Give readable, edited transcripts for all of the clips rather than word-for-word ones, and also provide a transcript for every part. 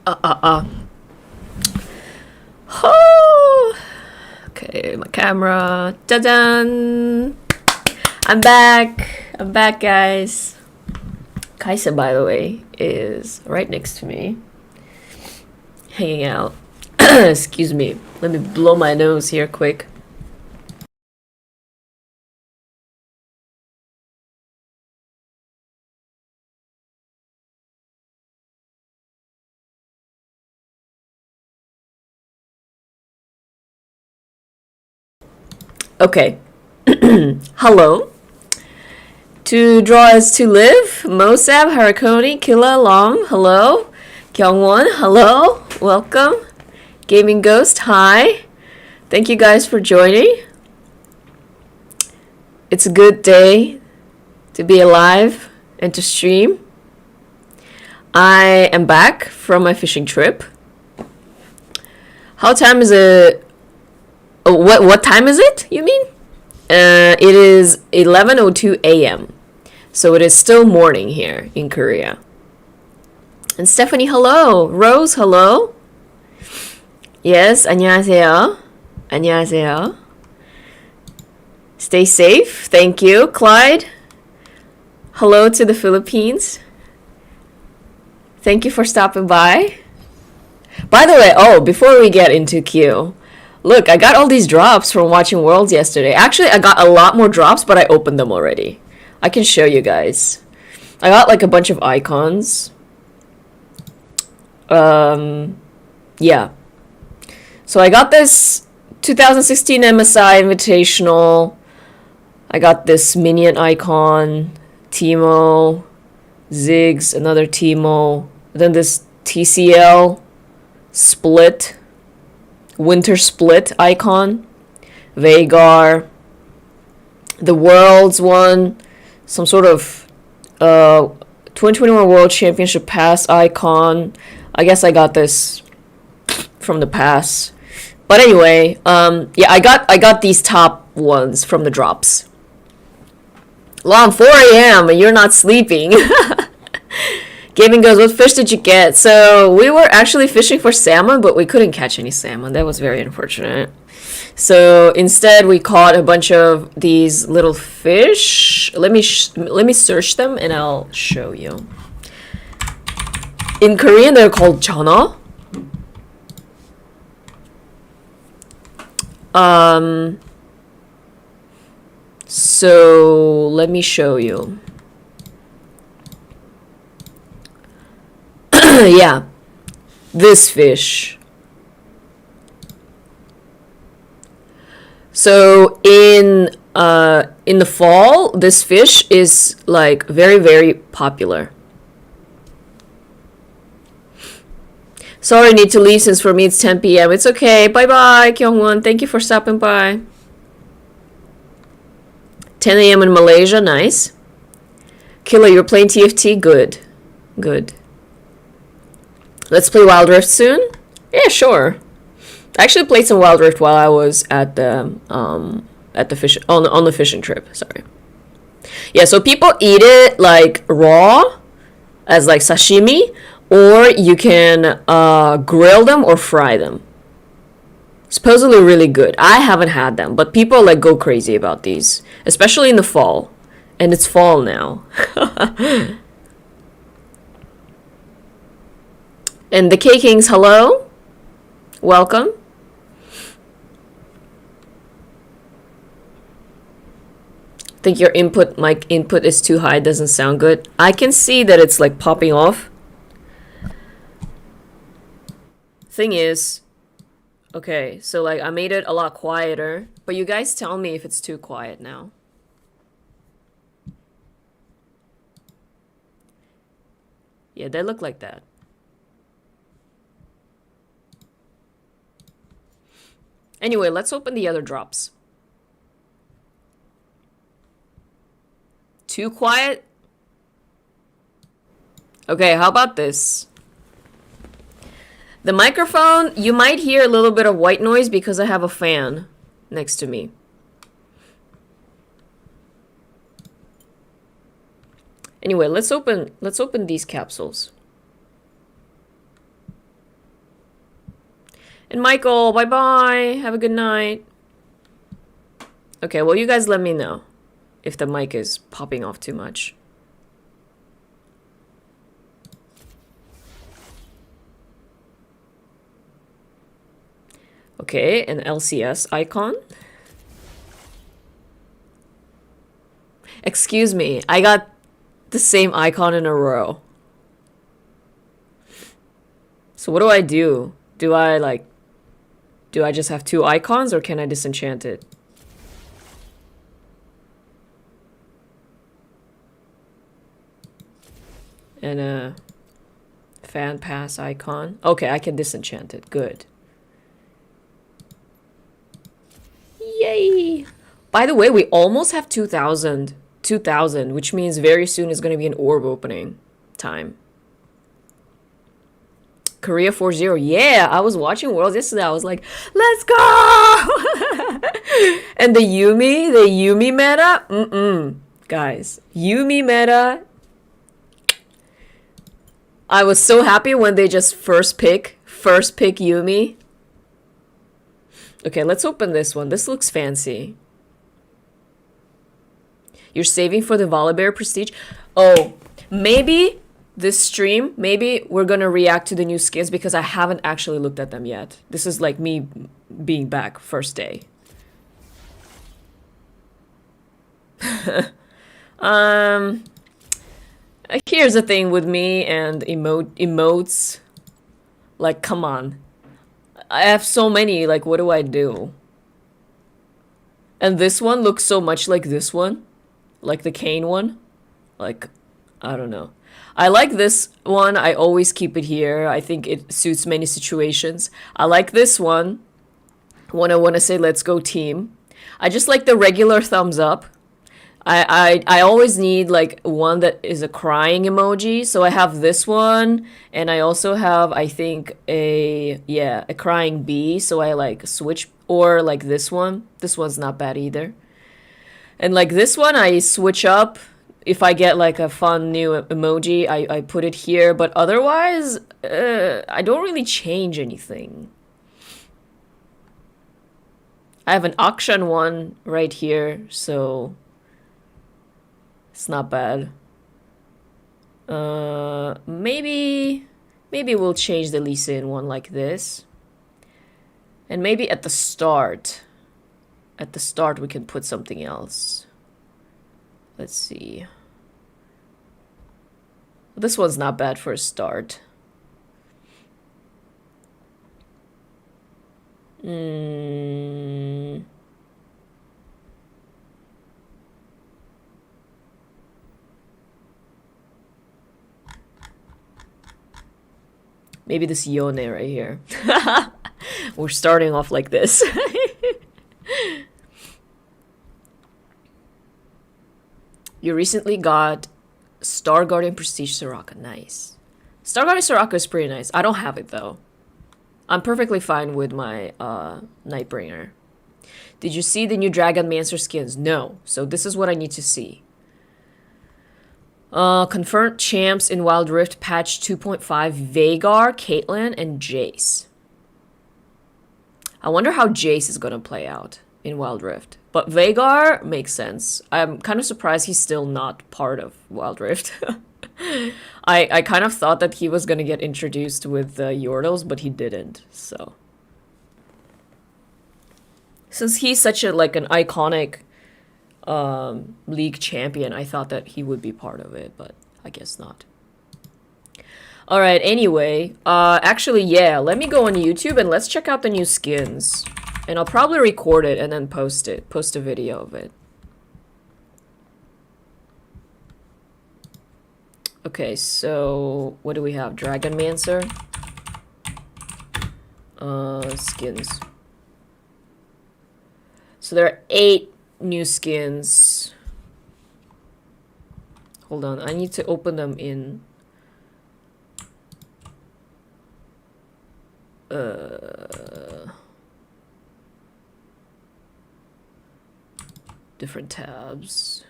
Oh, okay, my camera. Ta-da! I'm back. I'm back, guys. Kaisa, by the way, is right next to me, hanging out. Excuse me. Let me blow my nose here quick. Okay. Hello. To draw is to live. Mosab, Harakoni, Killa, Long, hello. Kyungwon, hello. Welcome. Gaming Ghost, hi. Thank you guys for joining. It's a good day to be alive and to stream. I am back from my fishing trip. How time is it? Oh, what time is it, you mean? It is 11:02 a.m. So it is still morning here in Korea. And Stephanie, hello. Rose, hello. Yes, 안녕하세요. 안녕하세요. Stay safe. Thank you. Clyde, hello to the Philippines. Thank you for stopping by. By the way, before we get into Q, look, I got all these drops from watching Worlds yesterday. Actually, I got a lot more drops, but I opened them already. I can show you guys. I got like a bunch of icons. Yeah. So I got this 2016 MSI Invitational. I got this Minion icon, Teemo, Ziggs, another Teemo. Then this TCL Split, Winter Split icon, Vagar, the Worlds one, some sort of 2021 World Championship Pass icon. I guess I got this from the pass. But anyway, yeah, I got these top ones from the drops. Long 4 a.m. and you're not sleeping. Gaming goes, what fish did you get? So we were actually fishing for salmon, but we couldn't catch any salmon. That was very unfortunate. So instead, we caught a bunch of these little fish. Let me search them and I'll show you. In Korean, they're called chana. So let me show you. Yeah, this fish. So in the fall, this fish is like very, very popular. Sorry, need to leave since for me it's 10 p.m. It's okay. Bye bye, Kyungwon. Thank you for stopping by. 10 a.m. in Malaysia, nice. Killer, you're playing TFT? Good. Good. Let's play Wild Rift soon? Yeah, sure. I actually played some Wild Rift while I was at the fish on the fishing trip. Sorry. Yeah, so people eat it like raw, as like sashimi, or you can grill them or fry them. Supposedly really good. I haven't had them, but people like go crazy about these, especially in the fall. And it's fall now. And the K-Kings, hello. Welcome. Think your mic input is too high, doesn't sound good. I can see that it's like popping off. Thing is, okay, so like I made it a lot quieter, but you guys tell me if it's too quiet now. Yeah, they look like that. Anyway, let's open the other drops. Too quiet? Okay, how about this? The microphone, you might hear a little bit of white noise because I have a fan next to me. Anyway, let's open these capsules. And Michael, bye-bye. Have a good night. Okay, well, you guys let me know if the mic is popping off too much. Okay, an LCS icon. Excuse me, I got the same icon in a row. So what do I do? Do I just have two icons or can I disenchant it? And a fan pass icon. Okay, I can disenchant it. Good. Yay! By the way, we almost have 2,000, which means very soon is going to be an orb opening time. Korea 4-0. Yeah, I was watching Worlds yesterday. I was like, let's go! And the Yumi meta, guys, Yumi meta. I was so happy when they just first pick Yumi. Okay, let's open this one. This looks fancy. You're saving for the Volibear Prestige? Oh, maybe this stream, maybe we're gonna react to the new skins because I haven't actually looked at them yet. This is like me being back first day. Here's the thing with me and emotes. Like, come on. I have so many, like, what do I do? And this one looks so much like this one. Like the Kane one. Like, I don't know. I like this one. I always keep it here. I think it suits many situations. I like this one when I want to say let's go team. I just like the regular thumbs up. I always need like one that is a crying emoji. So I have this one and I also have, I think, a crying bee. So I like switch, or like this one. This one's not bad either. And like this one, I switch up. If I get like a fun new emoji, I put it here. But otherwise, I don't really change anything. I have an auction one right here, so it's not bad. Maybe we'll change the Lee Sin one like this. And maybe at the start we can put something else. Let's see. This one's not bad for a start. Maybe this Yone right here. We're starting off like this. You recently got Star Guardian Prestige Soraka. Nice. Star Guardian Soraka is pretty nice. I don't have it though. I'm perfectly fine with my Nightbringer. Did you see the new Dragon Mancer skins? No. So this is what I need to see. Confirmed champs in Wild Rift patch 2.5. Veigar, Caitlyn, and Jace. I wonder how Jace is gonna play out in Wild Rift. But Veigar makes sense. I'm kind of surprised he's still not part of Wild Rift. I kind of thought that he was gonna get introduced with Yordles, but he didn't. So since he's such a like an iconic league champion, I thought that he would be part of it, but I guess not. All right. Anyway, actually, yeah. Let me go on YouTube and let's check out the new skins. And I'll probably record it and then post it. Post a video of it. Okay, so what do we have? Dragon Mancer. Skins. So there are 8 new skins. Hold on, I need to open them in different tabs.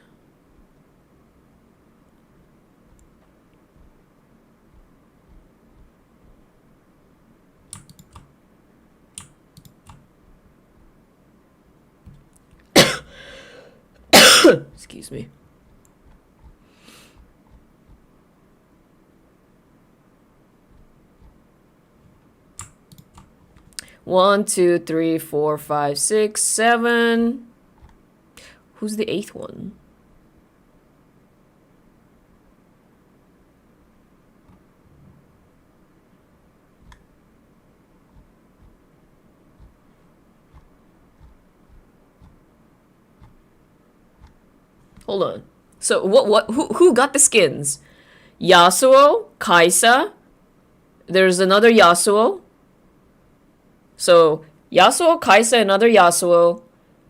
Excuse me. One, two, three, four, five, six, seven. Who's the eighth one? Hold on. So who got the skins? Yasuo, Kaisa. There's another Yasuo. So Yasuo, Kaisa, another Yasuo,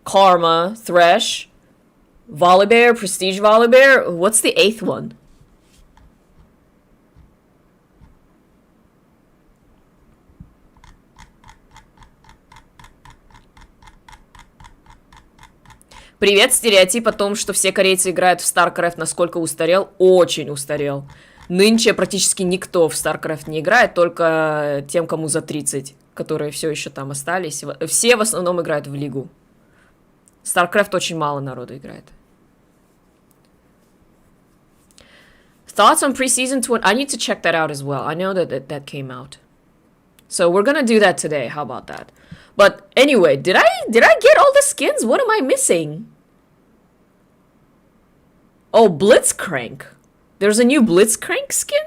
Karma, Thresh, Volibear, Prestige Volibear. What's the eighth one? Привет, стереотип о том, что все корейцы играют в StarCraft, насколько устарел? Очень устарел. Нынче практически никто в StarCraft не играет, только тем, кому за 30, которые все еще там остались. Все в основном играют в Лигу. StarCraft очень мало народу играет. Thoughts on preseason 20? I need to check that out as well. I know that came out. So we're gonna do that today. How about that? But anyway, did I get all the skins? What am I missing? Oh, Blitzcrank. There's a new Blitzcrank skin?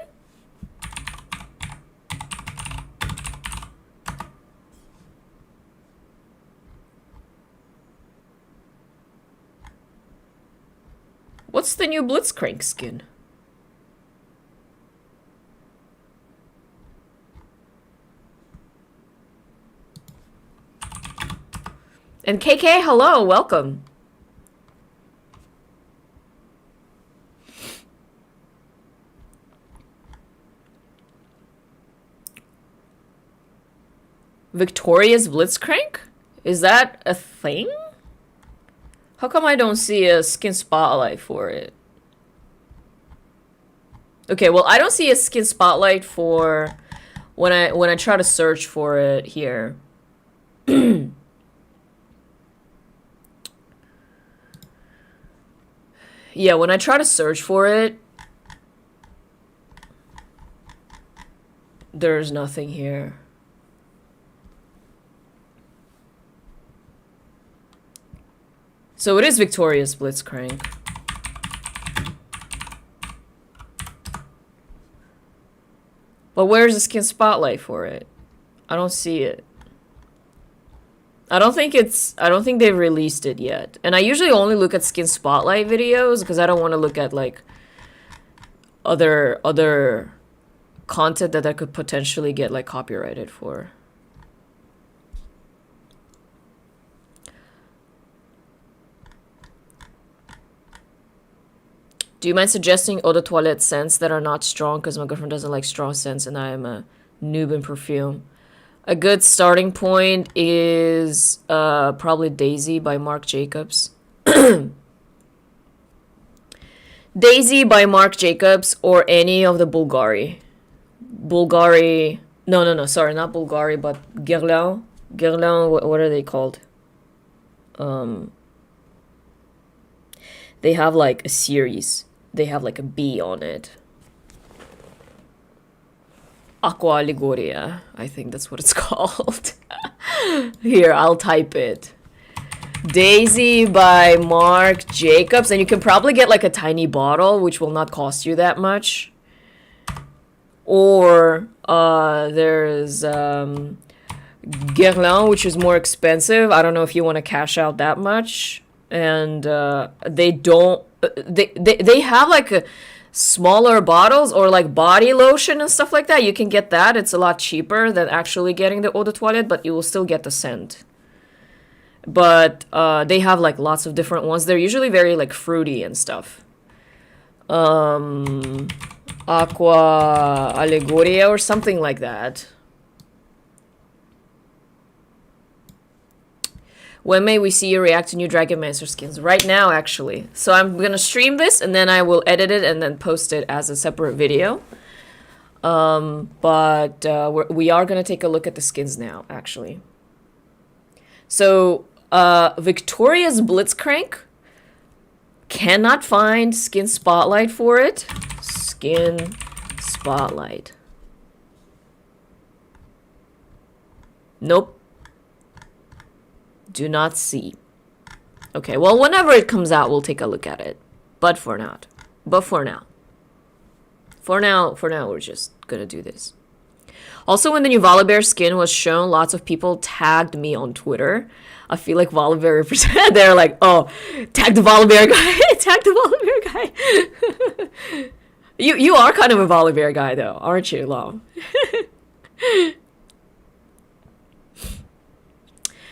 What's the new Blitzcrank skin? And KK, hello, welcome. Victoria's Blitzcrank? Is that a thing? How come I don't see a skin spotlight for it? Okay, well, I don't see a skin spotlight for when I try to search for it here. Yeah, when I try to search for it, there's nothing here. So it is Victoria's Blitzcrank. But where's the skin spotlight for it? I don't see it. I don't think they've released it yet. And I usually only look at skin spotlight videos because I don't want to look at like other content that I could potentially get like copyrighted for. Do you mind suggesting eau de toilette scents that are not strong? Because my girlfriend doesn't like strong scents and I am a noob in perfume. A good starting point is probably Daisy by Marc Jacobs. Daisy by Marc Jacobs or any of the Bulgari. No, sorry, not Bulgari, but Guerlain. Guerlain, what are they called? They have like a series. They have like a B on it. Aqua Allegoria, I think that's what it's called. Here, I'll type it. Daisy by Marc Jacobs, and you can probably get like a tiny bottle, which will not cost you that much. Or there's Guerlain, which is more expensive. I don't know if you want to cash out that much. And they have like smaller bottles or like body lotion and stuff like that. You can get that. It's a lot cheaper than actually getting the eau de toilette, but you will still get the scent. But they have like lots of different ones. They're usually very like fruity and stuff. Aqua Allegoria or something like that. When may we see you react to new Dragon Mancer skins? Right now, actually. So I'm going to stream this, and then I will edit it and then post it as a separate video. But we are going to take a look at the skins now, actually. So, Victoria's Blitzcrank Cannot find skin spotlight for it. Skin spotlight. Nope. Do not see. Okay, well, whenever it comes out, we'll take a look at it. But for now. For now, we're just gonna do this. Also, when the new Volibear skin was shown, lots of people tagged me on Twitter. I feel like Volibear represent. They're like, oh, tag the Volibear guy. Tag the Volibear guy. You are kind of a Volibear guy, though, aren't you, Lom?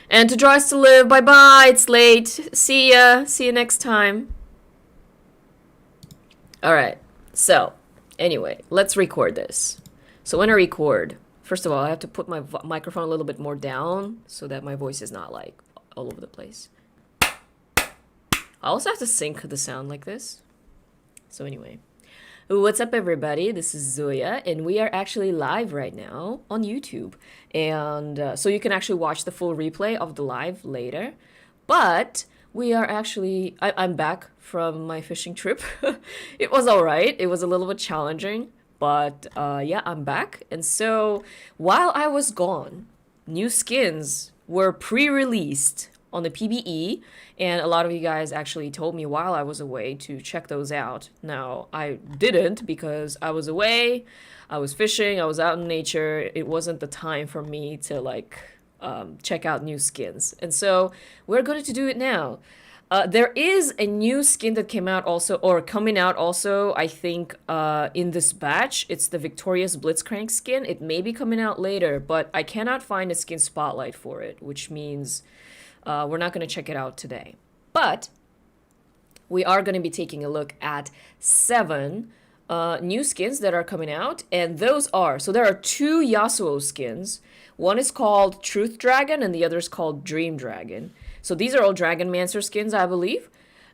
And to draw us to live. Bye-bye. It's late. See ya. See you next time. All right. So, anyway, let's record this. So when I record, first of all, I have to put my microphone a little bit more down so that my voice is not like all over the place. I also have to sync the sound like this. So anyway, what's up everybody? This is Zoya and we are actually live right now on YouTube. And so you can actually watch the full replay of the live later. But we are actually, I'm back from my fishing trip. It was all right. It was a little bit challenging. But yeah, I'm back. And so while I was gone, new skins were pre-released on the PBE. And a lot of you guys actually told me while I was away to check those out. Now, I didn't because I was away. I was fishing. I was out in nature. It wasn't the time for me to like check out new skins. And so we're going to do it now. There is a new skin that came out also, or coming out also, I think, in this batch. It's the Victorious Blitzcrank skin. It may be coming out later, but I cannot find a skin spotlight for it, which means we're not going to check it out today. But we are going to be taking a look at 7 new skins that are coming out, and those are, so there are 2 Yasuo skins. One is called Truth Dragon, and the other is called Dream Dragon. So these are all Dragonmancer skins, I believe.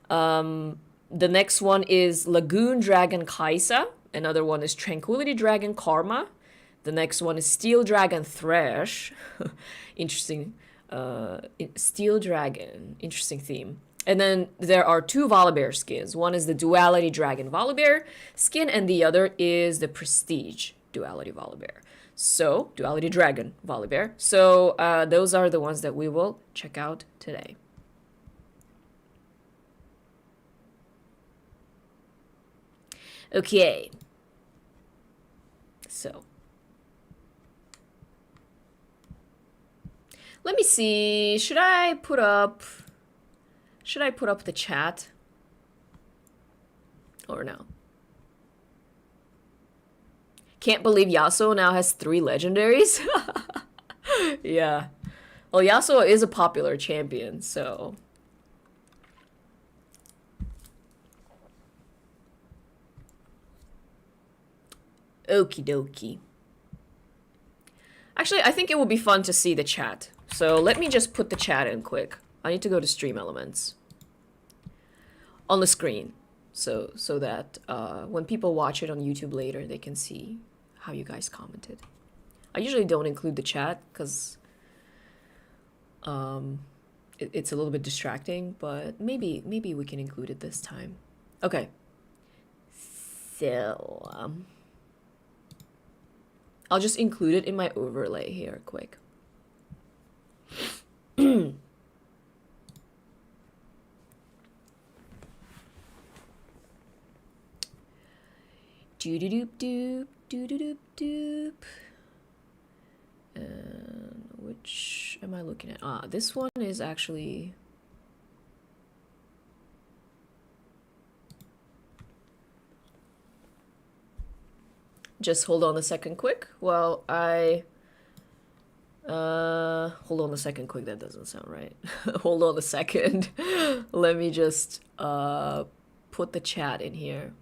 The next one is Lagoon Dragon Kaisa. Another one is Tranquility Dragon Karma. The next one is Steel Dragon Thresh. Interesting. Steel Dragon. Interesting theme. And then there are 2 Volibear skins. One is the Duality Dragon Volibear skin, and the other is the Prestige Duality Volibear. So, Duality Dragon Volibear. So, those are the ones that we will check out today. Okay. So. Let me see. Should I put up the chat? Or no? Can't believe Yasuo now has 3 legendaries. Yeah. Well, Yasuo is a popular champion, so. Okie dokie. Actually, I think it would be fun to see the chat. So let me just put the chat in quick. I need to go to Stream Elements on the screen, so that when people watch it on YouTube later, they can see how you guys commented. I usually don't include the chat because it's a little bit distracting, but maybe we can include it this time. Okay. So I'll just include it in my overlay here quick. Doop. And which am I looking at? Ah, this one is actually. Just hold on a second quick while I. Hold on a second quick, that doesn't sound right. Hold on a second. Let me just put the chat in here.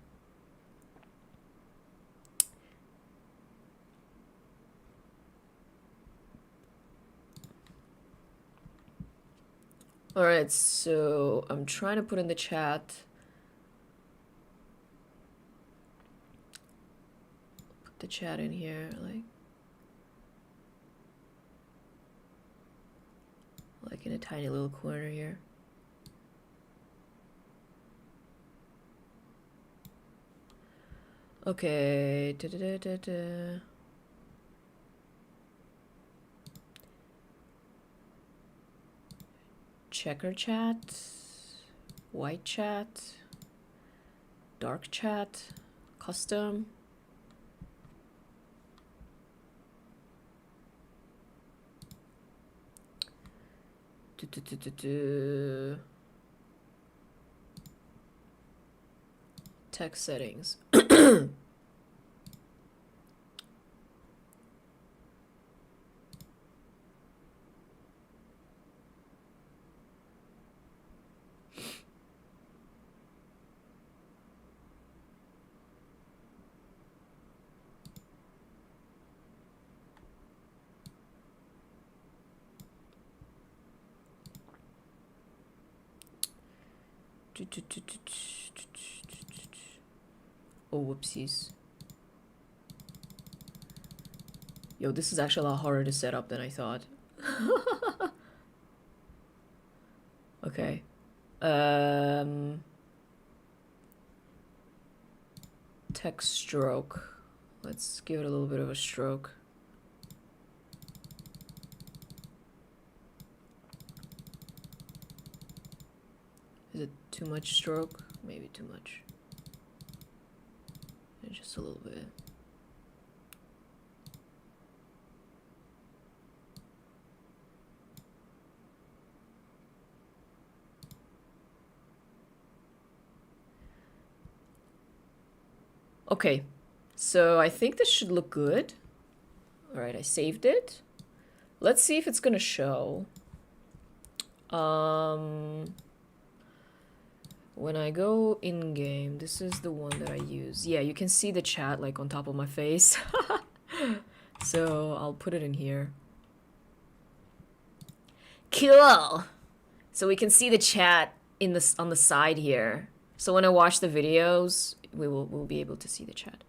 All right, so I'm trying to put in the chat. Put the chat in here, like in a tiny little corner here. Okay. Da-da-da-da-da. Checker chat, white chat, dark chat, custom. Text settings. Oh, whoopsies. Yo, this is actually a lot harder to set up than I thought. Okay. Text stroke. Let's give it a little bit of a stroke. Is it too much stroke? Maybe too much. Just a little bit. Okay, so I think this should look good. All right, I saved it. Let's see if it's gonna show. When I go in game, this is the one that I use. Yeah, you can see the chat like on top of my face. So I'll put it in here. Cool. So we can see the chat in this on the side here. So when I watch the videos, we'll be able to see the chat.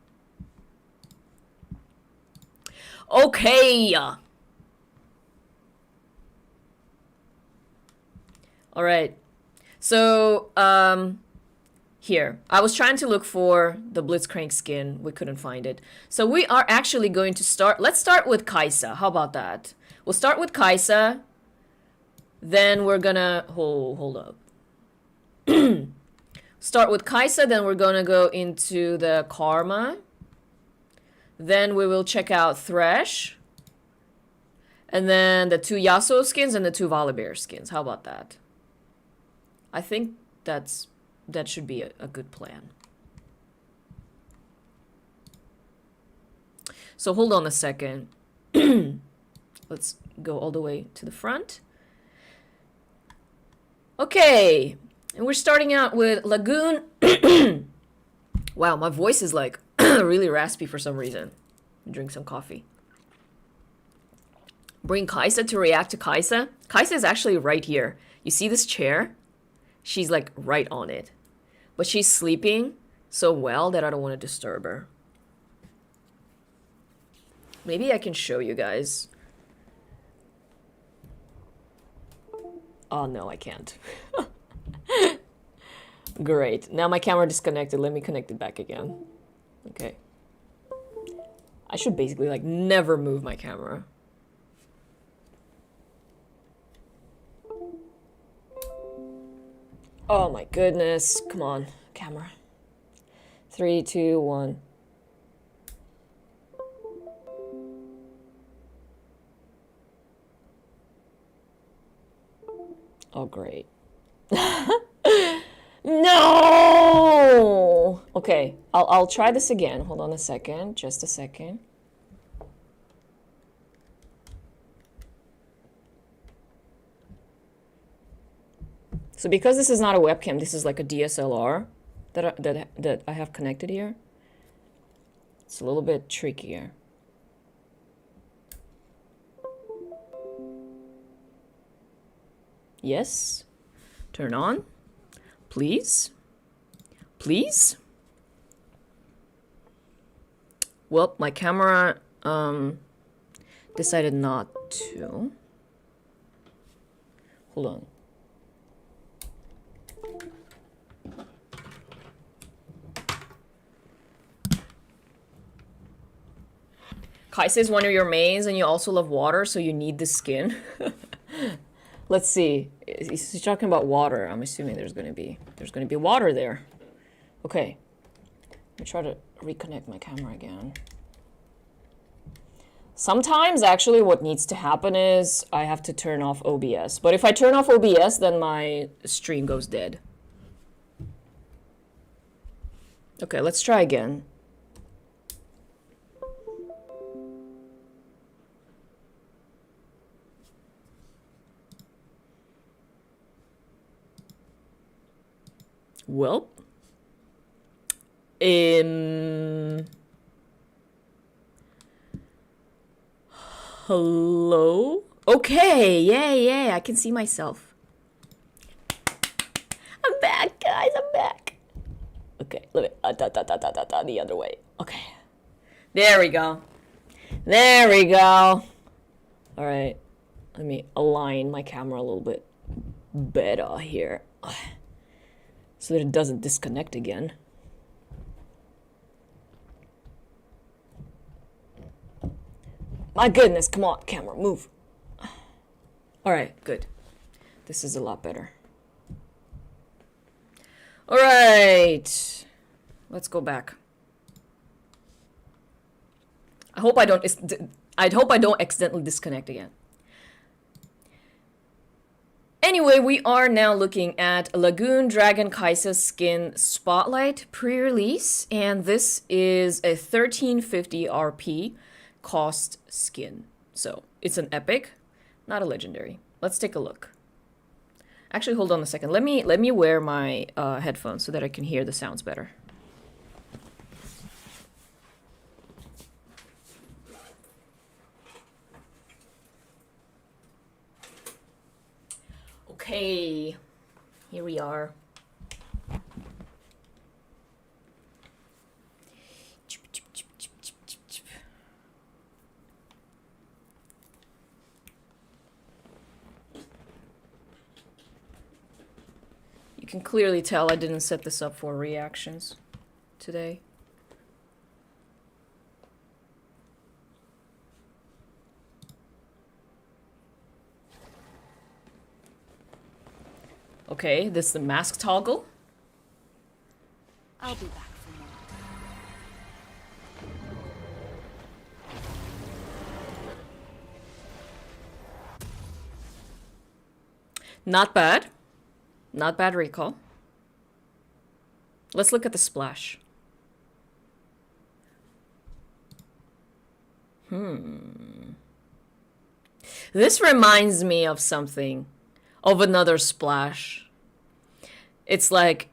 Okay. All right. So here, I was trying to look for the Blitzcrank skin. We couldn't find it. So we are actually going to start. Let's start with Kaisa. How about that? We'll start with Kaisa. Then we're gonna hold up. Start with Kaisa, then we're gonna go into the Karma. Then we will check out Thresh. And then the 2 Yasuo skins and the 2 Volibear skins. How about that? I think that should be a good plan. So hold on a second. Let's go all the way to the front. Okay. And we're starting out with Lagoon. Wow, my voice is like really raspy for some reason. Drink some coffee. Bring Kaisa to react to Kaisa. Kaisa is actually right here. You see this chair? She's like right on it. But she's sleeping so well that I don't want to disturb her. Maybe I can show you guys. Oh no, I can't. Great. Now my camera disconnected. Let me connect it back again. Okay. I should basically like never move my camera. Oh my goodness. Come on, camera. 3, 2, 1. Oh, great. No! Okay, I'll try this again. Hold on a second. Just a second. So because this is not a webcam, this is like a DSLR that I have connected here. It's a little bit trickier. Yes. Turn on. Please. Please. Well, my camera decided not to. Hold on. Kaisa is one of your mains, and you also love water, so you need the skin. Let's see. He's talking about water. I'm assuming there's gonna be water there. Okay. Let me try to reconnect my camera again. Sometimes, actually, what needs to happen is I have to turn off OBS. But if I turn off OBS, then my stream goes dead. Okay, let's try again. Well, hello? Okay, yay, I can see myself. I'm back, guys, I'm back. Okay, let me, the other way. Okay. There we go. There we go. All right, let me align my camera a little bit better here, so that it doesn't disconnect again. My goodness, come on, camera, move. All right, good. This is a lot better. All right, let's go back. I hope I don't accidentally disconnect again. Anyway, we are now looking at Lagoon Dragon Kaisa Skin Spotlight pre-release, and this is a 1350 RP cost skin. So it's an epic, not a legendary. Let's take a look. Actually, hold on a second. Let me wear my headphones so that I can hear the sounds better. Okay, here we are. You can clearly tell I didn't set this up for reactions today. Okay, this is the mask toggle. I'll be back for more. Not bad. Not bad recall. Let's look at the splash. This reminds me of something. Of another splash. It's like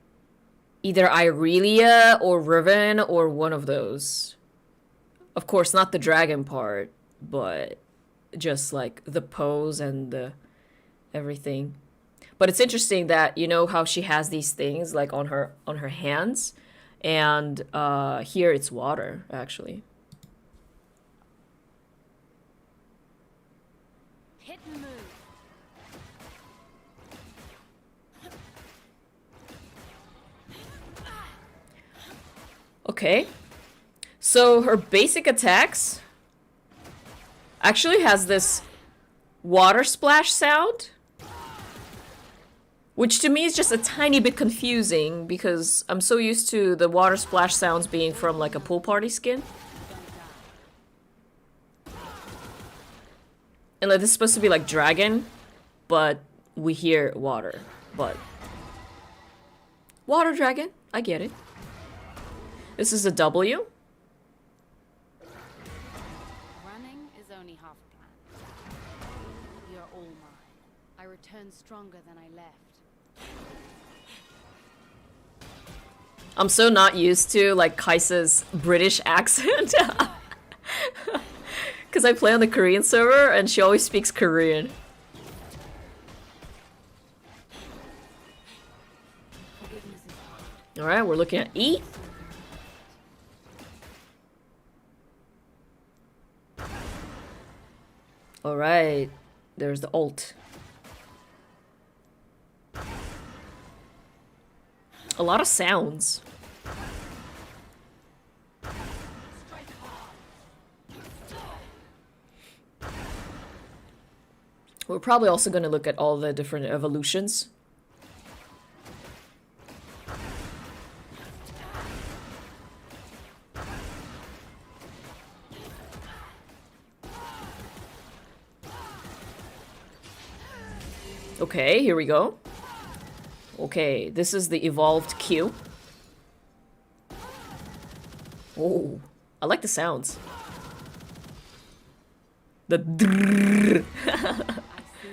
either Irelia or Riven or one of those. Of course, not the dragon part, but just like the pose and the everything. But it's interesting that you know how she has these things like on her hands, and here it's water actually. Hit and move. Okay, so her basic attacks actually has this water splash sound, which to me is just a tiny bit confusing because I'm so used to the water splash sounds being from like a pool party skin. And like this is supposed to be like dragon, but we hear water, but water dragon, I get it. This is a W. Running is only half the plan. You're all mine. I return stronger than I left. I'm so not used to like Kaisa's British accent. Because I play on the Korean server and she always speaks Korean. Alright, we're looking at E. Alright, there's the ult. A lot of sounds. We're probably also going to look at all the different evolutions. Okay, here we go. Okay, this is the evolved Q. Oh, I like the sounds. The drrrr. I see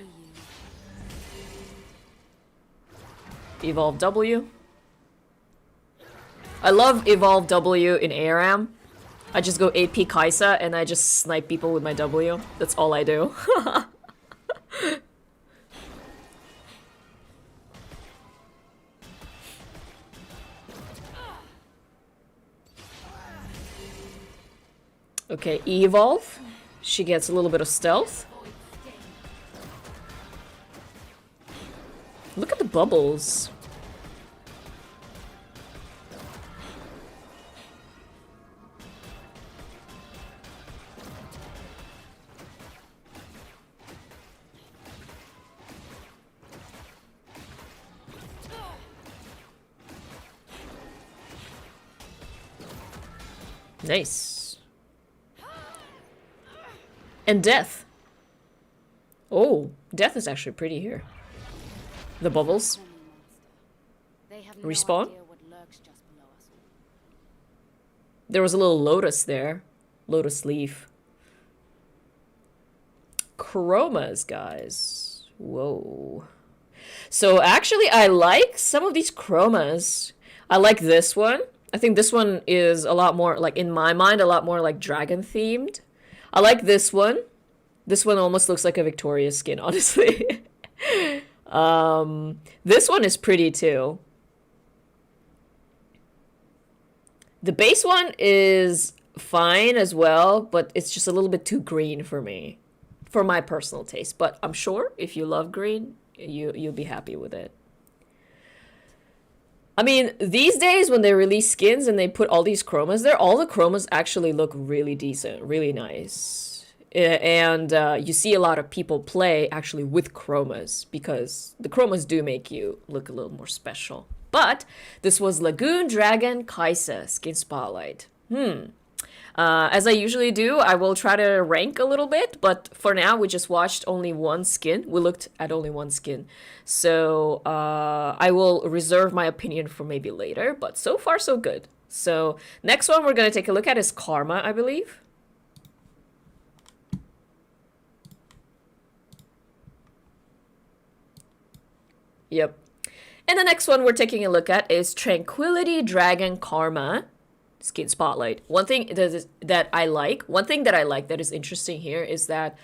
you. Evolve W. I love Evolve W in ARAM. I just go AP Kaisa and I just snipe people with my W. That's all I do. Okay, Evolve. She gets a little bit of stealth. Look at the bubbles. Nice. And death. Oh, death is actually pretty here. The bubbles. They have Respawn? no idea what lurks just below us. There was a little lotus there. Lotus leaf. Chromas, guys. Whoa. So actually, I like some of these chromas. I like this one. I think this one is a lot more, like, in my mind, a lot more like dragon themed. I like this one. This one almost looks like a Victoria skin, honestly. This one is pretty too. The base one is fine as well, but it's just a little bit too green for me, for my personal taste. But I'm sure if you love green, you'll be happy with it. I mean, these days when they release skins and they put all these chromas there, all the chromas actually look really decent, really nice. And you see a lot of people play actually with chromas because the chromas do make you look a little more special. But this was Lagoon Dragon Kaisa Skin Spotlight. As I usually do, I will try to rank a little bit, but for now we just watched only one skin. We looked at only one skin. So I will reserve my opinion for maybe later, but so far so good. So next one we're going to take a look at is Karma, I believe. Yep. And the next one we're taking a look at is Tranquility Dragon Karma Skin Spotlight. One thing that I like that is interesting here is that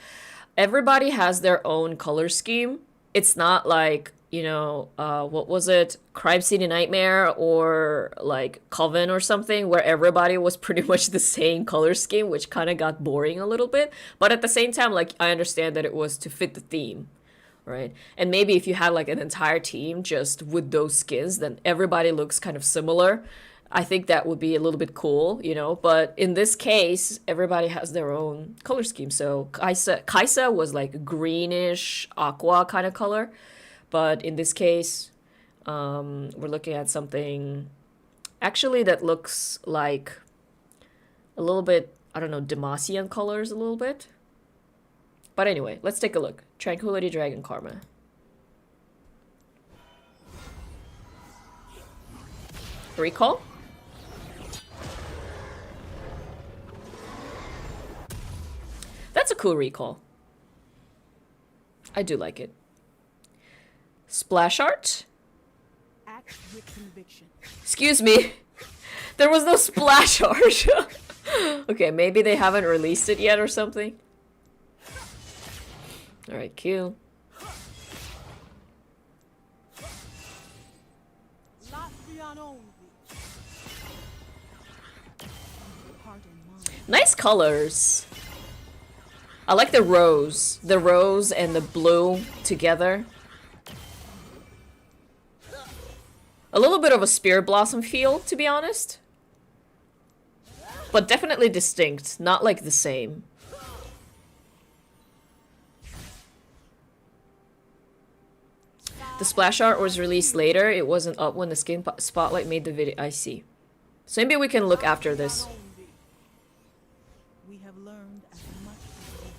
everybody has their own color scheme. It's not like, you know, what was it? Crime City Nightmare or like Coven or something where everybody was pretty much the same color scheme, which kind of got boring a little bit. But at the same time, like, I understand that it was to fit the theme. Right. And maybe if you had like an entire team just with those skins, then everybody looks kind of similar. I think that would be a little bit cool, you know. But in this case, everybody has their own color scheme. So Kaisa was like greenish aqua kind of color. But in this case, we're looking at something actually that looks like a little bit, I don't know, Demacian colors a little bit. But anyway, let's take a look. Tranquility Dragon Karma. Recall? That's a cool recall. I do like it. Splash art? Act with conviction. Excuse me. There was no splash art. Okay, maybe they haven't released it yet or something. Alright, Q. Nice colors. I like the rose. The rose and the blue together. A little bit of a Spirit Blossom feel, to be honest. But definitely distinct, not like the same. The splash art was released later. It wasn't up when the skin spotlight made the video. I see. So maybe we can look after this. We have learned as much as we have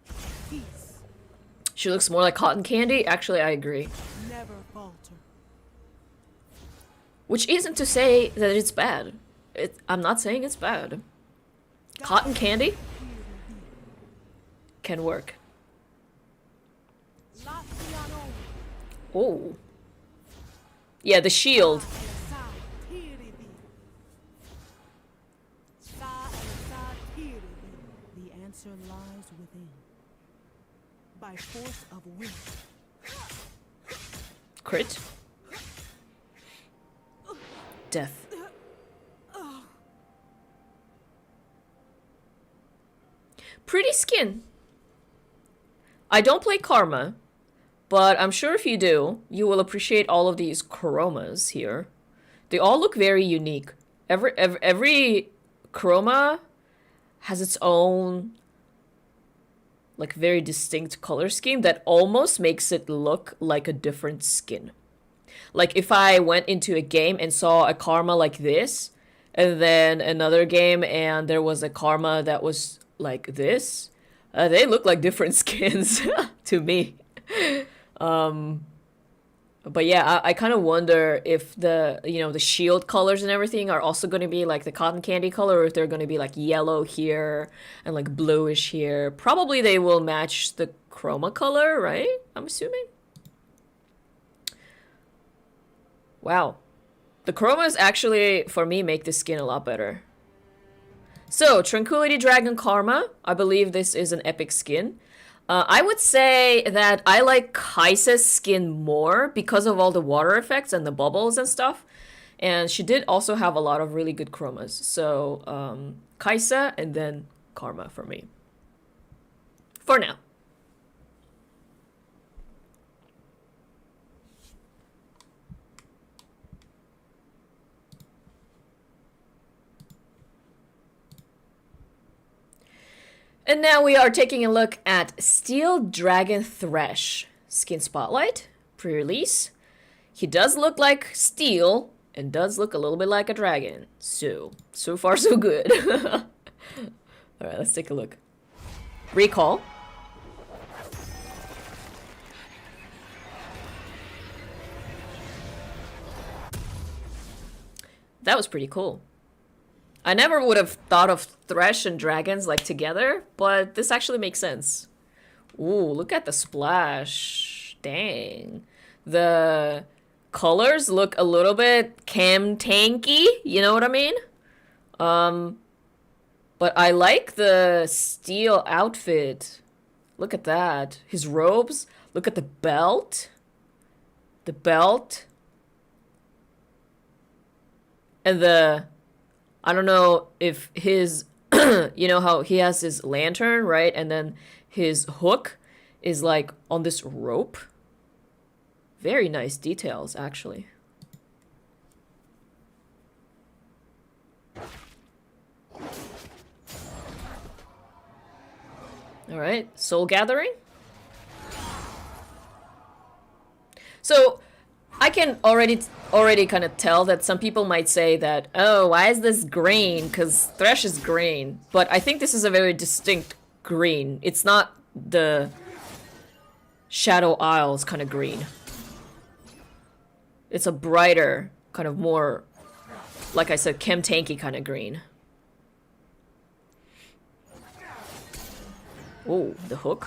suffered. Peace. She looks more like cotton candy. Actually, I agree. Never falter. Which isn't to say that it's bad. I'm not saying it's bad. Cotton candy can work. Oh. Yeah, the shield. The answer lies within. By force of will. Crit. Death. Pretty skin. I don't play Karma, but I'm sure if you do, you will appreciate all of these chromas here. They all look very unique. Every chroma has its own, like, very distinct color scheme that almost makes it look like a different skin. Like, if I went into a game and saw a Karma like this, and then another game and there was a Karma that was like this, they look like different skins to me. But yeah, I kind of wonder if the, you know, the shield colors and everything are also going to be like the cotton candy color, or if they're going to be like yellow here and like bluish here. Probably they will match the chroma color, right? I'm assuming. Wow. The chromas actually, for me, make the skin a lot better. So, Tranquility Dragon Karma. I believe this is an epic skin. I would say that I like Kaisa's skin more because of all the water effects and the bubbles and stuff. And she did also have a lot of really good chromas. So, Kaisa and then Karma for me. For now. And now we are taking a look at Steel Dragon Thresh skin spotlight pre-release. He does look like steel and does look a little bit like a dragon. So far so good. All right, let's take a look. Recall. That was pretty cool. I never would have thought of Thresh and dragons like together, but this actually makes sense. Ooh, look at the splash. Dang. The colors look a little bit cam tanky, you know what I mean? But I like the steel outfit. Look at that. His robes. Look at the belt. The belt. And the... I don't know if his, you know how he has his lantern, right? And then his hook is like on this rope. Very nice details, actually. All right, Soul Gathering. So I can already kind of tell that some people might say that, oh, why is this green? Because Thresh is green. But I think this is a very distinct green. It's not the Shadow Isles kind of green. It's a brighter, kind of more, like I said, chem tanky kind of green. Oh, the hook.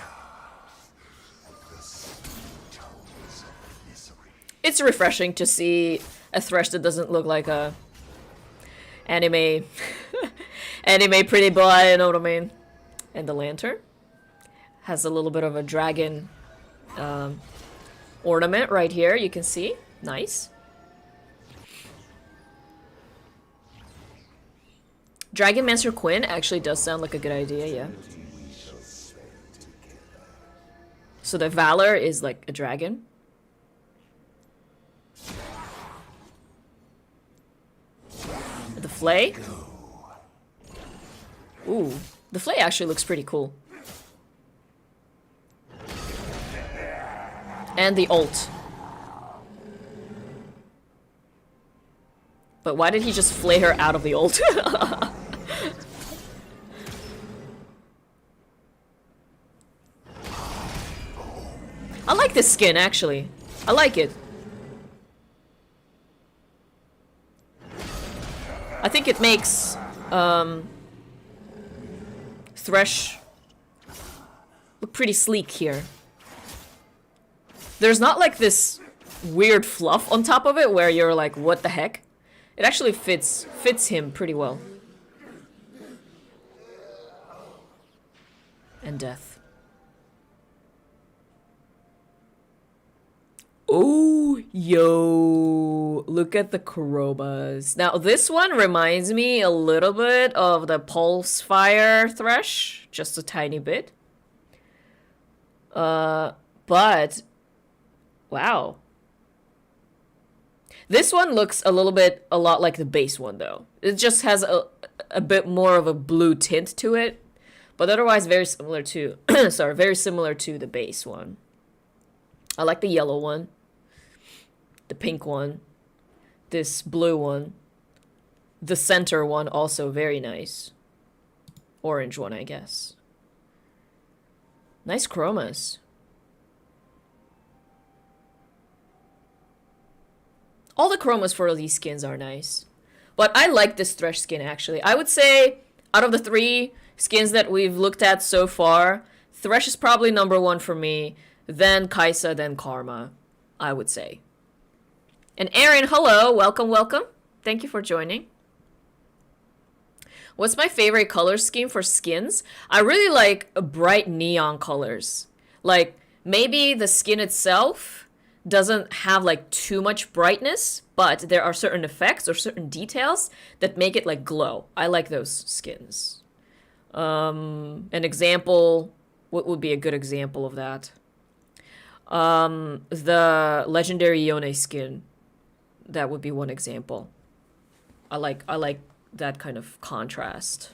It's refreshing to see a Thresh that doesn't look like a anime anime pretty boy, you know what I mean? And the lantern has a little bit of a dragon ornament right here, you can see. Nice. Dragon Mancer Quinn actually does sound like a good idea, yeah. So the Valor is like a dragon. The Flay? Ooh, the Flay actually looks pretty cool. And the ult. But why did he just flay her out of the ult? I like this skin, actually. I like it. I think it makes Thresh look pretty sleek here. There's not like this weird fluff on top of it where you're like, what the heck? It actually fits him pretty well. And death. Oh, yo, look at the chromas. Now, this one reminds me a little bit of the Pulse Fire Thresh, just a tiny bit. But, wow. This one looks a lot like the base one, though. It just has a bit more of a blue tint to it, but otherwise very similar to, sorry, very similar to the base one. I like the yellow one. The pink one, this blue one, the center one also very nice. Orange one, I guess. Nice chromas. All the chromas for these skins are nice. But I like this Thresh skin, actually. I would say, out of the 3 skins that we've looked at so far, Thresh is probably #1 for me, then Kaisa, then Karma, I would say. And Aaron, hello, welcome, welcome. Thank you for joining. What's my favorite color scheme for skins? I really like bright neon colors. Like, maybe the skin itself doesn't have like too much brightness, but there are certain effects or certain details that make it like glow. I like those skins. An example, what would be a good example of that? The legendary Yone skin. That would be one example. I like that kind of contrast.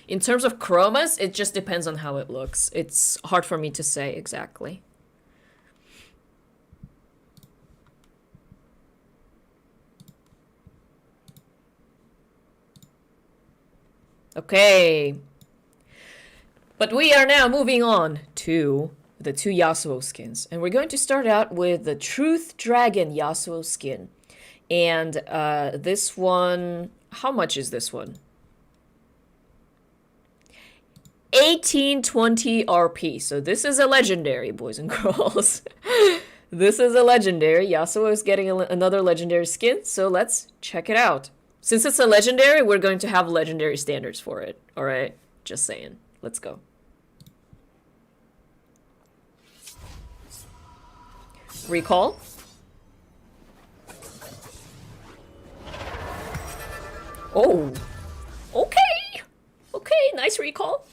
In terms of chromas, it just depends on how it looks. It's hard for me to say exactly. Okay. But we are now moving on to the 2 Yasuo skins. And we're going to start out with the Truth Dragon Yasuo skin. And this one, how much is this one? 1820 RP. So this is a legendary, boys and girls. This is a legendary. Yasuo is getting another legendary skin. So let's check it out. Since it's a legendary, we're going to have legendary standards for it. All right? Just saying. Let's go. Recall. Oh. Okay. Okay, nice recall.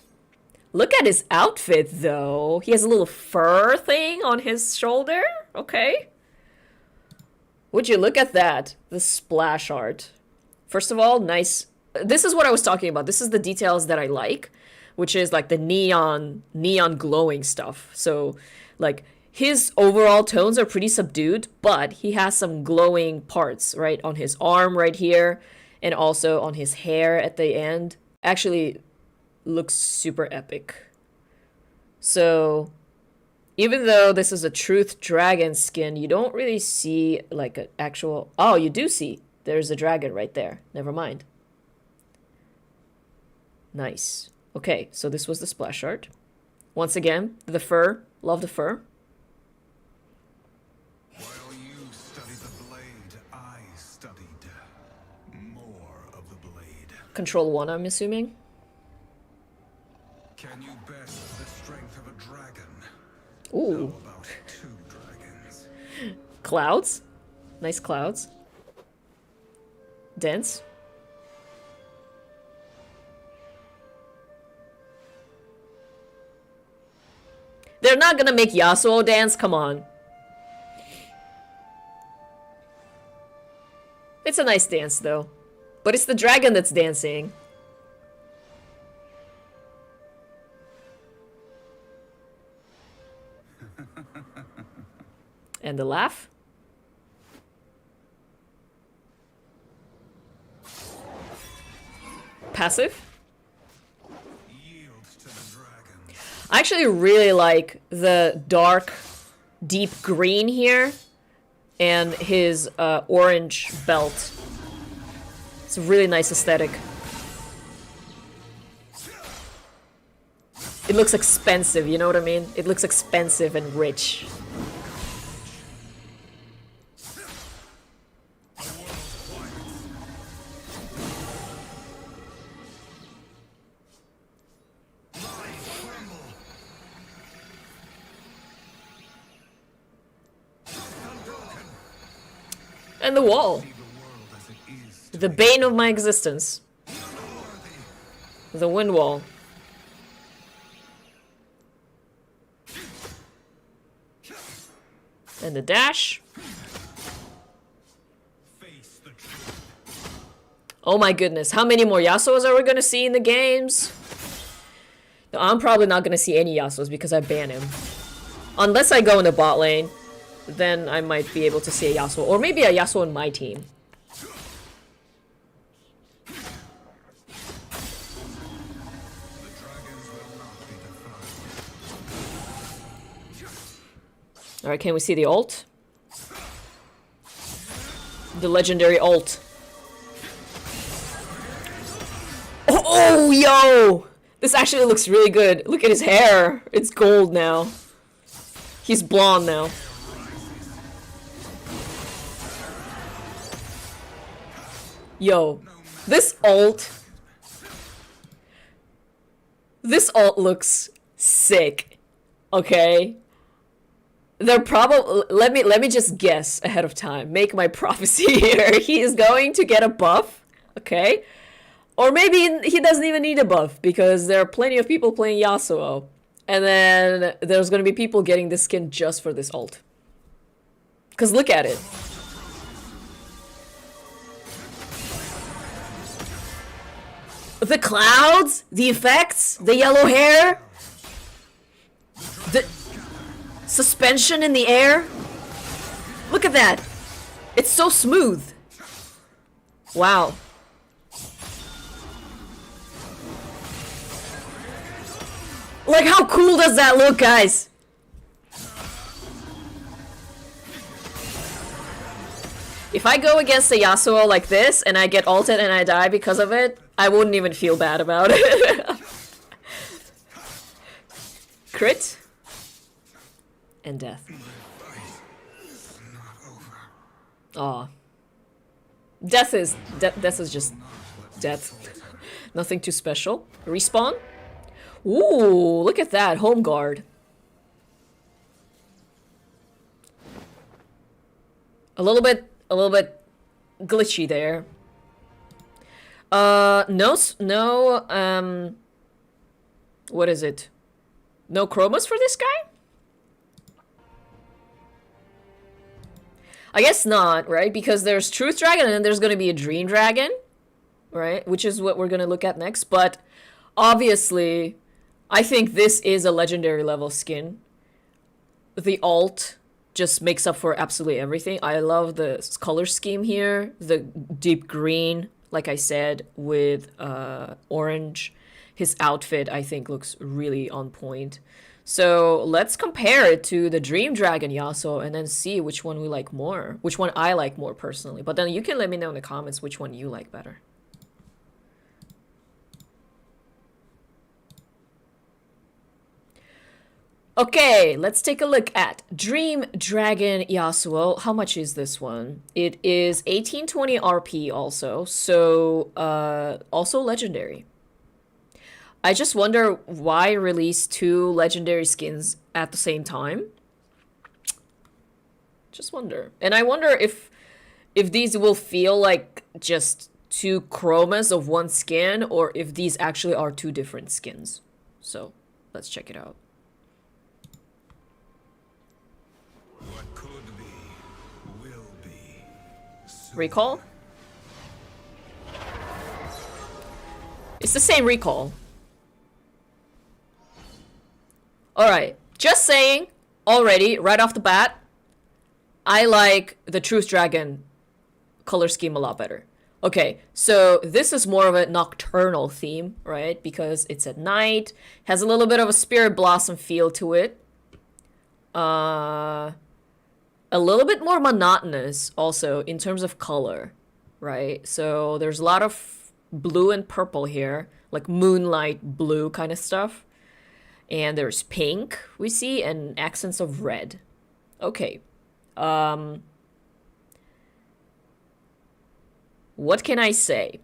Look at his outfit, though. He has a little fur thing on his shoulder. Okay. Would you look at that? The splash art. First of all, nice. This is what I was talking about. This is the details that I like, which is like the neon glowing stuff. So, like, his overall tones are pretty subdued, but he has some glowing parts, right? On his arm right here, and also on his hair at the end. Actually, looks super epic. So, even though this is a Truth Dragon skin, you don't really see like an actual... Oh, you do see. There's a dragon right there. Never mind. Nice. Okay, so this was the splash art. Once again, the fur. Love the fur. While you studied the blade, I studied more of the blade. Control 1, I'm assuming. Can you best the strength of a dragon? Ooh. How about 2 dragons? Clouds. Nice clouds. Dense. They're not gonna make Yasuo dance, come on. It's a nice dance, though. But it's the dragon that's dancing. And the laugh. Passive. Yield to the dragon. I actually really like the dark, deep green here and his orange belt. It's a really nice aesthetic. It looks expensive, you know what I mean? It looks expensive and rich. And the wall. See the world as it is. The bane of my existence. The wind wall. And the dash. Face the truth. Oh my goodness. How many more Yasuos are we gonna see in the games? No, I'm probably not gonna see any Yasuos because I ban him. Unless I go in the bot lane. Then I might be able to see a Yasuo. Or maybe a Yasuo in my team. The dragons will not be defied. Alright, can we see the ult? The legendary ult. Oh, yo! This actually looks really good. Look at his hair. It's gold now. He's blonde now. Yo, this ult looks sick. Okay? They're probably let me just guess ahead of time. Make my prophecy here. He is going to get a buff, okay? Or maybe he doesn't even need a buff because there are plenty of people playing Yasuo. And then there's going to be people getting this skin just for this ult. Cuz look at it. The clouds, the effects, the yellow hair, the suspension in the air. Look at that. It's so smooth. Wow. Like, how cool does that look, guys? If I go against a Yasuo like this and I get ulted and I die because of it, I wouldn't even feel bad about it. Crit. And death. Aw. Death is just death. Nothing too special. Respawn. Ooh, look at that. Home guard. A little bit glitchy there. No, what is it? No chromas for this guy? I guess not, right? Because there's Truth Dragon and then there's gonna be a Dream Dragon, right? Which is what we're gonna look at next. But obviously, I think this is a legendary level skin. The alt just makes up for absolutely everything. I love the color scheme here. The deep green, like I said, with orange. His outfit, I think, looks really on point. So let's compare it to the Dream Dragon Yasuo and then see which one we like more. Which one I like more personally. But then you can let me know in the comments which one you like better. Okay, let's take a look at Dream Dragon Yasuo. How much is this one? It is 1820 RP also, so also legendary. I just wonder why release two legendary skins at the same time. Just wonder. And I wonder if these will feel like just two chromas of one skin or if these actually are two different skins. So, let's check it out. What could be, will be. Soon. Recall? It's the same recall. Alright, just saying, already, right off the bat, I like the Truth Dragon color scheme a lot better. Okay, so this is more of a nocturnal theme, right? Because it's at night, has a little bit of a Spirit Blossom feel to it. A little bit more monotonous also in terms of color, right? So there's a lot of blue and purple here, like moonlight blue kind of stuff. And there's pink, we see, and accents of red. Okay. What can I say?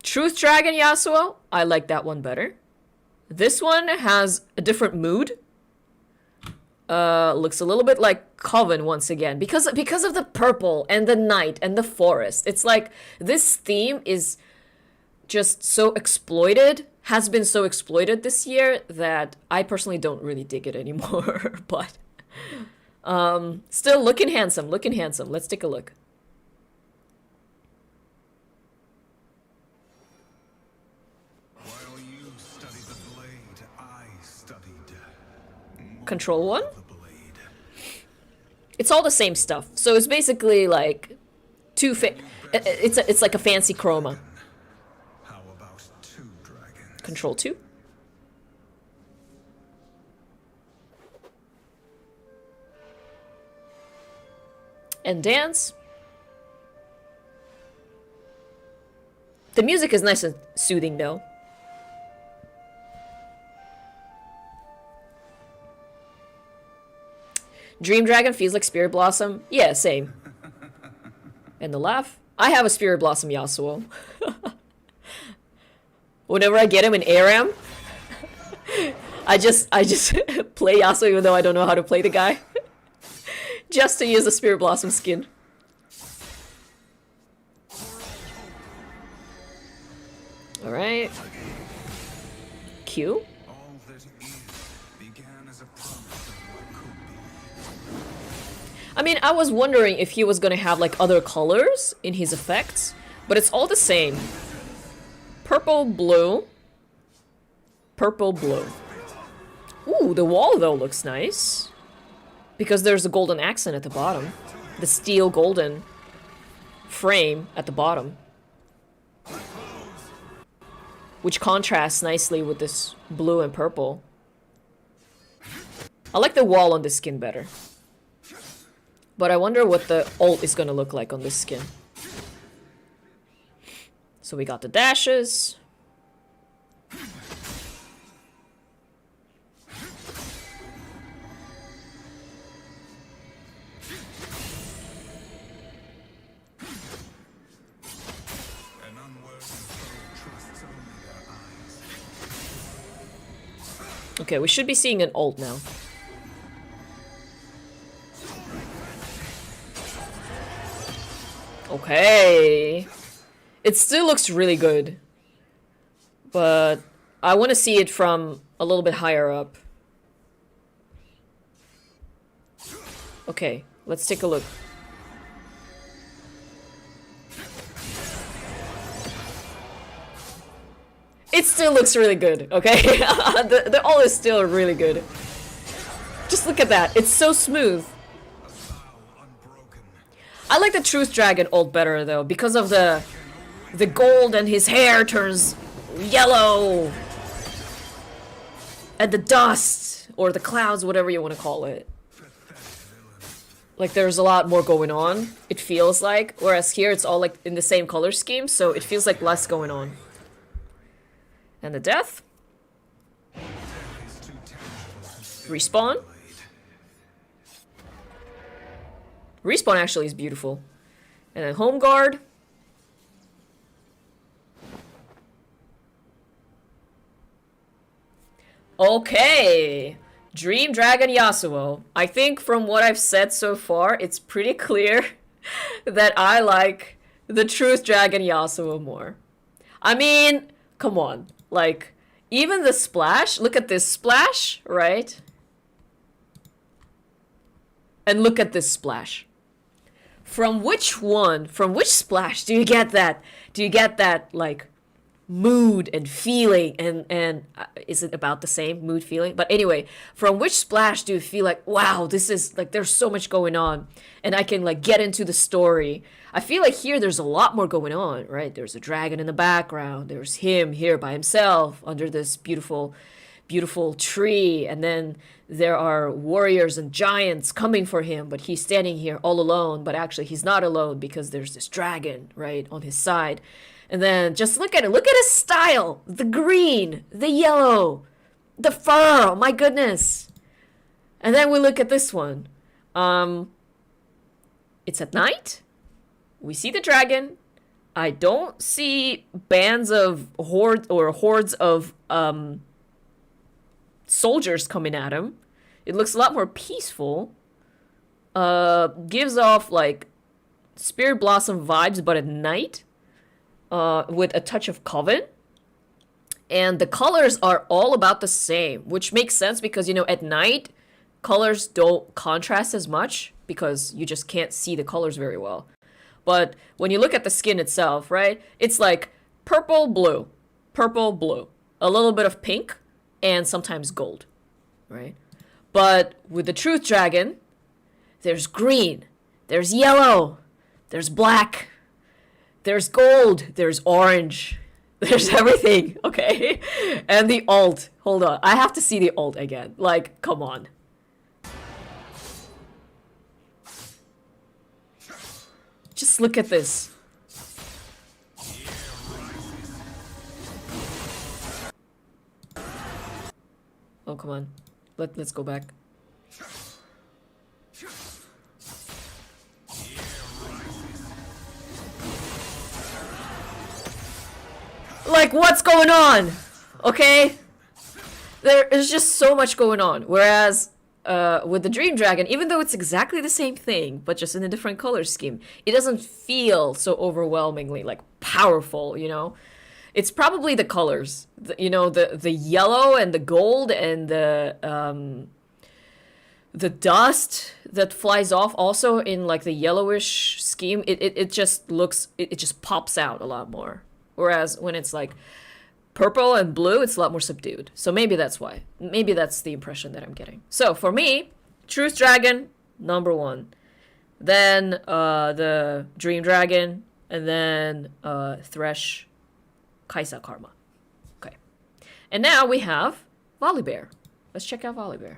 Truth Dragon Yasuo, I like that one better. This one has a different mood. Looks a little bit like Coven once again. Because of the purple and the night and the forest. It's like this theme is just so exploited, has been so exploited this year that I personally don't really dig it anymore. But still looking handsome, looking handsome. Let's take a look. While you studied the blade, I studied more Control 1? of the blade. It's all the same stuff. So it's basically like it's like a fancy chroma. How about 2 dragons? Control 2. And dance. The music is nice and soothing though. Dream Dragon feels like Spirit Blossom. Yeah, same. And the laugh. I have a Spirit Blossom Yasuo. Whenever I get him in ARAM, I just play Yasuo even though I don't know how to play the guy. Just to use the Spirit Blossom skin. Alright. Q. All that is began as a promise of what could be. I mean, I was wondering if he was gonna have like other colors in his effects, but it's all the same. Purple, blue. Purple, blue. Ooh, the wall though looks nice. Because there's a golden accent at the bottom. The steel golden frame at the bottom. Which contrasts nicely with this blue and purple. I like the wall on this skin better. But I wonder what the ult is gonna look like on this skin. So we got the dashes. An unworthy foe trusts only their eyes. Okay, we should be seeing an ult now. Okay. It still looks really good. But I want to see it from a little bit higher up. Okay, let's take a look. It still looks really good, okay? the ult is still really good. Just look at that. It's so smooth. I like the Truth Dragon ult better though, because of the gold and his hair turns yellow. And the dust, or the clouds, whatever you want to call it. Like there's a lot more going on, it feels like. Whereas here it's all like in the same color scheme, so it feels like less going on. And the death. Respawn. Respawn actually is beautiful. And then home guard. Okay. Dream Dragon Yasuo. I think from what I've said so far, it's pretty clear that I like the Truth Dragon Yasuo more. I mean, come on. Like, even the splash, look at this splash, right? And look at this splash. From which splash do you get that? Do you get that, like, mood and feeling, and is it about the same mood feeling? But anyway, from which splash do you feel like, wow, this is like there's so much going on and I can like get into the story? I feel like here there's a lot more going on, right? There's a dragon in the background, there's him here by himself under this beautiful tree, and then there are warriors and giants coming for him, but he's standing here all alone, but actually he's not alone because there's this dragon right on his side. And then just look at it. Look at his style. The green, the yellow, the fur. Oh my goodness. And then we look at this one. It's at night. We see the dragon. I don't see bands of hordes of soldiers coming at him. It looks a lot more peaceful. Gives off like Spirit Blossom vibes, but at night. With a touch of Coven. And the colors are all about the same, which makes sense because, you know, at night, colors don't contrast as much because you just can't see the colors very well. But when you look at the skin itself, right, it's like purple, blue, a little bit of pink, and sometimes gold, right? But with the Truth Dragon, there's green, there's yellow, there's black, there's gold, there's orange, there's everything, okay? And the alt, hold on, I have to see the alt again. Like, come on. Just look at this. Oh, come on. Let's go back. Like, what's going on? Okay? There is just so much going on. Whereas, with the Dream Dragon, even though it's exactly the same thing, but just in a different color scheme, it doesn't feel so overwhelmingly, like, powerful, you know? It's probably the colors. You know, the yellow and the gold and the dust that flies off also in, like, the yellowish scheme. It just looks... It just pops out a lot more. Whereas when it's like purple and blue, it's a lot more subdued. So maybe that's why. Maybe that's the impression that I'm getting. So for me, Truth Dragon, number 1. Then the Dream Dragon. And then Thresh, Kaisa Karma. Okay. And now we have Volibear. Let's check out Volibear.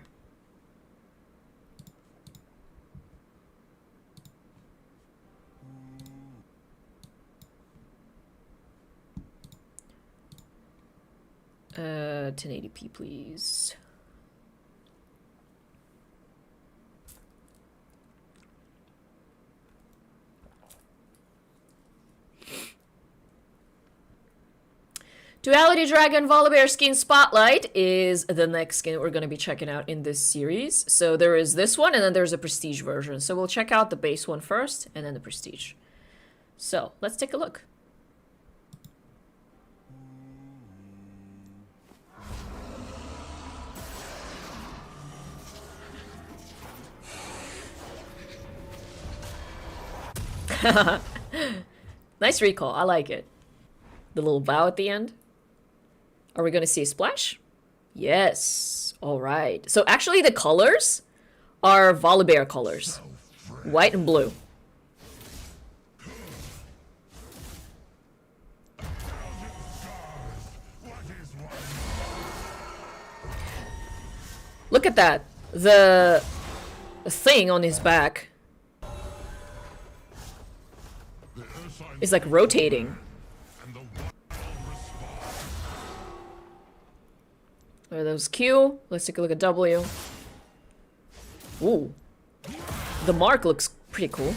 Uh, 1080p, please. Duality Dragon Volibear skin Spotlight is the next skin we're going to be checking out in this series. So there is this one, and then there's a Prestige version. So we'll check out the base one first, and then the Prestige. So let's take a look. Nice recall. I like it. The little bow at the end. Are we going to see a splash? Yes. All right. So actually the colors are Volibear colors. White and blue. Look at that. The thing on his back is like rotating. Are those Q? Let's take a look at W. Ooh. The mark looks pretty cool.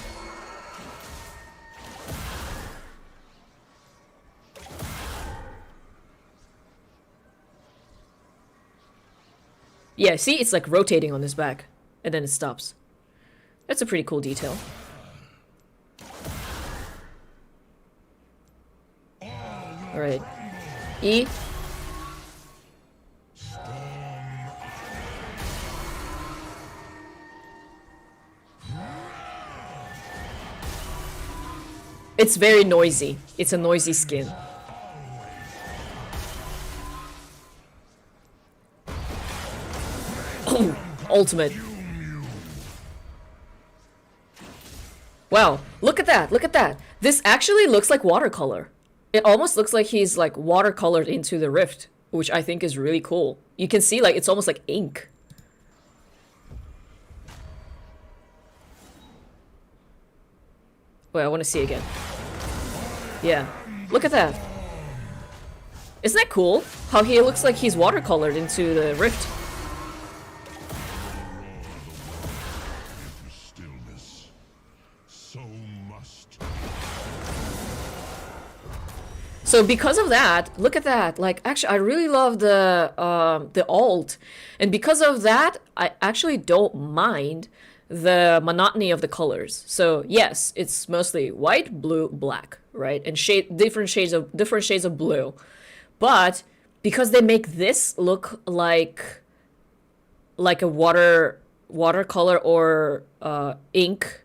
Yeah, see? It's like rotating on his back. And then it stops. That's a pretty cool detail. Alright. E. It's very noisy. It's a noisy skin. ultimate. Wow, look at that, look at that. This actually looks like watercolor. It almost looks like he's like watercolored into the rift, which I think is really cool. You can see like it's almost like ink. Wait, I want to see again. Yeah, look at that. Isn't that cool? How he looks like he's watercolored into the rift. Stillness. So must. So because of that, look at that. Like, actually, I really love the alt, and because of that, I actually don't mind the monotony of the colors. So yes, it's mostly white, blue, black, right, and different shades of blue. But because they make this look like a watercolor or ink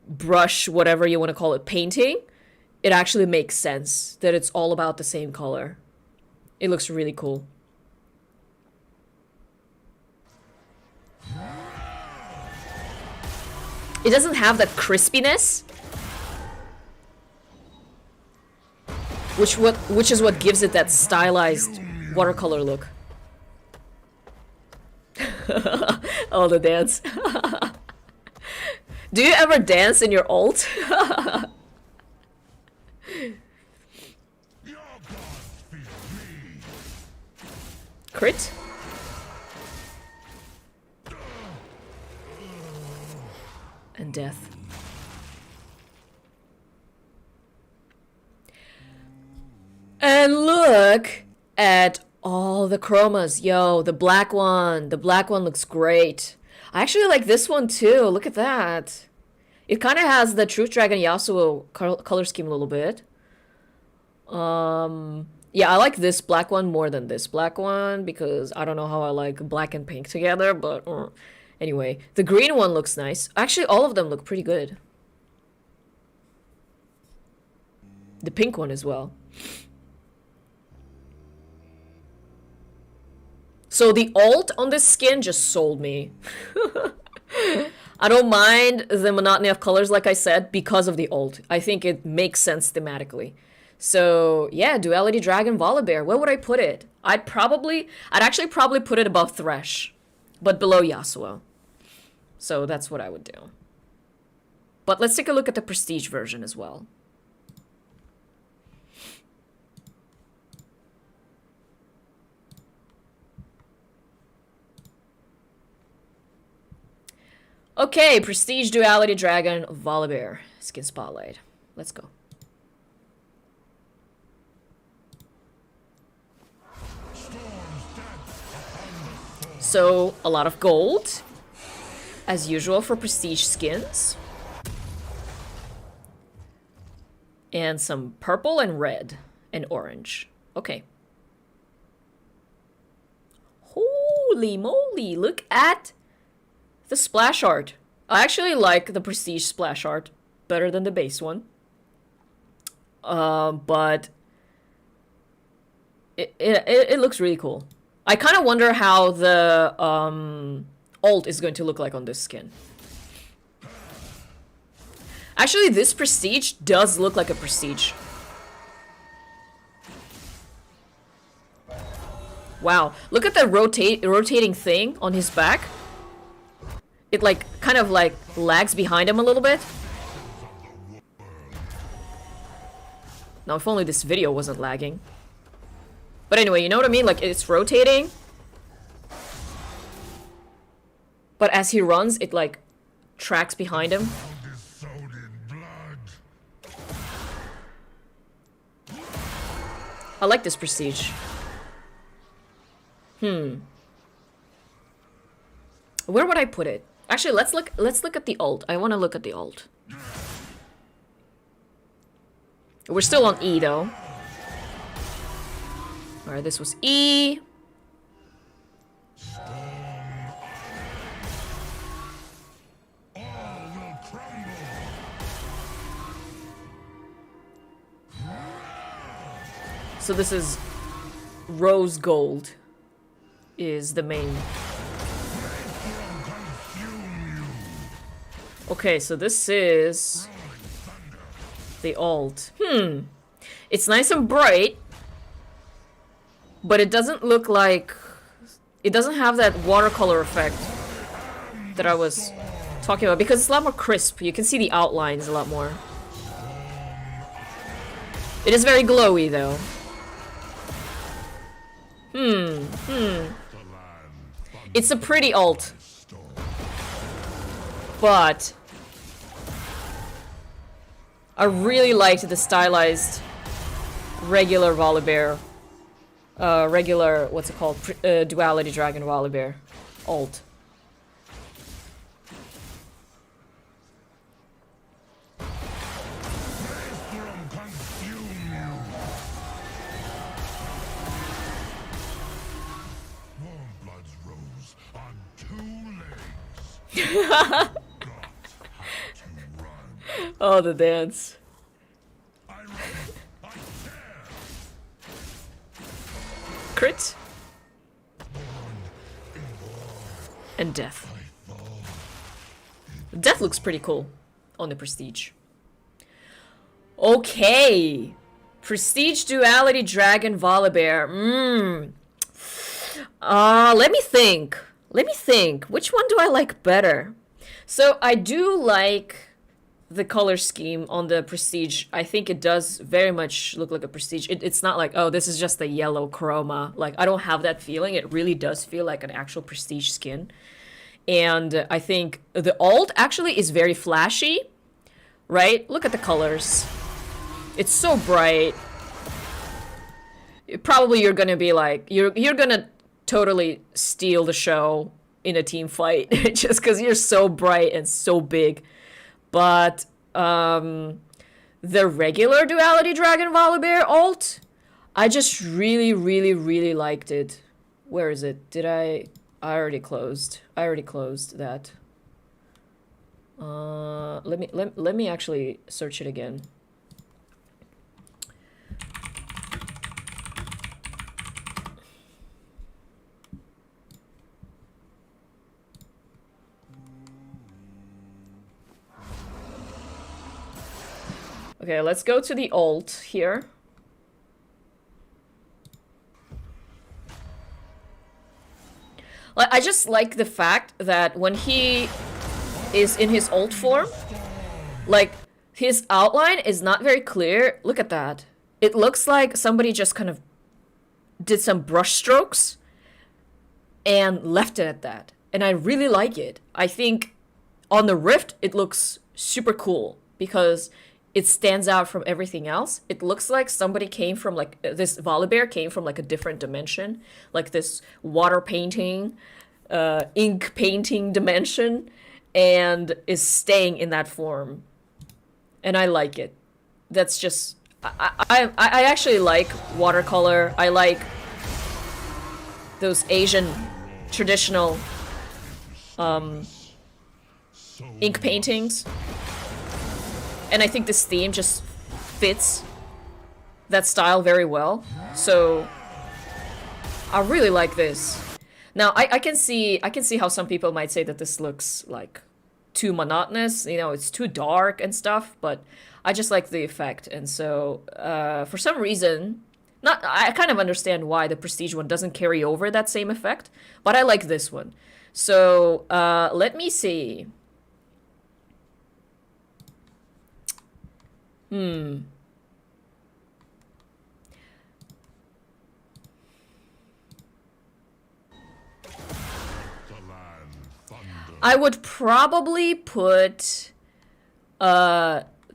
brush, whatever you want to call it, painting, it actually makes sense that it's all about the same color. It looks really cool. It doesn't have that crispiness, which is what gives it that stylized watercolor look. Oh, the dance. Do you ever dance in your alt? Crit? And death. And look at all the chromas. Yo, the black one. The black one looks great. I actually like this one too. Look at that. It kind of has the Truth Dragon Yasuo color scheme a little bit. Yeah, I like this black one more than this black one because I don't know how I like black and pink together, but anyway, the green one looks nice. Actually, all of them look pretty good. The pink one as well. So the alt on this skin just sold me. I don't mind the monotony of colors, like I said, because of the alt. I think it makes sense thematically. So yeah, Duality Dragon Volibear. Where would I put it? I'd actually probably put it above Thresh, but below Yasuo. So that's what I would do. But let's take a look at the Prestige version as well. Okay, Prestige Duality Dragon Volibear Skin Spotlight. Let's go. So, a lot of gold, as usual for Prestige skins. And some purple and red and orange. Okay. Holy moly, look at the splash art. I actually like the Prestige splash art better than the base one. But it looks really cool. I kind of wonder how the alt is going to look like on this skin. Actually, this Prestige does look like a Prestige. Wow, look at the rotating thing on his back. It like kind of like lags behind him a little bit. Now, if only this video wasn't lagging. But anyway, you know what I mean? Like, it's rotating. But as he runs, it like tracks behind him. I like this Prestige. Where would I put it? Actually, let's look at the alt. I want to look at the alt. We're still on E though. Alright, this was E. So this is rose gold is the main Okay, so this is the alt. It's nice and bright, but it doesn't look like... It doesn't have that watercolor effect that I was talking about, because it's a lot more crisp. You can see the outlines a lot more. It is very glowy, though. It's a pretty alt. But I really liked the stylized regular Volibear. Regular, what's it called? Duality Dragon Volibear. Alt. Warmbloods rose on 2 legs. Got how to run. Oh, the dance. I run. I tear. Crit. And death. Death looks pretty cool on the Prestige. Okay. Prestige Duality Dragon Volibear. Let me think. Which one do I like better? So I do like the color scheme on the Prestige. I think it does very much look like a Prestige. It's not like, oh, this is just the yellow chroma. Like, I don't have that feeling. It really does feel like an actual Prestige skin. And I think the alt actually is very flashy, right? Look at the colors. It's so bright. Probably you're gonna be like, you're gonna totally steal the show in a team fight just because you're so bright and so big. But the regular Duality Dragon Volibear alt, I just really liked it. Where is it? I already closed that. Let me actually search it again. Okay, let's go to the alt here. I just like the fact that when he is in his alt form, like, his outline is not very clear. Look at that. It looks like somebody just kind of did some brush strokes and left it at that. And I really like it. I think on the Rift, it looks super cool because it stands out from everything else. It looks like somebody came from, like, this Volibear came from, like, a different dimension. Like this water painting, ink painting dimension, and is staying in that form. And I like it. That's just... I actually like watercolor. I like those Asian traditional ink paintings. And I think this theme just fits that style very well. So I really like this. Now I can see how some people might say that this looks like too monotonous, you know, it's too dark and stuff, but I just like the effect. And so for some reason, I kind of understand why the Prestige one doesn't carry over that same effect, but I like this one. So let me see. I would probably put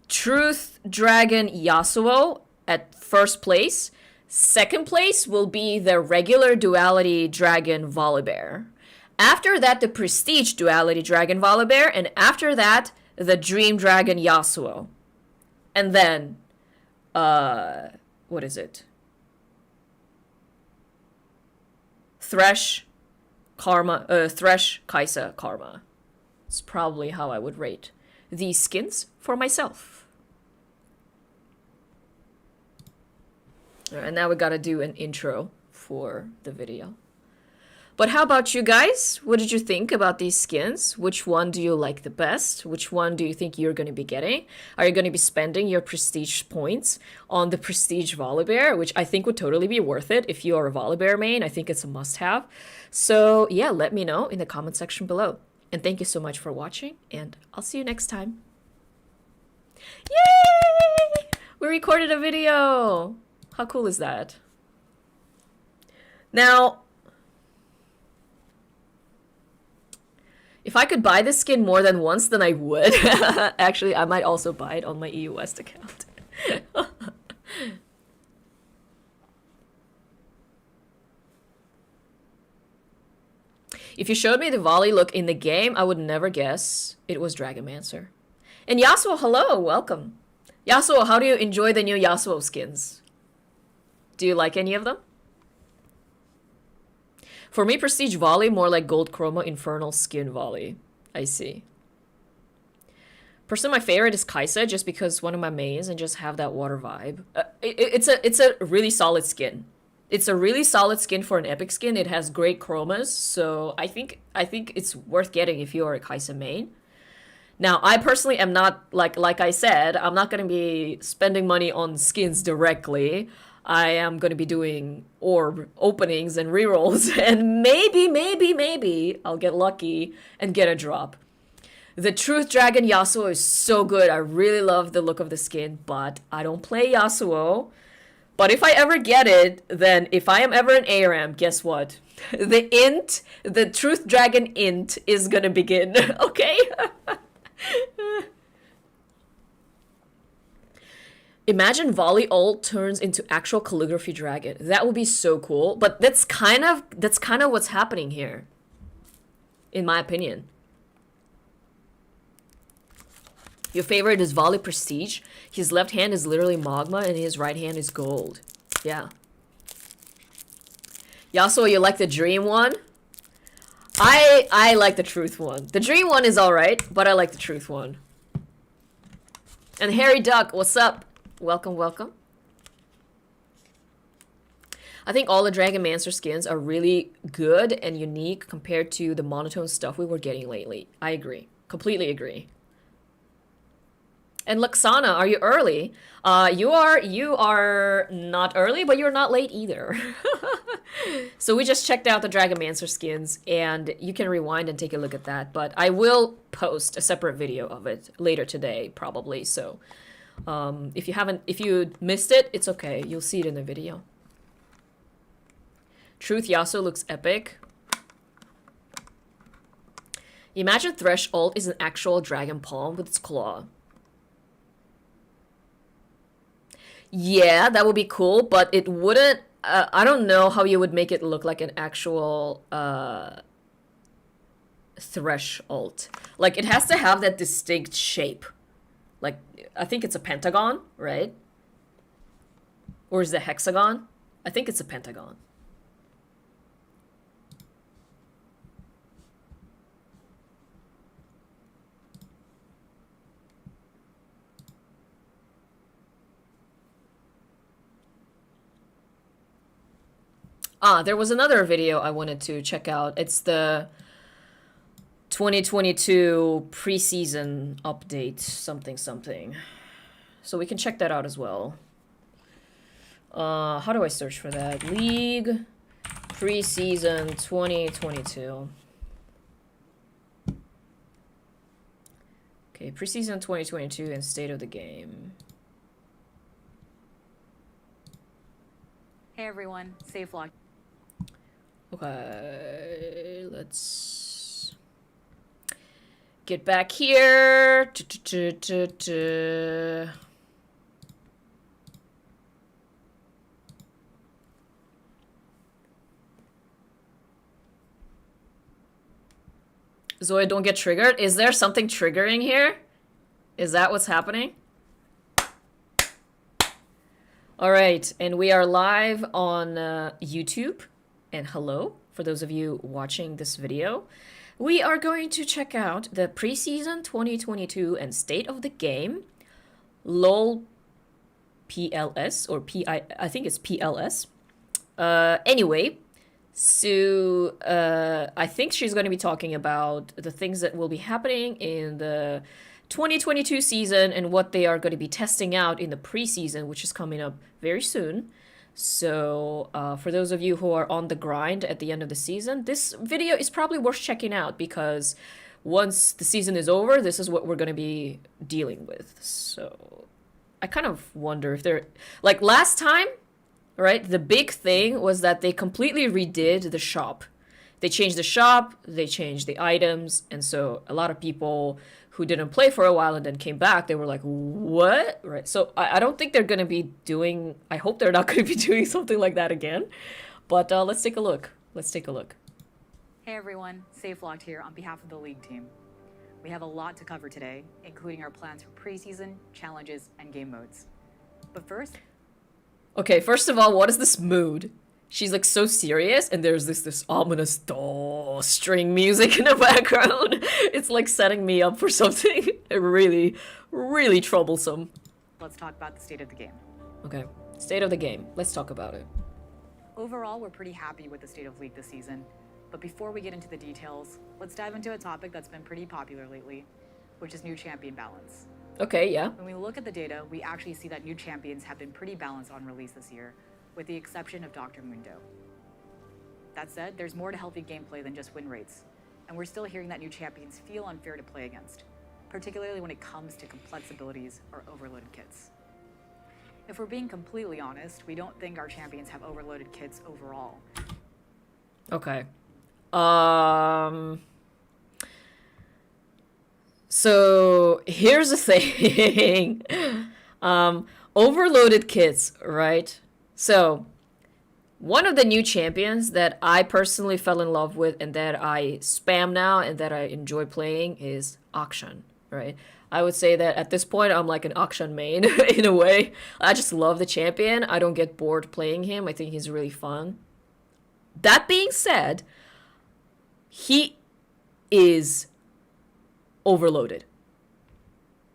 Truth Dragon Yasuo at first place. Second place will be the regular Duality Dragon Volibear. After that, the Prestige Duality Dragon Volibear, and after that, the Dream Dragon Yasuo. And then, what is it? Thresh, Kaisa, Karma. It's probably how I would rate these skins for myself. Alright, and now we gotta do an intro for the video. But how about you guys? What did you think about these skins? Which one do you like the best? Which one do you think you're going to be getting? Are you going to be spending your prestige points on the prestige Volibear, which I think would totally be worth it if you are a Volibear main? I think it's a must-have. So yeah, let me know in the comment section below. And thank you so much for watching, and I'll see you next time. Yay! We recorded a video! How cool is that? Now, if I could buy this skin more than once, then I would. Actually, I might also buy it on my EU West account. If you showed me the volley look in the game, I would never guess it was Dragonmancer. And Yasuo, hello, welcome. Yasuo, how do you enjoy the new Yasuo skins? Do you like any of them? For me, Prestige Volley, more like Gold Chroma Infernal Skin Volley. I see. Personally, my favorite is Kaisa, just because one of my mains and just have that water vibe. It's a really solid skin. It's a really solid skin for an epic skin. It has great chromas, so I think it's worth getting if you are a Kaisa main. Now, I personally am not, like I said, I'm not going to be spending money on skins directly. I am going to be doing orb openings and rerolls, and maybe I'll get lucky and get a drop. The Truth Dragon Yasuo is so good. I really love the look of the skin, but I don't play Yasuo. But if I ever get it, then if I am ever an ARAM, guess what? The Truth Dragon int is gonna begin, okay? Imagine Volley ult turns into actual calligraphy dragon. That would be so cool. But that's kind of what's happening here, in my opinion. Your favorite is Volley Prestige. His left hand is literally magma and his right hand is gold. Yeah. Yasuo, you like the dream one? I like the truth one. The dream one is alright, but I like the truth one. And Harry Duck, what's up? Welcome, welcome. I think all the Dragonmancer skins are really good and unique compared to the monotone stuff we were getting lately. I agree. Completely agree. And Luxana, are you early? You are not early, but you're not late either. So we just checked out the Dragonmancer skins, and you can rewind and take a look at that. But I will post a separate video of it later today, probably. So if you missed it, it's okay. You'll see it in the video. Truth Yasuo looks epic. Imagine Thresh ult is an actual dragon palm with its claw. Yeah, that would be cool, but it wouldn't... I don't know how you would make it look like an actual Thresh ult. Like, it has to have that distinct shape. Like, I think it's a pentagon, right? Or is it a hexagon? I think it's a pentagon. There was another video I wanted to check out. It's the 2022 preseason update, something. So we can check that out as well. How do I search for that? League preseason 2022. Okay, preseason 2022 and state of the game. Hey everyone, safe vlog. Okay, let's get back here. Zoya, don't get triggered. Is there something triggering here? Is that what's happening? All right, and we are live on YouTube. And hello, for those of you watching this video. We are going to check out the preseason 2022 and state of the game. LOL PLS, or I think it's PLS. Anyway, So I think she's going to be talking about the things that will be happening in the 2022 season and what they are going to be testing out in the preseason, which is coming up very soon. So for those of you who are on the grind at the end of the season, this video is probably worth checking out because once the season is over, this is what we're going to be dealing with. So I kind of wonder if they're like last time, right? The big thing was that they completely redid the shop. They changed the shop, they changed the items, and so a lot of people who didn't play for a while and then came back, they were like, what? Right. So I don't think they're going to be doing, I hope they're not going to be doing something like that again. But let's take a look. Let's take a look. Hey everyone, SafeLocked here on behalf of the league team. We have a lot to cover today, including our plans for preseason, challenges, and game modes. But first... Okay, first of all, what is this mood? She's like so serious and there's this ominous string music in the background. It's like setting me up for something really, really troublesome. let's talk about the state of the game. Okay, state of the game. Let's talk about it. Overall, we're pretty happy with the state of League this season. But before we get into the details, let's dive into a topic that's been pretty popular lately, which is new champion balance. Okay, yeah. When we look at the data, we actually see that new champions have been pretty balanced on release this year, with the exception of Dr. Mundo. That said, there's more to healthy gameplay than just win rates, and we're still hearing that new champions feel unfair to play against, particularly when it comes to complex abilities or overloaded kits. If we're being completely honest, we don't think our champions have overloaded kits overall. Okay. So here's the thing. Overloaded kits, right? So one of the new champions that I personally fell in love with and that I spam now and that I enjoy playing is Akshan, right? I would say that at this point I'm like an Akshan main in a way. I just love the champion. I don't get bored playing him. I think he's really fun. That being said, he is overloaded.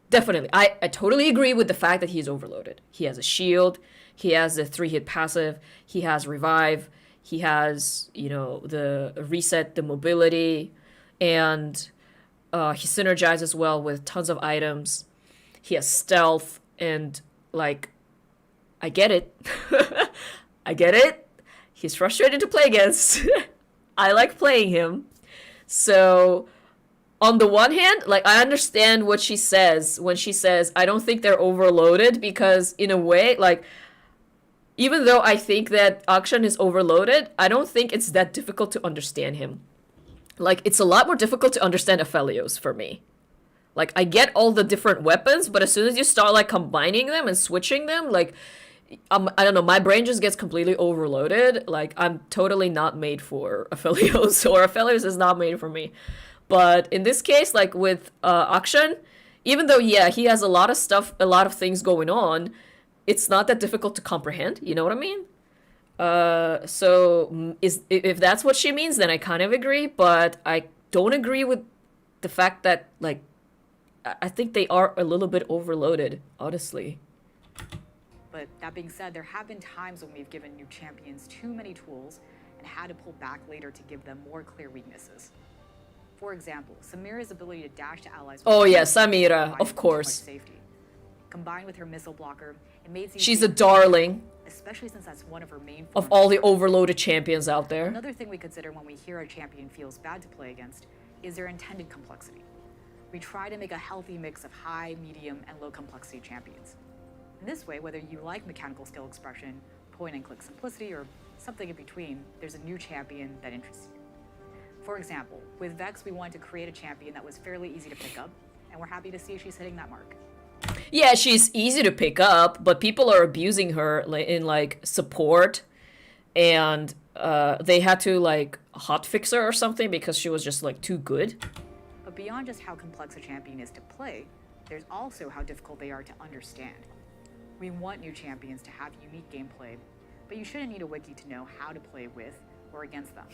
Definitely. I totally agree with the fact that he's overloaded. He has a shield. He has a 3-hit passive. He has revive. He has, the reset, the mobility. And he synergizes well with tons of items. He has stealth. And, I get it. I get it. He's frustrating to play against. I like playing him. So on the one hand, I understand what she says when she says, I don't think they're overloaded, because in a way, even though I think that Akshan is overloaded, I don't think it's that difficult to understand him. It's a lot more difficult to understand Aphelios for me. I get all the different weapons, but as soon as you start, combining them and switching them, I don't know, my brain just gets completely overloaded. I'm totally not made for Aphelios, or Aphelios is not made for me. But in this case, with Akshan, even though, yeah, he has a lot of stuff, a lot of things going on, it's not that difficult to comprehend. You know what I mean? So if that's what she means, then I kind of agree. But I don't agree with the fact that, I think they are a little bit overloaded, honestly. But that being said, there have been times when we've given new champions too many tools and had to pull back later to give them more clear weaknesses. For example, Samira's ability to dash to allies... Oh yeah, Samira, of course. Safety. Combined with her missile blocker, it made... She's a darling. Especially since that's one of her main... Of all the overloaded champions out there. Another thing we consider when we hear a champion feels bad to play against is their intended complexity. We try to make a healthy mix of high, medium, and low complexity champions. In this way, whether you like mechanical skill expression, point-and-click simplicity, or something in between, there's a new champion that interests you. For example, with Vex, we wanted to create a champion that was fairly easy to pick up, and we're happy to see she's hitting that mark. Yeah, she's easy to pick up, but people are abusing her in support, and they had to hotfix her or something because she was just too good. But beyond just how complex a champion is to play, there's also how difficult they are to understand. We want new champions to have unique gameplay, but you shouldn't need a wiki to know how to play with or against them.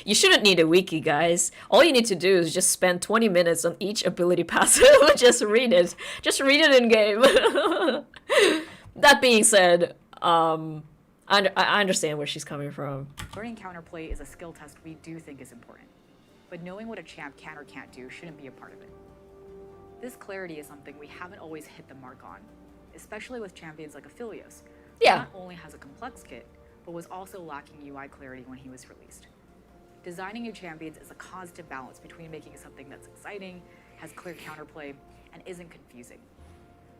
You shouldn't need a wiki, guys. All you need to do is just spend 20 minutes on each ability passive. Just read it. Just read it in game. That being said, I I understand where she's coming from. Learning counterplay is a skill test we do think is important, but knowing what a champ can or can't do shouldn't be a part of it. This clarity is something we haven't always hit the mark on, especially with champions like Aphelios, who Yeah. not only has a complex kit, but was also lacking UI clarity when he was released. Designing new champions is a constant balance between making something that's exciting, has clear counterplay, and isn't confusing.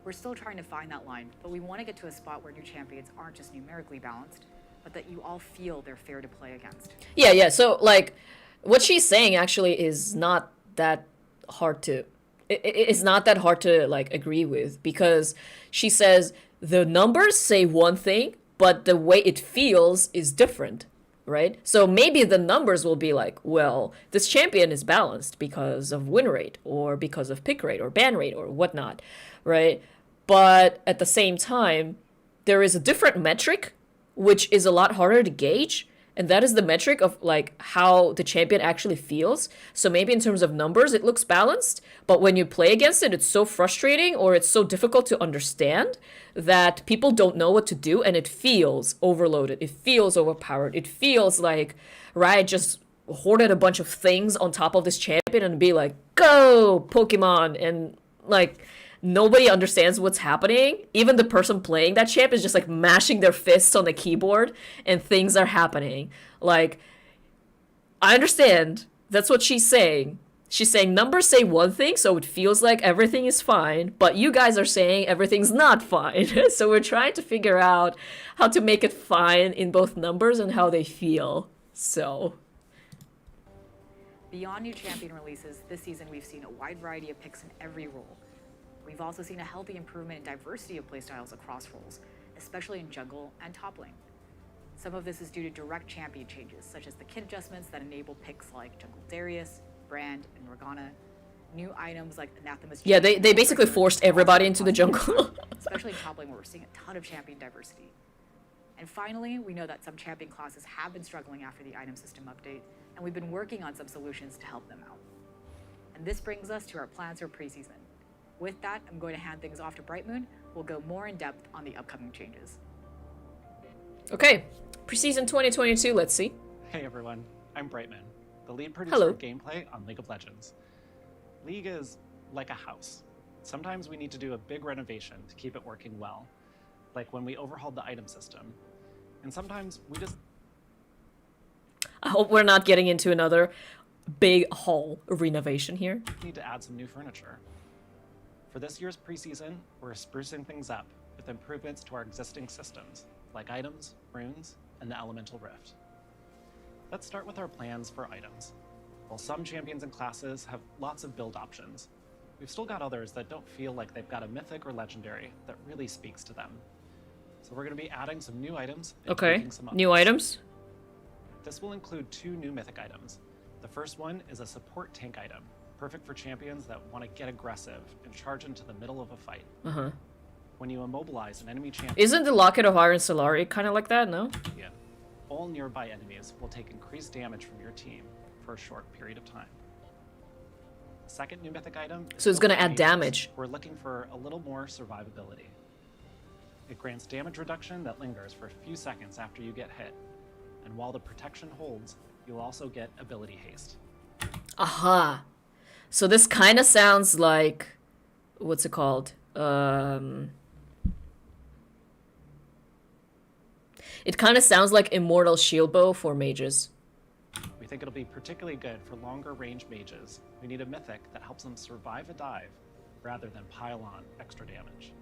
We're still trying to find that line, but we want to get to a spot where new champions aren't just numerically balanced, but that you all feel they're fair to play against. Yeah. So like, what she's saying actually is not that hard to. It's not that hard to like agree with, because she says the numbers say one thing, but the way it feels is different, right? So maybe the numbers will be like, well, this champion is balanced because of win rate or because of pick rate or ban rate or whatnot, right? But at the same time, there is a different metric which is a lot harder to gauge, and that is the metric of like how the champion actually feels. So maybe in terms of numbers it looks balanced, but when you play against it, it's so frustrating or it's so difficult to understand that people don't know what to do, and it feels overloaded, it feels overpowered, it feels like Riot just hoarded a bunch of things on top of this champion and be like, go Pokemon, and like nobody understands what's happening. Even the person playing that champ is just like mashing their fists on the keyboard and things are happening. Like, I understand. That's what she's saying. She's saying numbers say one thing, so it feels like everything is fine, but you guys are saying everything's not fine. So we're trying to figure out how to make it fine in both numbers and how they feel. So Beyond new champion releases, this season we've seen a wide variety of picks in every role. We've also seen a healthy improvement in diversity of playstyles across roles, especially in jungle and top lane. Some of this is due to direct champion changes, such as the kit adjustments that enable picks like Jungle Darius, Brand, and Morgana, new items like Anathema's. yeah, they basically forced everybody into the jungle. Especially in top lane where we're seeing a ton of champion diversity. And finally, we know that some champion classes have been struggling after the item system update, and we've been working on some solutions to help them out. And this brings us to our plans for preseason. With that, I'm going to hand things off to Brightmoon, who will go more in depth on the upcoming changes. Okay, preseason 2022, let's see. Hey everyone, I'm Brightman, the lead producer Hello. of gameplay on League of Legends. League is like a house. Sometimes we need to do a big renovation to keep it working well, like when we overhauled the item system. And sometimes we just I hope we're not getting into another big hall renovation here. need to add some new furniture. For this year's preseason, we're sprucing things up with improvements to our existing systems, like items, runes, and the Elemental Rift. Let's start with our plans for items. While some champions and classes have lots of build options, we've still got others that don't feel like they've got a mythic or legendary that really speaks to them. So we're going to be adding some new items and Okay, tweaking some new others. items. This will include 2 new mythic items. The first one is a support tank item, perfect for champions that want to get aggressive and charge into the middle of a fight. Uh-huh. When you immobilize an enemy champion, Isn't the Locket of Iron Solari kind of like that, no? all nearby enemies will take increased damage from your team for a short period of time. The second new mythic item is So it's built gonna for add mages. damage. We're looking for a little more survivability. It grants damage reduction that lingers for a few seconds after you get hit, and while the protection holds, you'll also get ability haste. Aha. So this kind of sounds like, what's it called? It kind of sounds like Immortal Shield Bow for mages. We think it'll be particularly good for longer range mages who need a mythic that helps them survive a dive rather than pile on extra damage.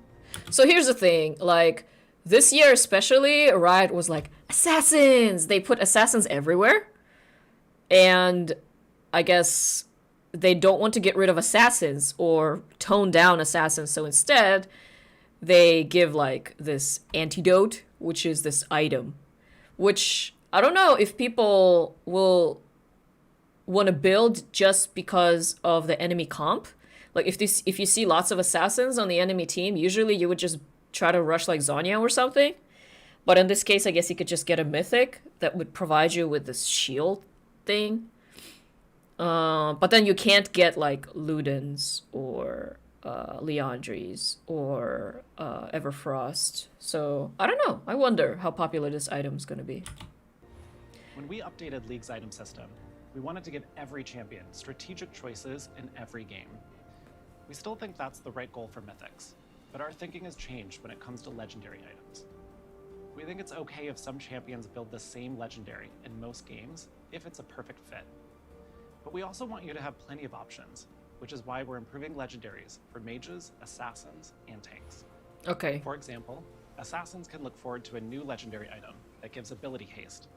So here's the thing, like, this year especially, Riot was like, assassins! They put assassins everywhere. And I guess they don't want to get rid of assassins or tone down assassins, so instead they give like this antidote, which is this item, which I don't know if people will want to build just because of the enemy comp. Like if you see lots of assassins on the enemy team, usually you would just try to rush like Zoya or something. But in this case, I guess you could just get a mythic that would provide you with this shield thing. But then you can't get like Ludens or Leandries or Everfrost. So I don't know. I wonder how popular this item is going to be. When we updated League's item system, we wanted to give every champion strategic choices in every game. We still think that's the right goal for Mythics, but our thinking has changed when it comes to legendary items. We think it's okay if some champions build the same legendary in most games if it's a perfect fit. But we also want you to have plenty of options, which is why we're improving legendaries for mages, assassins, and tanks. Okay. For example, assassins can look forward to a new legendary item that gives ability haste,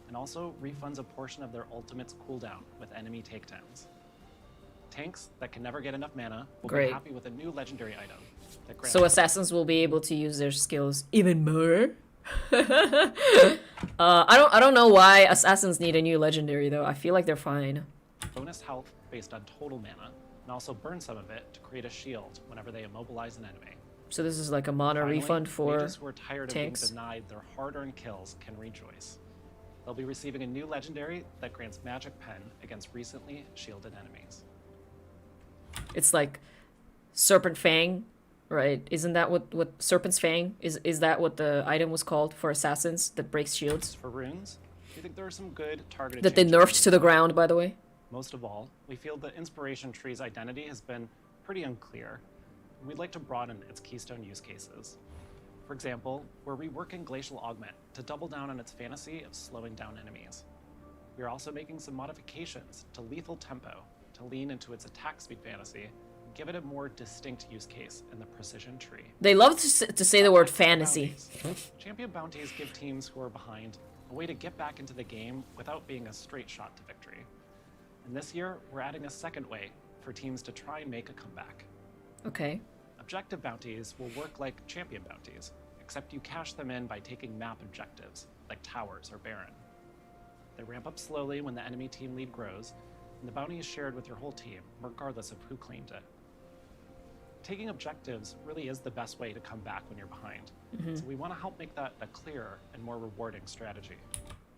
and also refunds a portion of their ultimate's cooldown with enemy takedowns. Tanks that can never get enough mana will Great. be happy with a new legendary item that grants So assassins will be able to use their skills even more. I don't know why assassins need a new legendary though. I feel like they're fine. bonus health based on total mana, and also burn some of it to create a shield whenever they immobilize an enemy. So this is like a mana Finally, refund for mages who are tired tanks. of being denied their hard-earned kills can rejoice. They'll be receiving a new legendary that grants magic pen against recently shielded enemies. It's like Serpent Fang, right? Isn't that what Serpent's Fang is that what the item was called for assassins that breaks shields? For runes, we think there are some good targeted That they changes nerfed to the ground, by the way. Most of all, we feel the Inspiration Tree's identity has been pretty unclear. We'd like to broaden its keystone use cases. For example, we're reworking Glacial Augment to double down on its fantasy of slowing down enemies. We're also making some modifications to Lethal Tempo to lean into its attack speed fantasy and give it a more distinct use case in the Precision Tree. They love to say the word fantasy. Champion bounties give teams who are behind a way to get back into the game without being a straight shot to victory. And this year, we're adding a second way for teams to try and make a comeback. Okay. Objective bounties will work like champion bounties, except you cash them in by taking map objectives, like towers or Baron. They ramp up slowly when the enemy team lead grows, and the bounty is shared with your whole team, regardless of who claimed it. Taking objectives really is the best way to come back when you're behind, so we want to help make that a clearer and more rewarding strategy.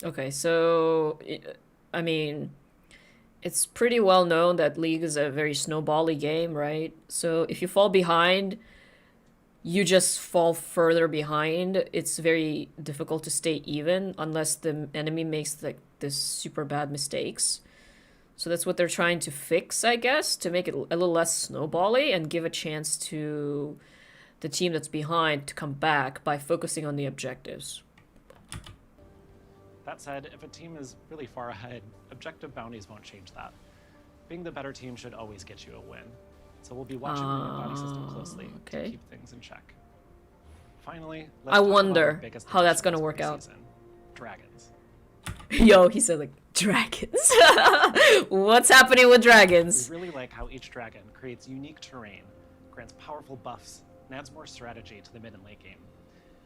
Okay, so, I mean, it's pretty well known that League is a very snowbally game, right? So if you fall behind, you just fall further behind. It's very difficult to stay even unless the enemy makes like this super bad mistakes. So that's what they're trying to fix, I guess, to make it a little less snowbally and give a chance to the team that's behind to come back by focusing on the objectives. That said, if a team is really far ahead, objective bounties won't change that. Being the better team should always get you a win. So we'll be watching the new bounty system closely okay. to keep things in check. Finally, let's I talk about wonder our biggest how that's addition gonna this work out. preseason, dragons. Yo, he said like dragons. What's happening with dragons? We really like how each dragon creates unique terrain, grants powerful buffs, and adds more strategy to the mid and late game.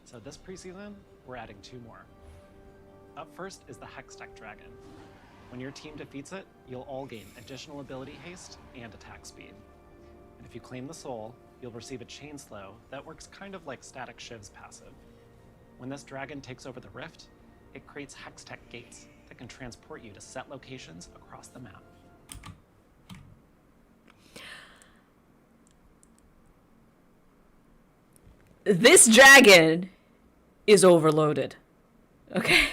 So this preseason, we're adding 2 more. Up first is the Hextech Dragon. When your team defeats it, you'll all gain additional ability haste and attack speed. And if you claim the soul, you'll receive a chain slow that works kind of like Static Shiv's passive. When this dragon takes over the rift, it creates Hextech gates that can transport you to set locations across the map. This dragon is overloaded. Okay?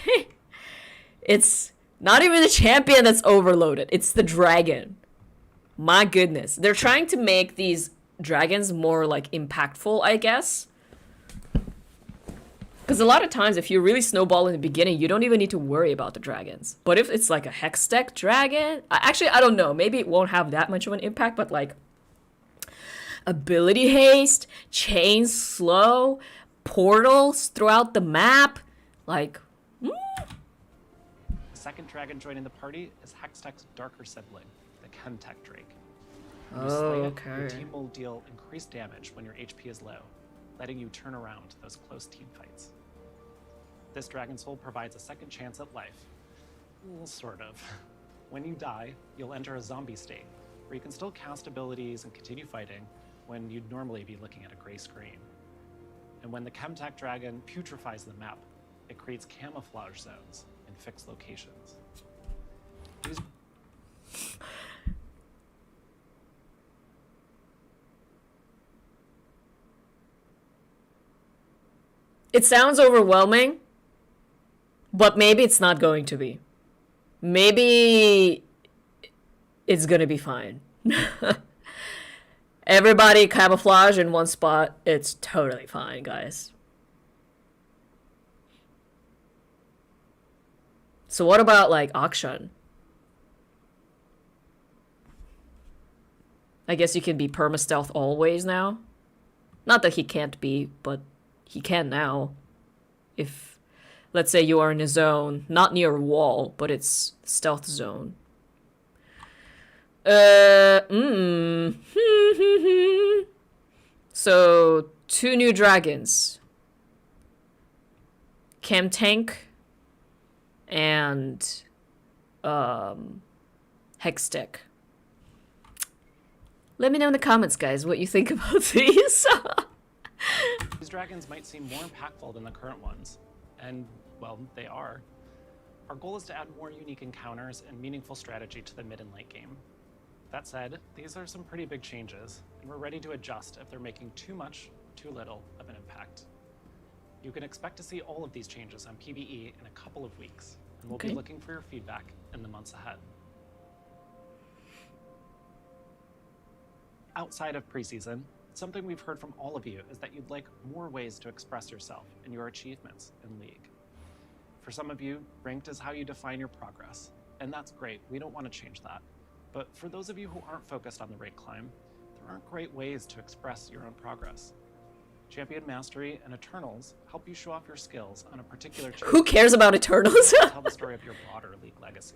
It's not even the champion that's overloaded. It's the dragon. My goodness. They're trying to make these dragons more, like, impactful, I guess. Because a lot of times, if you really snowball in the beginning, you don't even need to worry about the dragons. But if it's, like, a Hextech dragon... Actually, I don't know. Maybe it won't have that much of an impact, but, like... Ability haste, chain slow, portals throughout the map. Like... The second dragon joining the party is Hextech's darker sibling, the Chemtech Drake. When you Oh, slay it, okay. your team will deal increased damage when your HP is low, letting you turn around those close team fights. This dragon soul provides a second chance at life. Well, sort of. When you die, you'll enter a zombie state, where you can still cast abilities and continue fighting when you'd normally be looking at a gray screen. And when the Chemtech dragon putrefies the map, it creates camouflage zones in fixed locations. It sounds overwhelming, but maybe it's not going to be. Maybe it's gonna be fine. Everybody camouflage in one spot. It's totally fine, guys. So what about like Akshan? I guess you can be perma-stealth always now. Not that he can't be, but he can now. If, let's say you are in a zone, not near a wall, but it's stealth zone. So, 2 new dragons. Chem Tank and Hextech. Let me know in the comments, guys, what you think about these. These dragons might seem more impactful than the current ones, and, well, they are. Our goal is to add more unique encounters and meaningful strategy to the mid and late game. That said, these are some pretty big changes, and we're ready to adjust if they're making too much, too little of an impact. You can expect to see all of these changes on PvE in a couple of weeks, and we'll be looking for your feedback in the months ahead. Outside of preseason, something we've heard from all of you is that you'd like more ways to express yourself and your achievements in League. For some of you, ranked is how you define your progress, and that's great, we don't want to change that. But for those of you who aren't focused on the rank climb, there aren't great ways to express your own progress. Champion Mastery and Eternals help you show off your skills on a particular champion. Who cares about Eternals? Tell the story of your broader League legacy.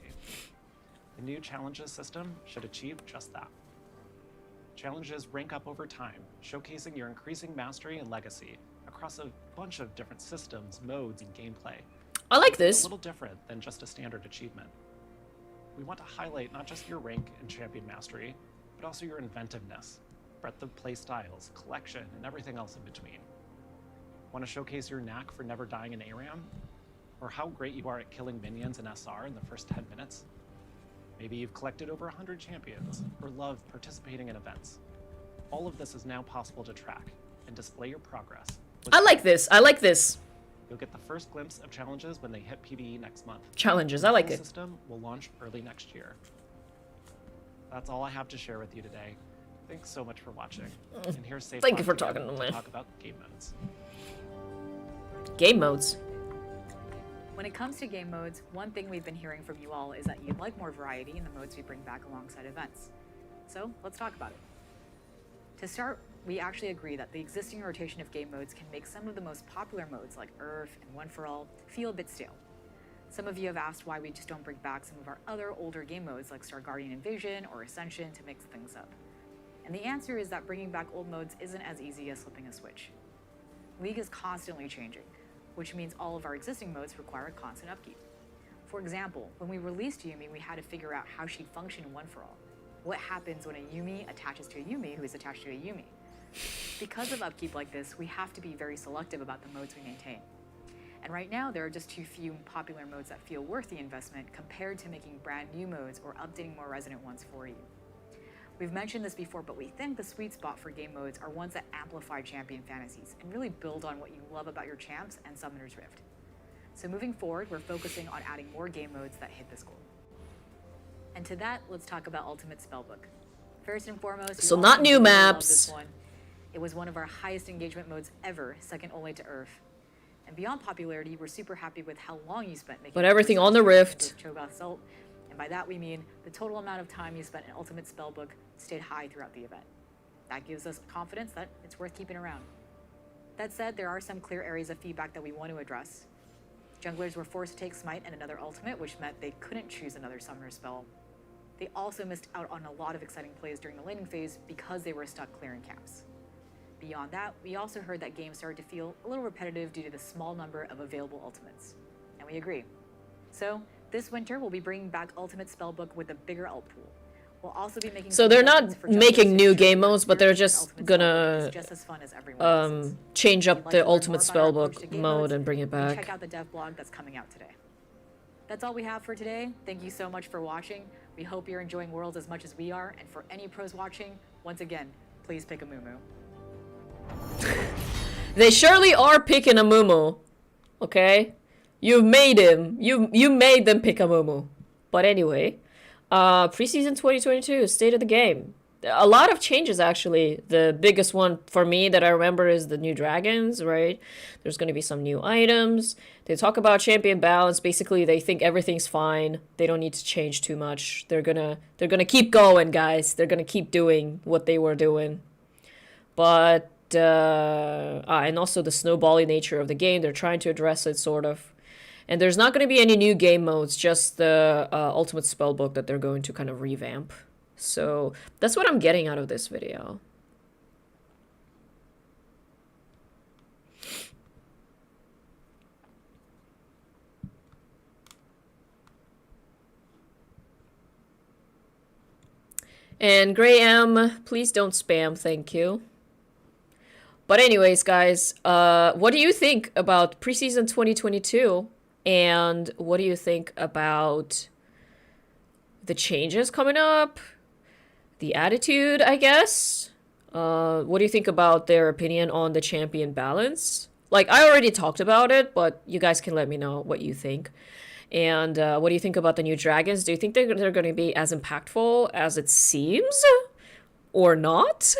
The new challenges system should achieve just that. Challenges rank up over time, showcasing your increasing mastery and legacy across a bunch of different systems, modes, and gameplay. I like It's this. a little different than just a standard achievement. We want to highlight not just your rank and champion mastery, but also your inventiveness, breadth of play styles, collection, and everything else in between. Want to showcase your knack for never dying in ARAM? Or how great you are at killing minions in SR in the first 10 minutes? Maybe you've collected over 100 champions, or love participating in events. All of this is now possible to track and display your progress. I like this. I like this. You'll get the first glimpse of challenges when they hit PvE next month. Challenges. I like The it. system will launch early next year. That's all I have to share with you today. Thanks so much for watching. And here's Safe Thank you Talk for again talking to me. talk about game modes. Game modes. When it comes to game modes, one thing we've been hearing from you all is that you'd like more variety in the modes we bring back alongside events. So let's talk about it. To start, we actually agree that the existing rotation of game modes can make some of the most popular modes like Earth and One for All feel a bit stale. Some of you have asked why we just don't bring back some of our other older game modes like Star Guardian Invasion or Ascension to mix things up. And the answer is that bringing back old modes isn't as easy as flipping a switch. League is constantly changing, which means all of our existing modes require constant upkeep. For example, when we released Yumi, we had to figure out how she'd function in One for All. What happens when a Yumi attaches to a Yumi who is attached to a Yumi? Because of upkeep like this, we have to be very selective about the modes we maintain. And right now, there are just too few popular modes that feel worth the investment compared to making brand new modes or updating more resonant ones for you. We've mentioned this before, but we think the sweet spot for game modes are ones that amplify champion fantasies and really build on what you love about your champs and Summoner's Rift. So moving forward, we're focusing on adding more game modes that hit this goal. And to that, let's talk about Ultimate Spellbook. First and foremost, So we not all new really love maps. this one. It was one of our highest engagement modes ever, second only to Earth. And beyond popularity, we're super happy with how long you spent making But everything on the Rift. Cho'Gath Salt. And by that we mean the total amount of time you spent in Ultimate Spellbook stayed high throughout the event. That gives us confidence that it's worth keeping around. That said, there are some clear areas of feedback that we want to address. Junglers were forced to take Smite and another ultimate, which meant they couldn't choose another summoner spell. They also missed out on a lot of exciting plays during the laning phase because they were stuck clearing camps. Beyond that, we also heard that games started to feel a little repetitive due to the small number of available ultimates. And we agree. So, this winter we'll be bringing back Ultimate Spellbook with a bigger ult pool. We'll also be making So they're not updates for junglers making to new ensure game that modes, but they're Ultimate just Spellbook gonna is just as fun as everyone else's. change If up you'd like the to learn Ultimate more about our approach Spellbook to game mode modes, and bring it you can back. check out the dev blog that's coming out today. That's all we have for today. Thank you so much for watching. We hope you're enjoying Worlds as much as we are, and for any pros watching, once again, please pick a Moo. They surely are picking a Mumu. Okay? You've made him. You made them pick a Mumu. But anyway, preseason 2022, state of the game. A lot of changes, actually. The biggest one for me that I remember is the new dragons, right? There's going to be some new items. They talk about champion balance. Basically, they think everything's fine. They don't need to change too much. They're gonna keep going, guys. They're gonna keep doing what they were doing. But and also the snowbally nature of the game. They're trying to address it, sort of. And there's not going to be any new game modes, just the ultimate spellbook that they're going to kind of revamp. So that's what I'm getting out of this video. And Graham, please don't spam, thank you. But anyways, guys, what do you think about preseason 2022? And what do you think about the changes coming up? The attitude, I guess? What do you think about their opinion on the champion balance? Like, I already talked about it, but you guys can let me know what you think. And what do you think about the new dragons? Do you think they're going to be as impactful as it seems? Or not?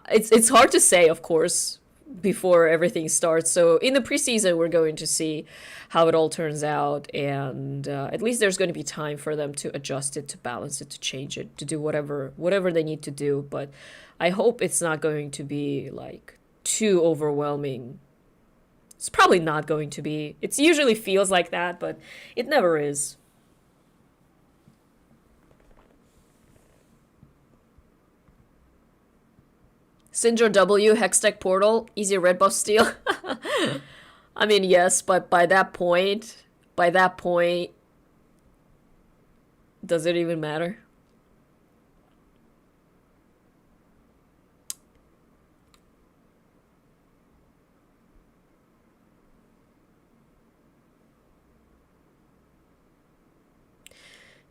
It's hard to say, of course, before everything starts. So in the preseason, we're going to see how it all turns out. And at least there's going to be time for them to adjust it, to balance it, to change it, to do whatever they need to do. But I hope it's not going to be like too overwhelming. It's probably not going to be. It usually feels like that, but it never is. Syndra W, Hextech Portal, easy red buff steal. I mean, yes, but by that point, does it even matter?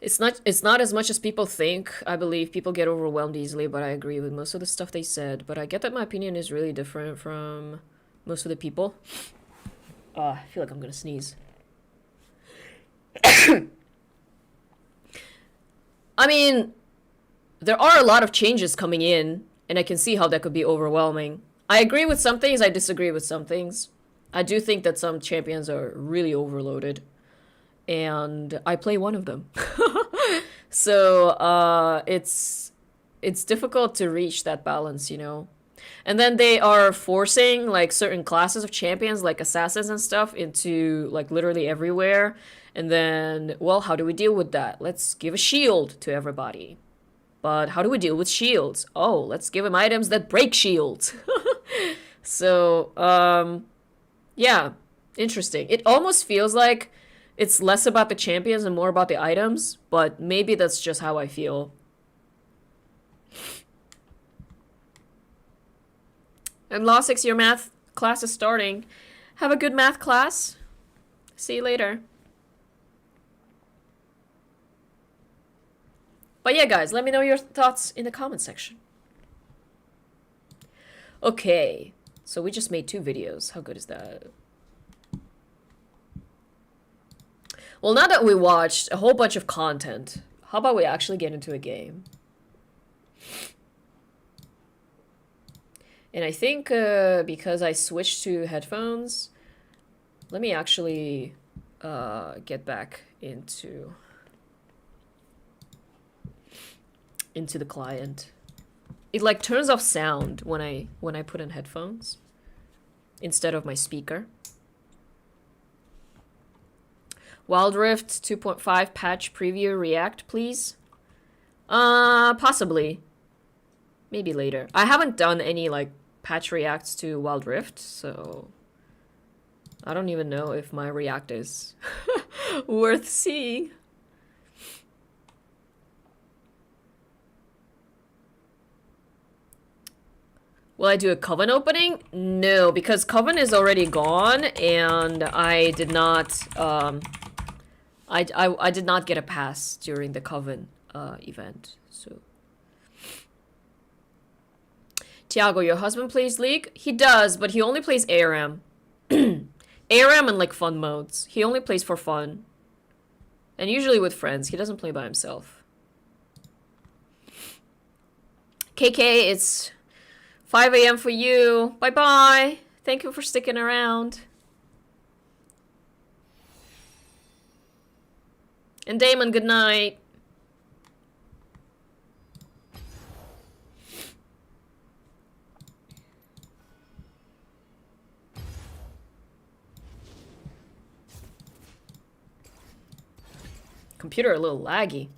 It's not as much as people think. I believe people get overwhelmed easily, but I agree with most of the stuff they said. But I get that my opinion is really different from most of the people. I feel like I'm gonna sneeze. I mean, there are a lot of changes coming in, and I can see how that could be overwhelming. I agree with some things, I disagree with some things. I do think that some champions are really overloaded. And I play one of them. So it's difficult to reach that balance, you know. And then they are forcing like certain classes of champions, like assassins and stuff, into like literally everywhere. And then, well, how do we deal with that? Let's give a shield to everybody. But how do we deal with shields? Oh, let's give them items that break shields. So, yeah, interesting. It almost feels like it's less about the champions and more about the items, but maybe that's just how I feel. And Law 6, your math class is starting. Have a good math class. See you later. But yeah, guys, let me know your thoughts in the comment section. Okay, so we just made 2 videos. How good is that? Well, now that we watched a whole bunch of content, how about we actually get into a game? And I think because I switched to headphones, let me actually get back into the client. It like turns off sound when I put in headphones instead of my speaker. Wild Rift 2.5 patch preview react, please. Possibly. Maybe later. I haven't done any like patch reacts to Wild Rift, so I don't even know if my react is worth seeing. Will I do a Coven opening? No, because Coven is already gone, and I did not I did not get a pass during the Coven event, so Tiago, your husband plays League? He does, but he only plays ARM. ARM and like fun modes. He only plays for fun. And usually with friends. He doesn't play by himself. KK, it's 5 a.m. for you. Bye-bye. Thank you for sticking around. And Damon, good night. Computer a little laggy.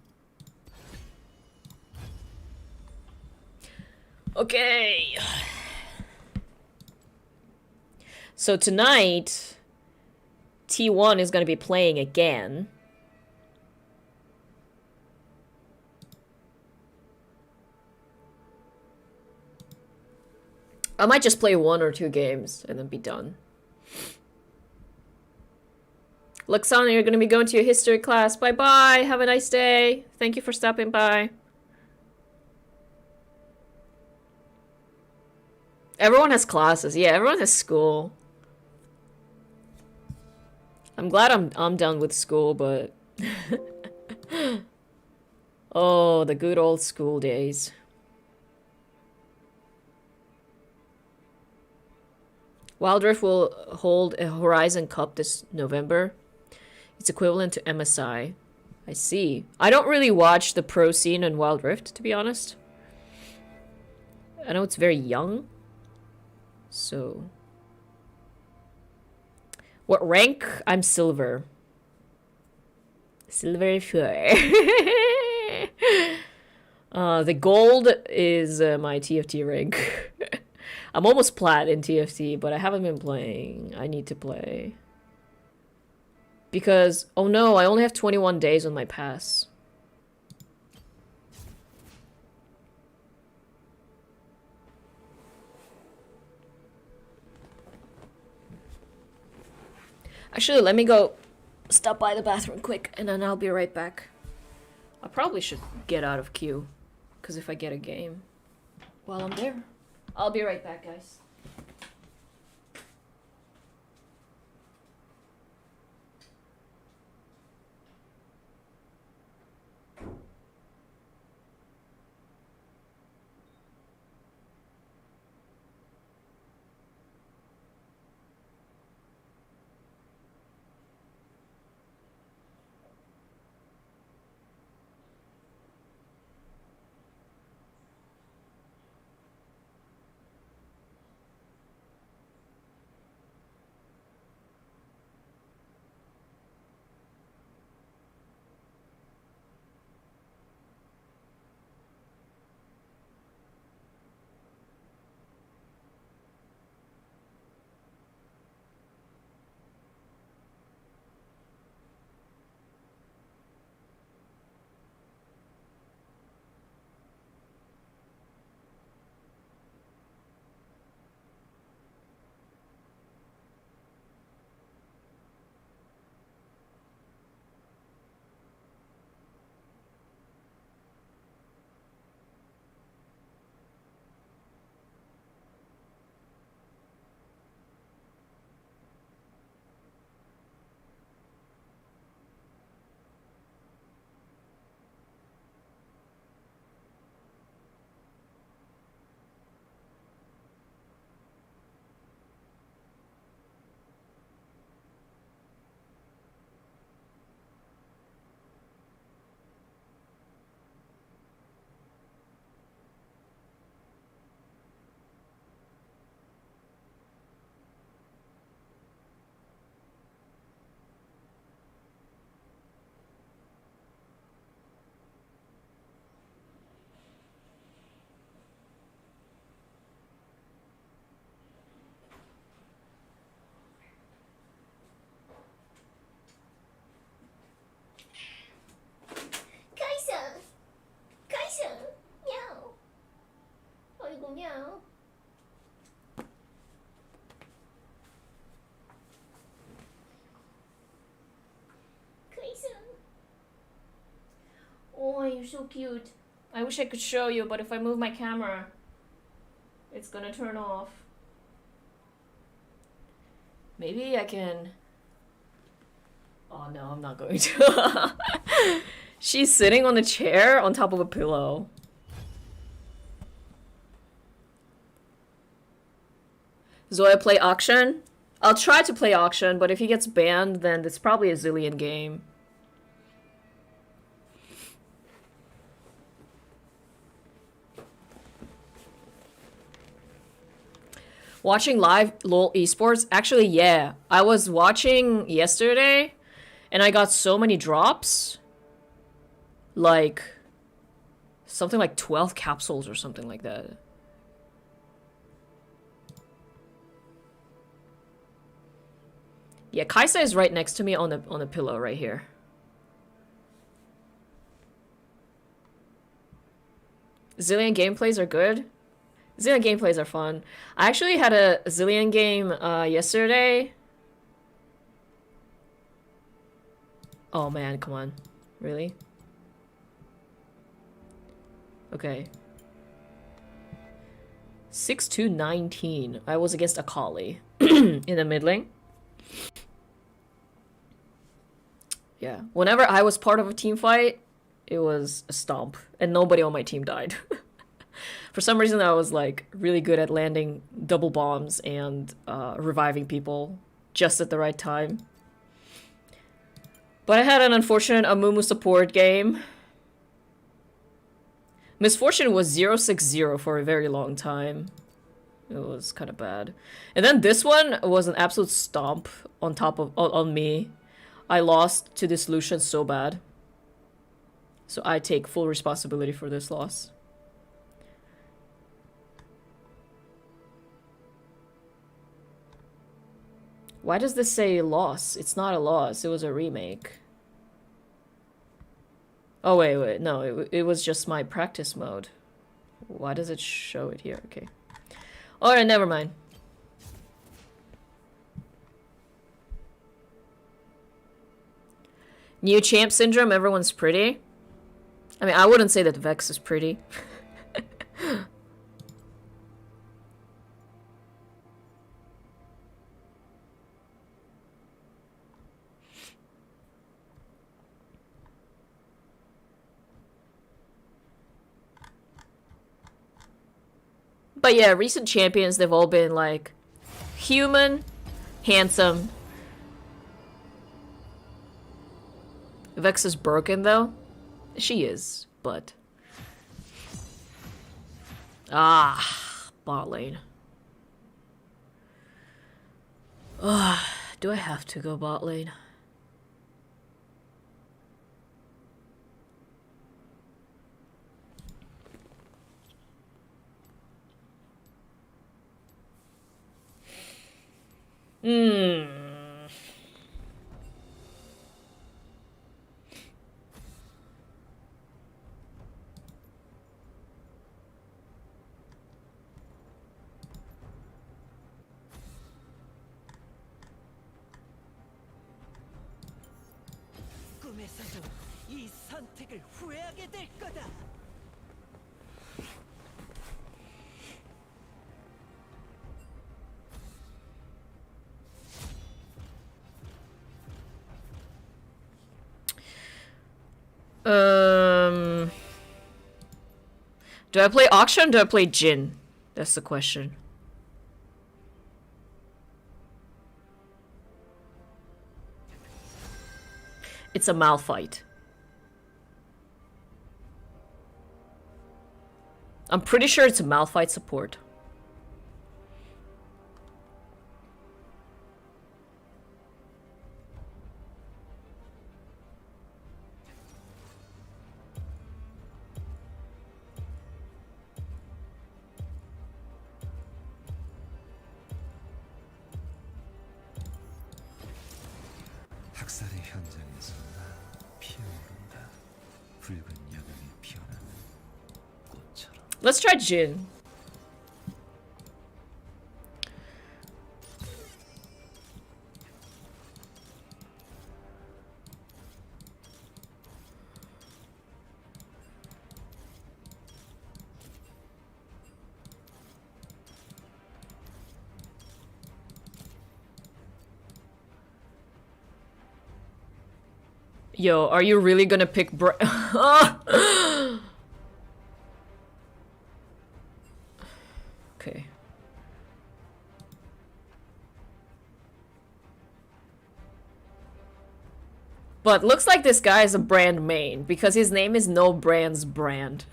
Okay. So tonight, T1 is going to be playing again. I might just play 1 or 2 games and then be done. Luxana, you're going to be going to your history class. Bye-bye. Have a nice day. Thank you for stopping by. Everyone has classes. Yeah, everyone has school. I'm glad I'm done with school, but oh, the good old school days. Wild Rift will hold a Horizon Cup this November. It's equivalent to MSI. I see. I don't really watch the pro scene in Wild Rift, to be honest. I know it's very young. So... what rank? I'm silver. Silver 4. The gold is my TFT rank. I'm almost plat in TFT, but I haven't been playing. I need to play. Because, oh no, I only have 21 days on my pass. Actually, let me go stop by the bathroom quick, and then I'll be right back. I probably should get out of queue, because if I get a game while I'm there. I'll be right back, guys. Oh, you're so cute. I wish I could show you, but if I move my camera... It's gonna turn off. Maybe I can... Oh no, I'm not going to. She's sitting on a chair on top of a pillow. Zoya play auction? I'll try to play auction, but if he gets banned, then it's probably a Zillion game. Watching live LOL esports? Actually, yeah. I was watching yesterday, and I got so many drops. Like, something like 12 capsules or something like that. Yeah, Kaisa is right next to me on the pillow right here. Zillion gameplays are good. Zillion gameplays are fun. I actually had a Zillion game yesterday. Oh man, come on. Really? Okay. 6-19. I was against Akali in the mid lane. Yeah. Whenever I was part of a team fight, it was a stomp. And nobody on my team died. For some reason, I was like really good at landing double bombs and reviving people just at the right time. But I had an unfortunate Amumu support game. Misfortune was 0-6-0 for a very long time. It was kind of bad. And then this one was an absolute stomp on top of on me. I lost to this Lucian so bad. So I take full responsibility for this loss. Why does this say loss? It's not a loss. It was a remake. Oh, wait. No, it was just my practice mode. Why does it show it here? Okay. Alright, never mind. New champ syndrome, everyone's pretty. I mean, I wouldn't say that Vex is pretty. But yeah, recent champions, they've all been like human, handsome. Vex is broken though. She is, but... Ah, bot lane. Ugh, do I have to go bot lane? 꿈에서도 이 선택을 후회하게 될 거다. Do I play auction? Do I play Jin? That's the question. It's a Malphite. I'm pretty sure it's a Malphite support. 학살의 현장에서 피어오른다. 붉은 야광이 피어나는 꽃처럼. Let's try Jin. Yo, are you really gonna pick Okay. But looks like this guy is a brand main because his name is No Brand's Brand.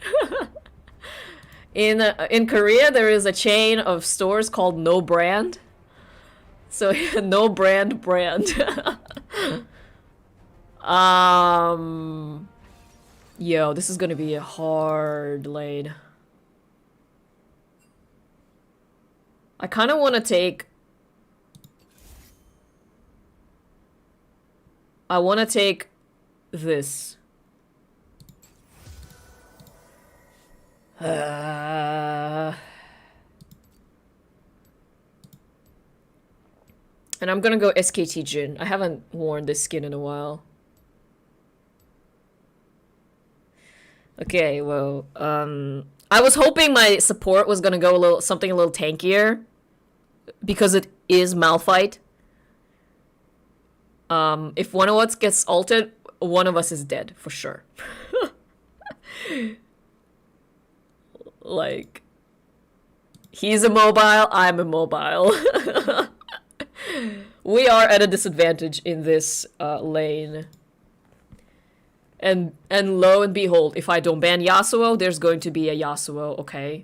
In Korea, there is a chain of stores called No Brand. So No Brand Brand. Yo, this is gonna be a hard lane. I kind of want to take. I want to take this. And I'm gonna go SKT Jin. I haven't worn this skin in a while. Okay, well, I was hoping my support was gonna go a little tankier because it is Malphite. If one of us gets ulted, one of us is dead for sure. Like, he's immobile, I'm immobile. We are at a disadvantage in this lane. And lo and behold, if I don't ban Yasuo, there's going to be a Yasuo, okay?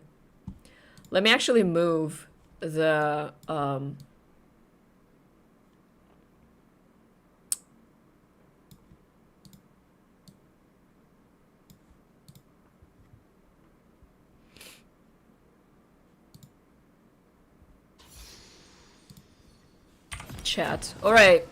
Let me actually move the chat. All right.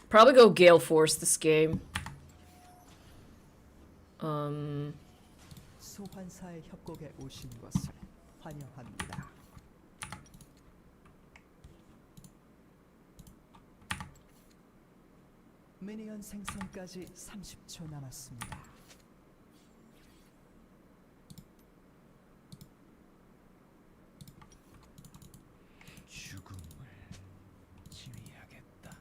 Probably go Gale Force this game. 소환사의 협곡에 오신 것을 환영합니다. 미니언 생성까지 30초 남았습니다. 죽음을 지휘하겠다.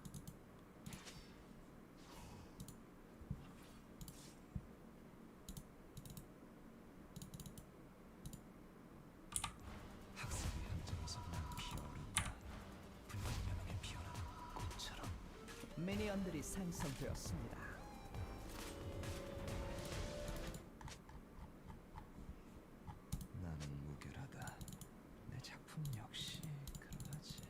학살의 현장에서 피어오른다. 불면명에 피어나는 꽃처럼. 미니언들이 생성되었습니다. 나는 무결하다. 내 작품 역시 그러하지.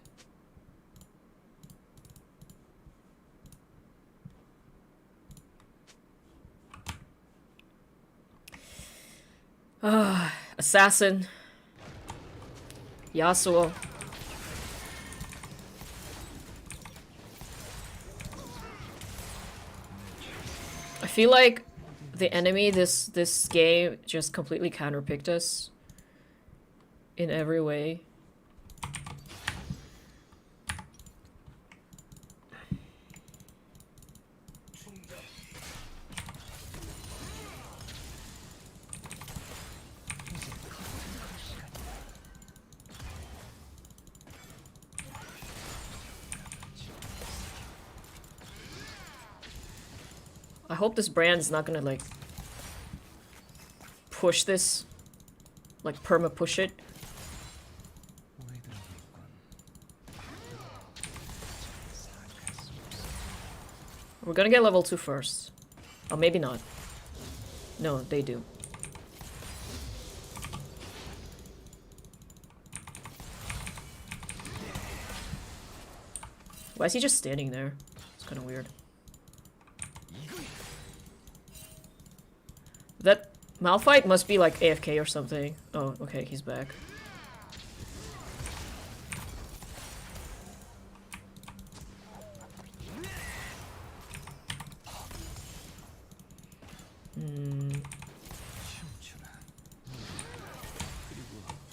Assassin. Yasuo. I feel like the enemy this game just completely counterpicked us in every way. I hope this brand's not gonna like push this, like perma push it. We're gonna get level 2 first. Oh, maybe not. No, they do. Why is he just standing there? It's kind of weird. That Malphite must be like AFK or something. Oh, okay, he's back.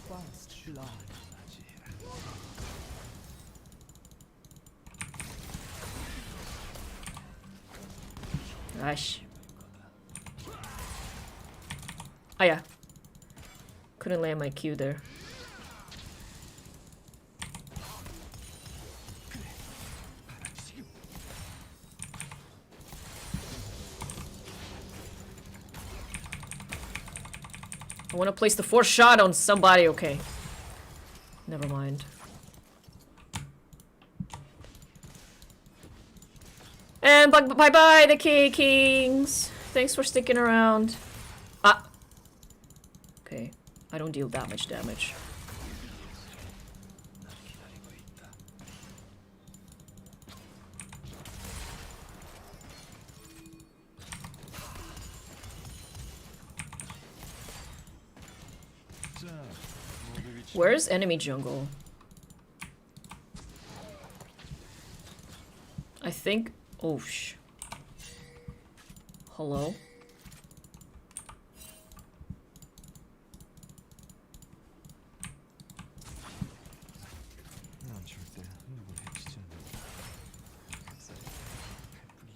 First blood. Gosh. Oh yeah. Couldn't land my Q there. I want to place the force shot on somebody. Okay. Never mind. And bye-bye, the K-Kings. Thanks for sticking around. Ah. Okay. I don't deal that much damage. Where's enemy jungle? I think... Oh, Hello?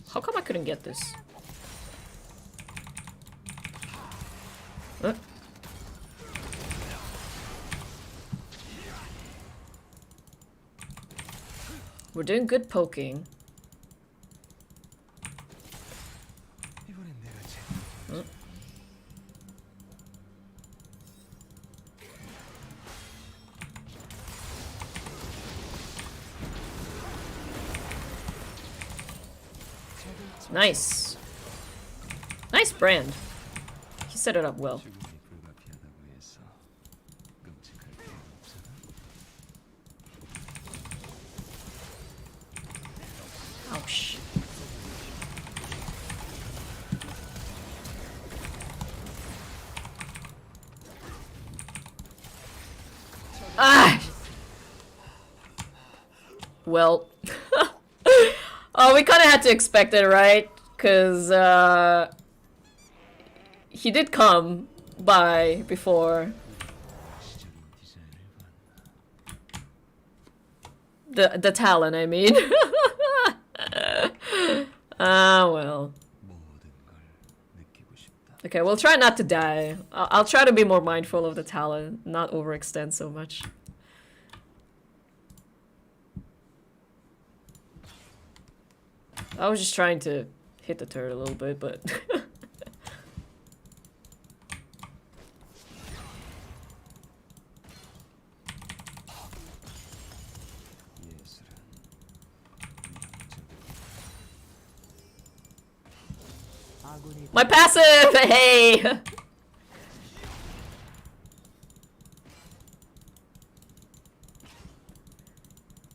How come I couldn't get this? We're doing good poking. Nice. Nice brand. He set it up well. Ouch. Ah! Well. Oh, we kind of had to expect it, right? Because, he did come by before. The Talon, I mean. Ah, well. Okay, we'll try not to die. I'll try to be more mindful of the Talon, not overextend so much. I was just trying to hit the turret a little bit, but... My passive! Hey!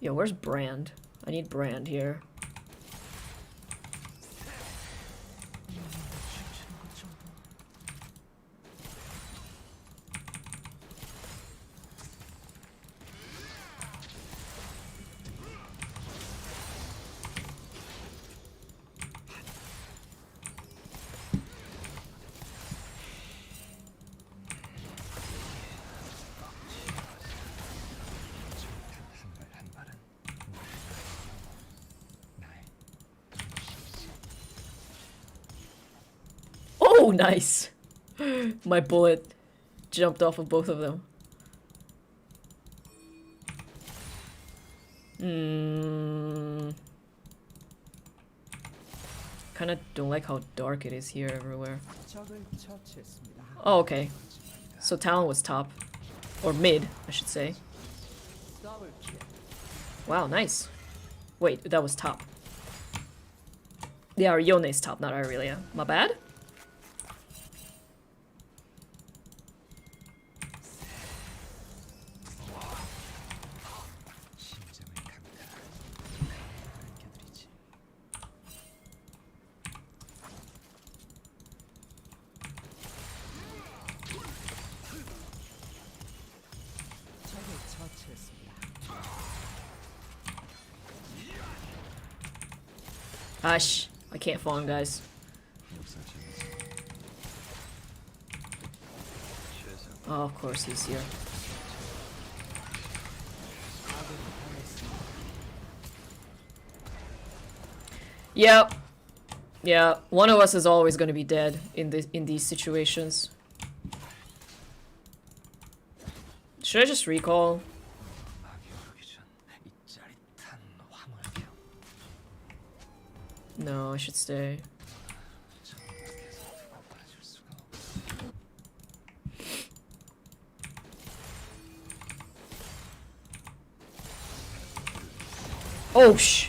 Yo, where's Brand? I need Brand here. Oh, nice! My bullet jumped off of both of them. Kinda don't like how dark it is here everywhere. Oh, okay. So Talon was top. Or mid, I should say. Wow, nice. Wait, that was top. Yeah, Yone's top, not Aurelia. My bad? Hush. I can't farm, guys. Oh, of course he's here. Yep. Yeah, one of us is always going to be dead in these situations. Should I just recall? No, I should stay. Oh, sh.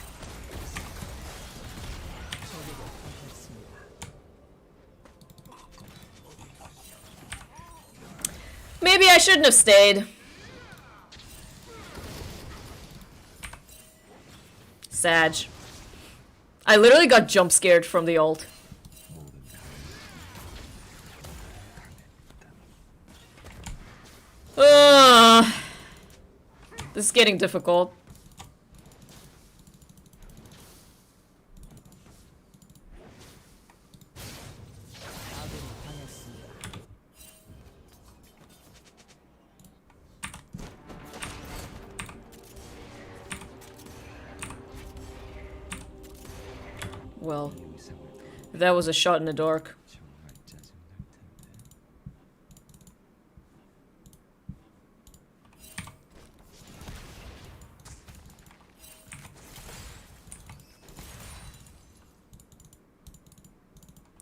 Maybe I shouldn't have stayed. Sag. I literally got jump scared from the ult. This is getting difficult. Well, that was a shot in the dark.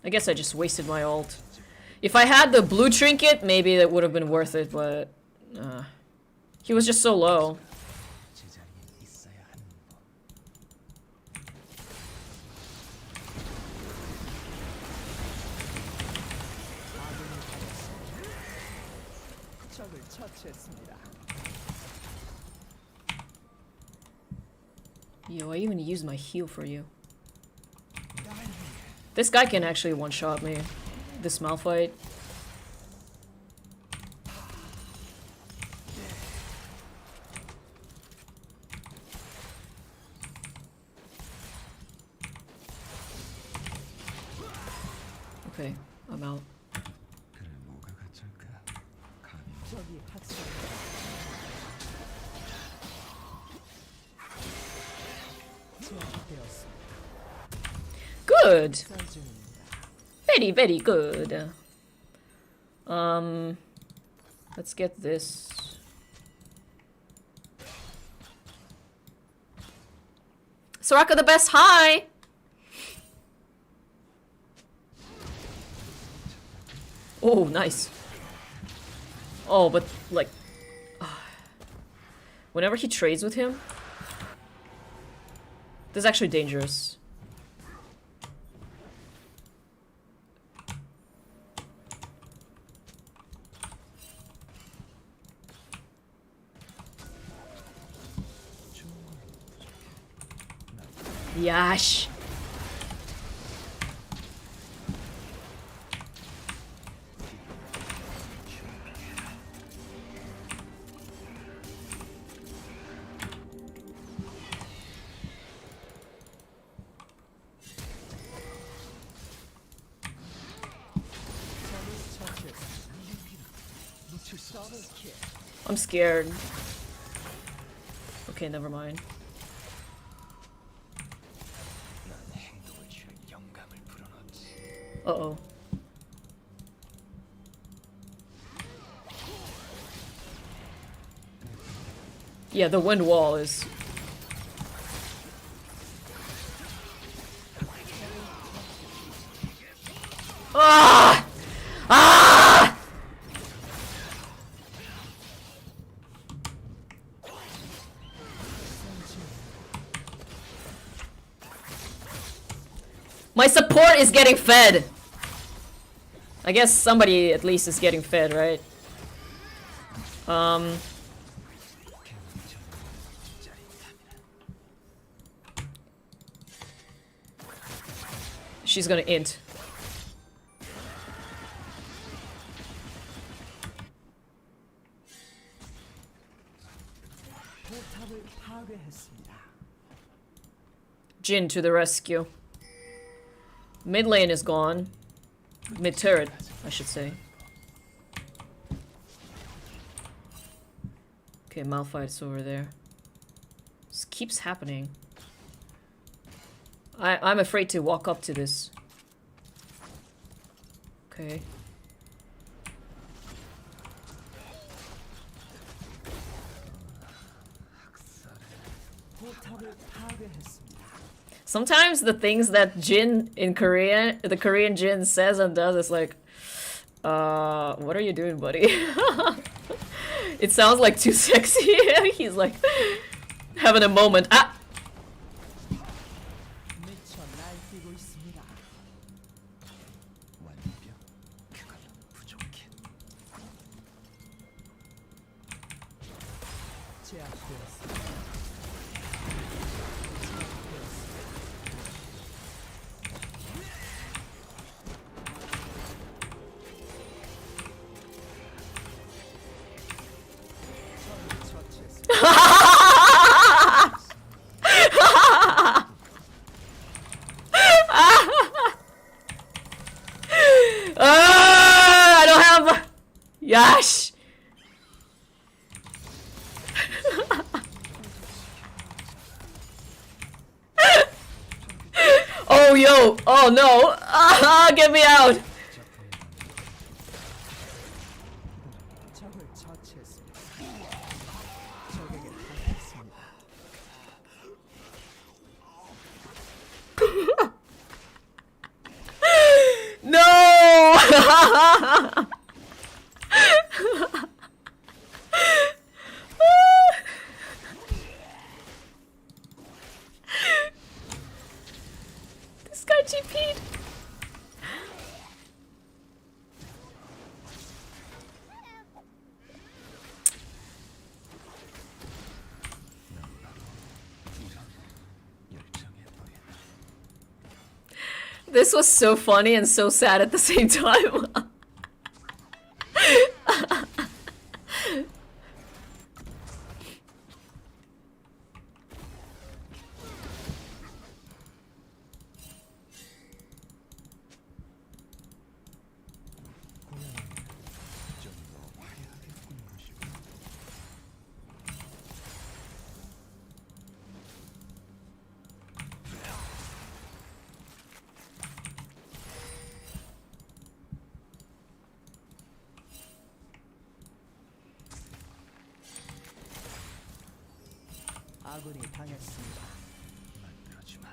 I guess I just wasted my ult. If I had the blue trinket, maybe that would have been worth it, but he was just so low. Yo, I even used my heal for you. This guy can actually one-shot me. This Malphite. Okay, I'm out. Good. Very, very good. Let's get this. Soraka the best, hi! Oh, nice. Oh, but like... whenever he trades with him... this is actually dangerous. Yash. I'm scared. Okay, never mind. Uh-oh. Yeah, the wind wall is... Ah! Ah! My support is getting fed! I guess somebody at least is getting fed, right? She's gonna int. Jin to the rescue. Mid lane is gone. Mid turret, I should say. Okay, Malphite's over there. This keeps happening. I'm afraid to walk up to this. Okay. 탑을 파괴했습니다. Sometimes the things that Jin in Korean, the Korean Jin says and does is like, what are you doing, buddy? It sounds like too sexy. He's like having a moment. Ah! 미쳐 날뛰고 있습니다. 완벽. 그건 부족해. 제압되었습니다. I don't have. Yash. Oh yo! Oh no! Get me out! 적을 처치했습니다. 적에게 당했습니다. No! This guy GP'd. 열정해 보인다. This was so funny and so sad at the same time. 좀더 화려하게 꾸는 것이고. 아군이 당했습니다. 만들어주마.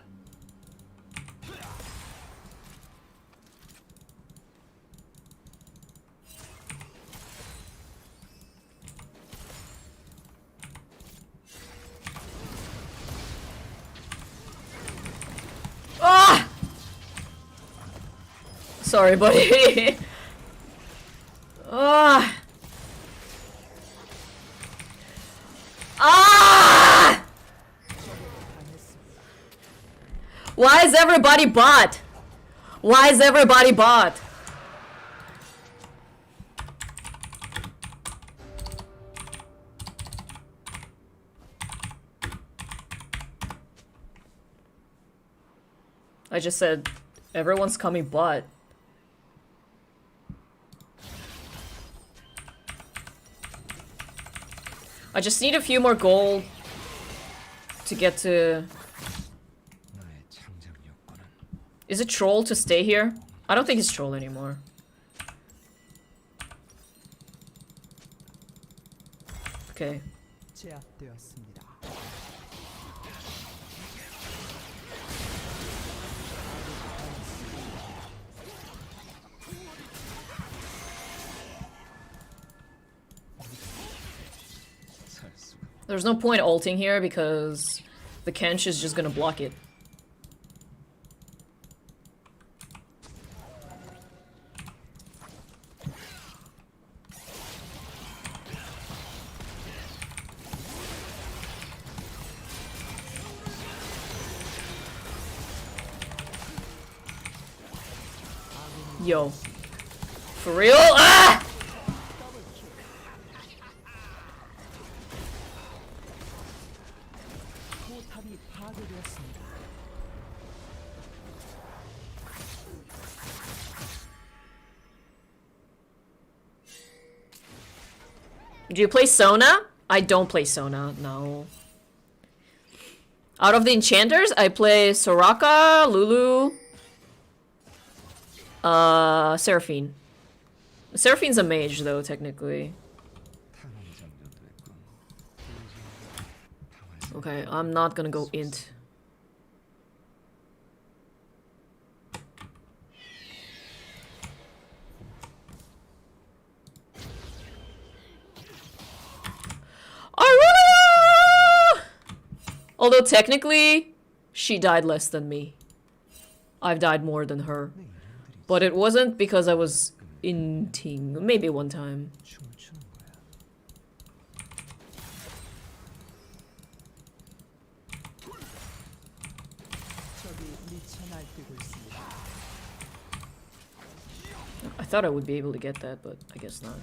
Ah! Sorry, buddy. Ah! Ah! Why is everybody bot? Why is everybody bot? I just said everyone's coming bot. I just need a few more gold to get to... 나의 창작 욕구는 Is it troll to stay here? I don't think it's troll anymore. Okay. 제압되었습니다. 살 수가. There's no point ulting here because the Kench is just gonna block it. Yo. For real? Ah! 포탑이 파괴되었습니다. Do you play Sona? I don't play Sona, no. Out of the enchanters, I play Soraka, Lulu, Seraphine. Seraphine's a mage though, technically. 탐험 장려됐군. Okay, I'm not gonna go int. Aurelia! Although technically, she died less than me. I've died more than her. But it wasn't because I was inting. Maybe one time. 춤을 추는 거야. 적이 미쳐 날뛰고 있습니다. I thought I would be able to get that, but I guess not.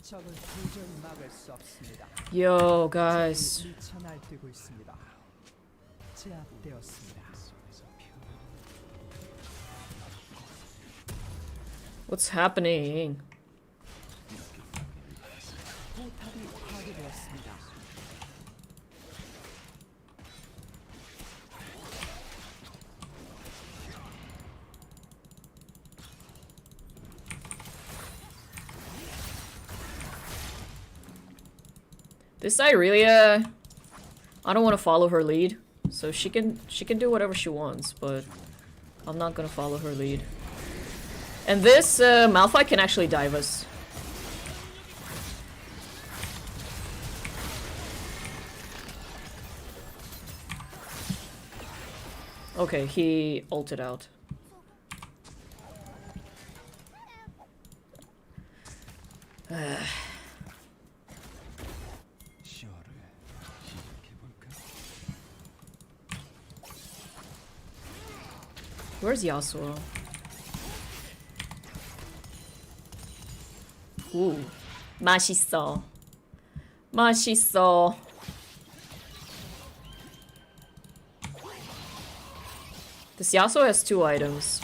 적을 도저히 막을 수 없습니다. Yo, guys. 적이 미쳐 날뛰고 있습니다. 제압되었습니다. What's happening? 포탑이 파괴되었습니다. This Irelia, I don't want to follow her lead, so she can do whatever she wants, but I'm not gonna follow her lead. And this Malphite can actually dive us. Okay, he ulted out. Where's Yasuo? Ooh, 맛있어. 맛있어. This Yasuo has 2 items.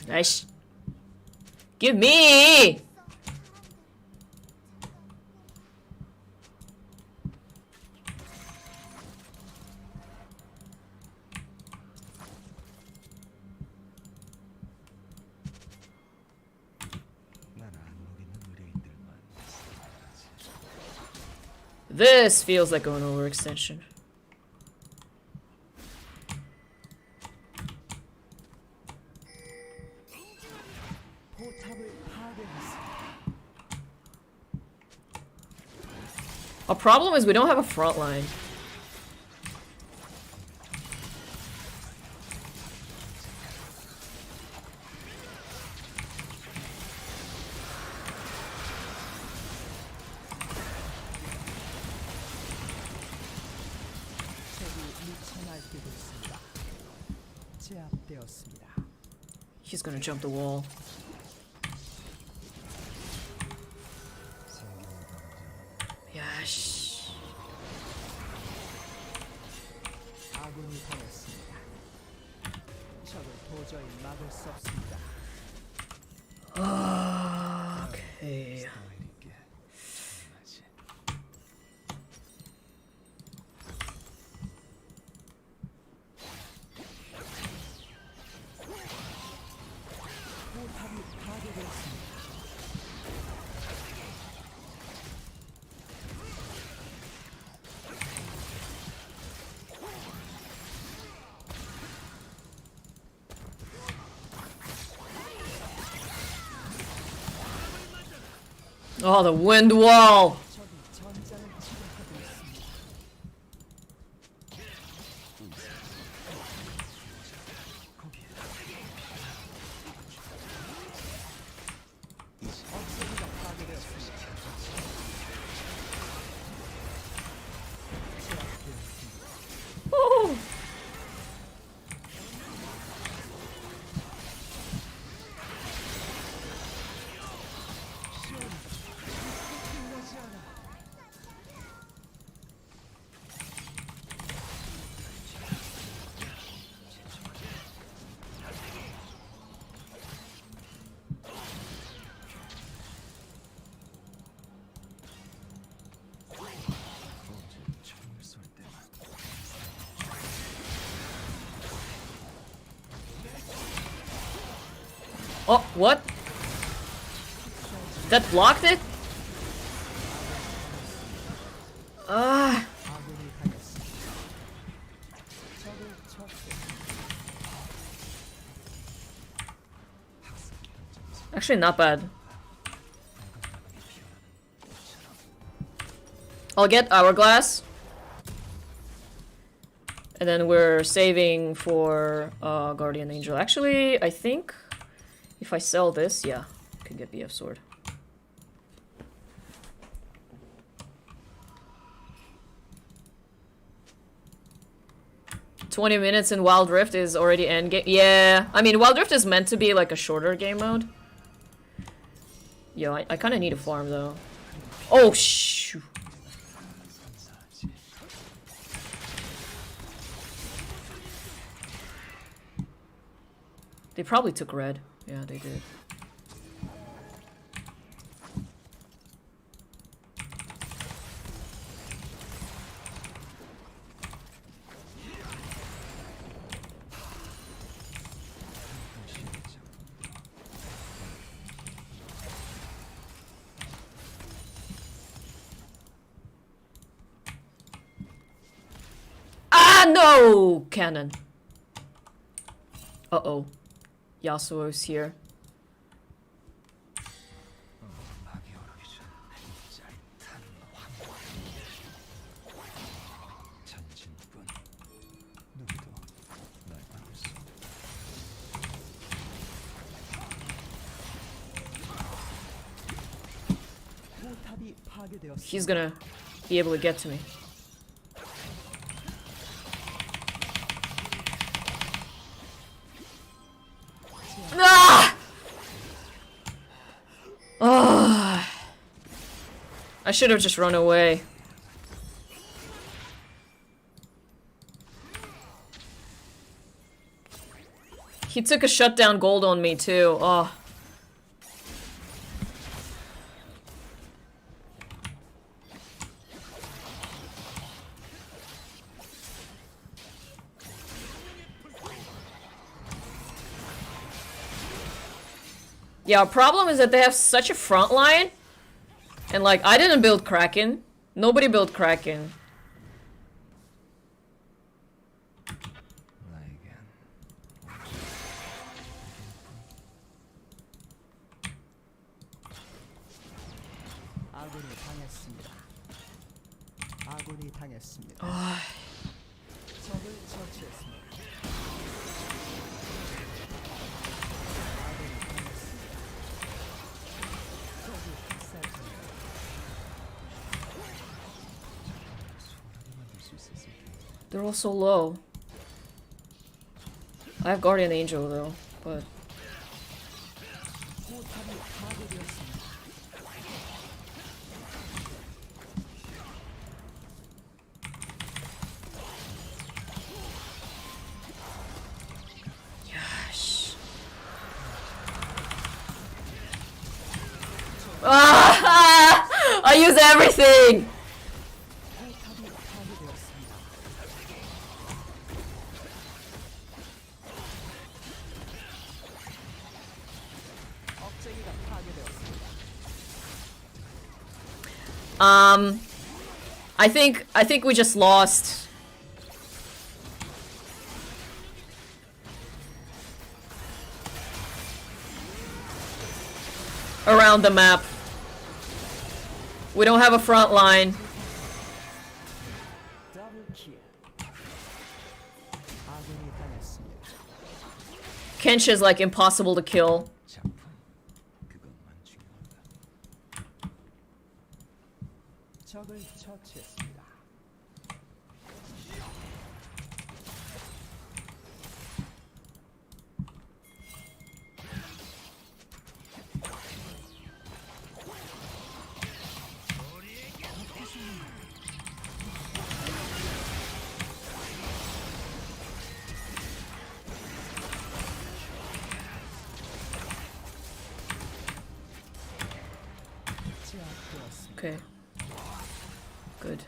Nice. Give me! This feels like an overextension. 포탑을 파괴했습니다. Our problem is we don't have a front line. 적이 미쳐 날뛰고 있습니다. 제압되었습니다. He's gonna jump the wall. 야씨. 아군이 당했습니다. 적을 도저히 막을 수 없습니다. 오케이. 포탑이 파괴되었습니다. Oh, the wind wall. 적이 전장을 침략하고 있습니다. 억제기가 파괴되었습니다. 제압되었습니다. Oh. Oh, what? That blocked it? Ah. 아군이 당했습니다. 적을 처치했습니다. Actually, not bad. I'll get Hourglass. And then we're saving for Guardian Angel. Actually, I think if I sell this, yeah, I can get BF Sword. $20 in Wild Rift is already endgame. Yeah, I mean, Wild Rift is meant to be like a shorter game mode. Yo, I kind of need a farm though. Oh, shoot. They probably took red. Yeah, they did. Ah, no! Cannon. Uh-oh. Yasuo's here. 포탑이 파괴되었습니다. He's gonna be able to get to me. Ah! Ah! I should have just run away. He took a shutdown gold on me too. Oh. Yeah, our problem is that they have such a front line. And like, I didn't build Kraken. Nobody built Kraken. 아군이 당했습니다. 아군이 당했습니다. 적을 처치했습니다. 아군이 당했습니다. 적이 학살 중입니다. They're all so low. I have Guardian Angel though, but 포탑이 파괴되었습니다. gosh. Ah! I use everything. 포탑이 파괴되었습니다. 억제기가 파괴되었습니다. I think we just lost. Around the map. We don't have a front line. 더블킬. 아군이 당했습니다. Kench is like impossible to kill. 작품. 그것만 중요하다. 적을 처치했습니다. 제압되었습니다. Okay. Good.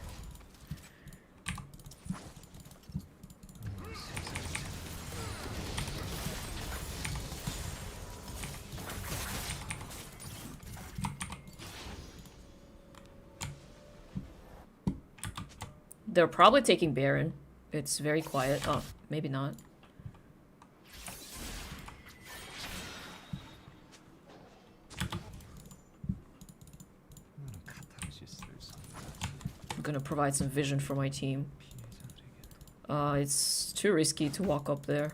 They're probably taking Baron. It's very quiet. Oh, maybe not. I'm gonna provide some vision for my team. It's too risky to walk up there.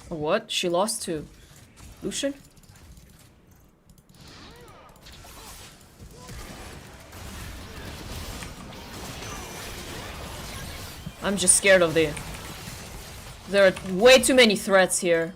What? She lost to Lucian? I'm just scared of the... There are way too many threats here.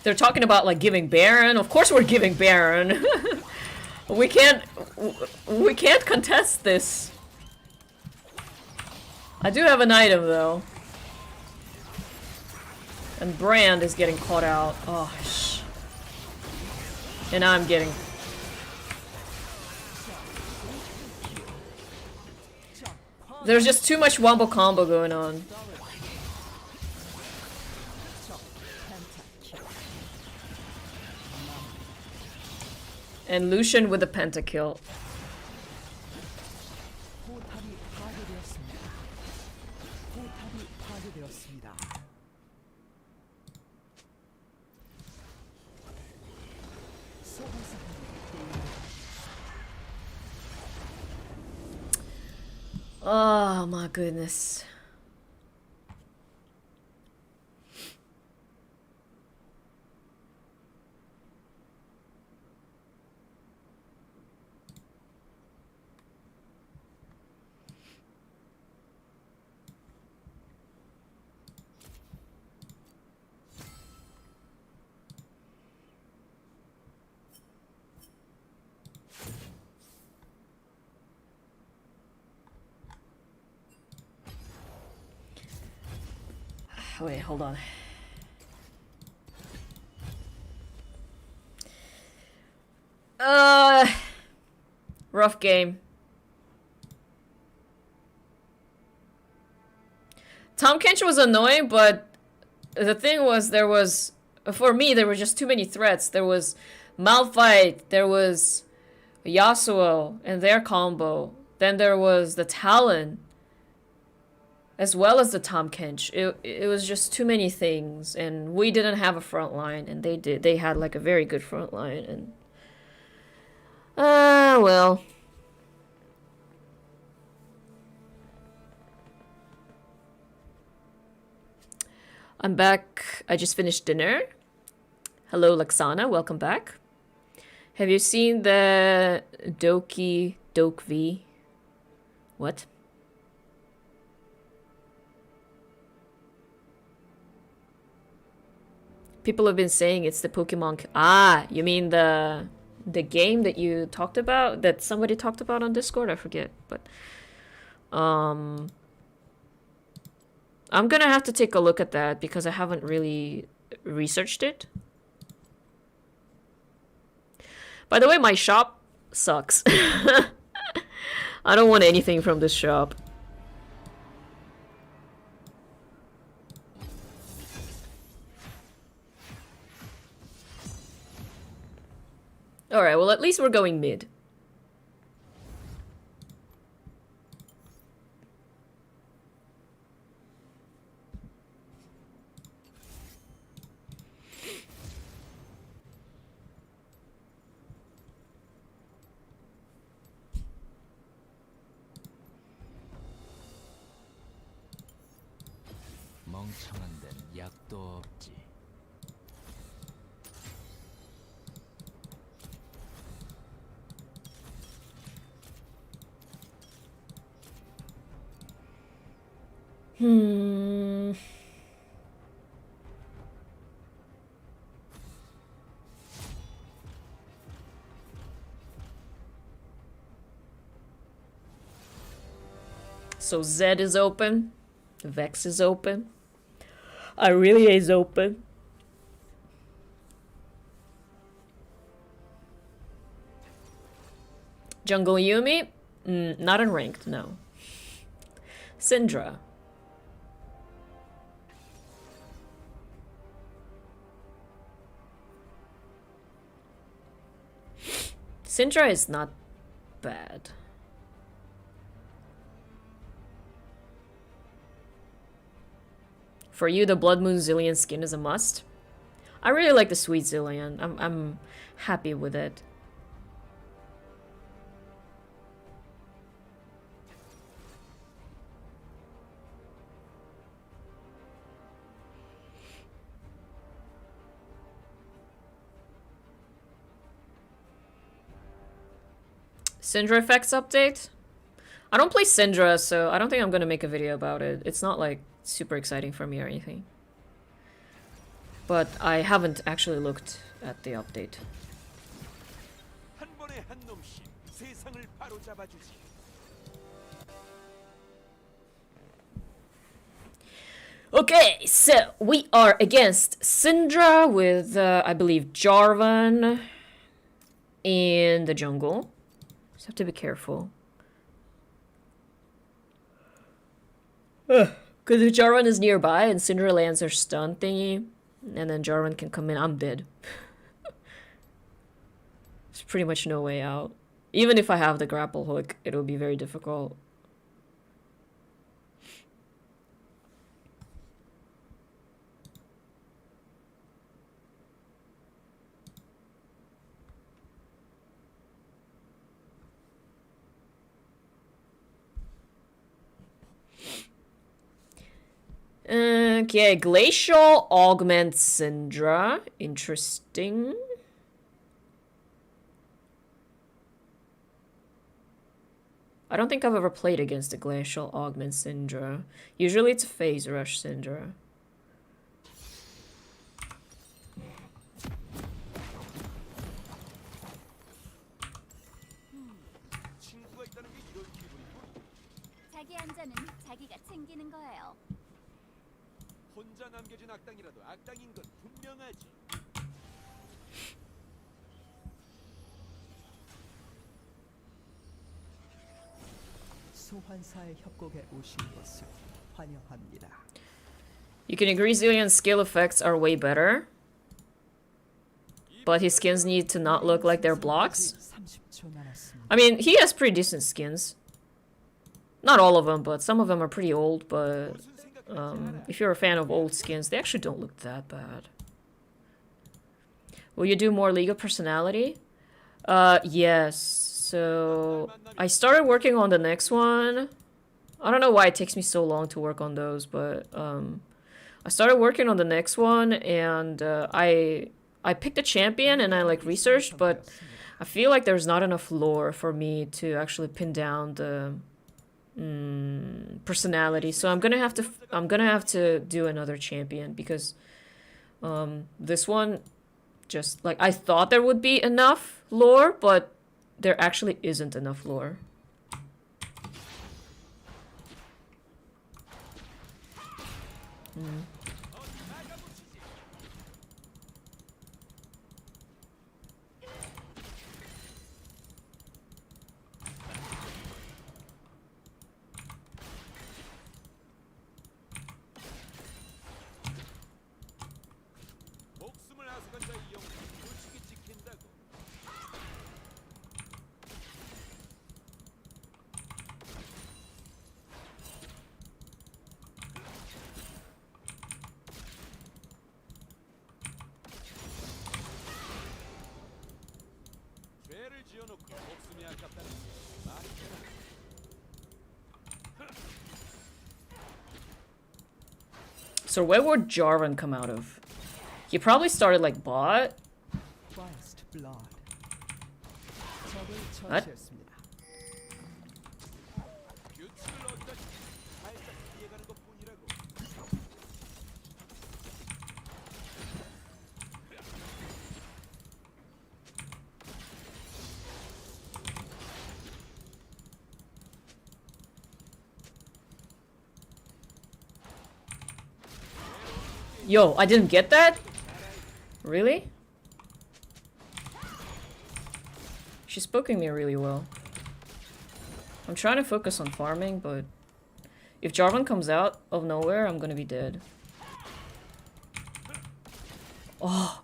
They're talking about like giving Baron. Of course we're giving Baron. we can't contest this. I do have an item though. And Brand is getting caught out. Oh sh. And I'm getting... There's just too much wombo combo going on. And Lucian with a pentakill. Oh my goodness. Wait, hold on. Rough game. Tom Kench was annoying, but the thing was, for me, there were just too many threats. There was Malphite, there was Yasuo and their combo. Then there was the Talon, as well as the Tom Kench. It was just too many things, and we didn't have a front line, and they did. They had like a very good front line, and well. I'm back. I just finished dinner. Hello, Laxana. Welcome back. Have you seen the Doke V? What? People have been saying it's the Pokemon. Ah, you mean the game that you talked about, that somebody talked about on Discord? I forget, but I'm gonna have to take a look at that because I haven't really researched it. By the way, my shop sucks. I don't want anything from this shop. Alright, well at least we're going mid. 멍청한 데는 약도 없지. So Z is open. Vex is open. Aurelia is open. Jungle Yumi? Not in ranked, no. Syndra. Syndra is not bad. For you, the Blood Moon Zillion skin is a must. I really like the Sweet Zillion. I'm happy with it. Syndra effects update? I don't play Syndra, so I don't think I'm gonna make a video about it. It's not like super exciting for me or anything. But I haven't actually looked at the update. 한 번에 한 놈씩 세상을 바로잡아주지. Okay, so we are against Syndra with, I believe, Jarvan in the jungle. Just have to be careful. Because if Jarvan is nearby and Syndra lands her stun thingy, and then Jarvan can come in, I'm dead. There's pretty much no way out. Even if I have the grapple hook, it'll be very difficult. Okay, Glacial Augment Syndra. Interesting. I don't think I've ever played against a Glacial Augment Syndra. Usually it's a Phase Rush Syndra. 친구가 있다는 게 이런 기분이군. 자기 한 잔은 자기가 챙기는 거예요. 혼자 남겨진 악당이라도 악당인 건 분명하지. 소환사의 협곡에 오신 것을 환영합니다. You can agree Zillion's skill effects are way better, but his skins need to not look like they're blocks. 30초 남았습니다. I mean, he has pretty decent skins. Not all of them, but some of them are pretty old, but if you're a fan of old skins, they actually don't look that bad. Will you do more League of Personality? Yes. So, I started working on the next one. I don't know why it takes me so long to work on those, but I started working on the next one, and I picked a champion and I like researched, but I feel like there's not enough lore for me to actually pin down the personality. So I'm gonna have to do another champion because this one just like I thought there would be enough lore, but there actually isn't enough lore. 목숨을 앗아간 자의 영혼은 솔직히 지킨다고. 아깝다는 게 말이 되나? So where would Jarvan come out of? He probably started like bot. First blood. 적을 What? 처치했습니다. 규칙을 어기다시피 살짝 피해가는 것뿐이라고. Yo, I didn't get that? Really? She's poking me really well. I'm trying to focus on farming, but if Jarvan comes out of nowhere, I'm gonna be dead. Oh,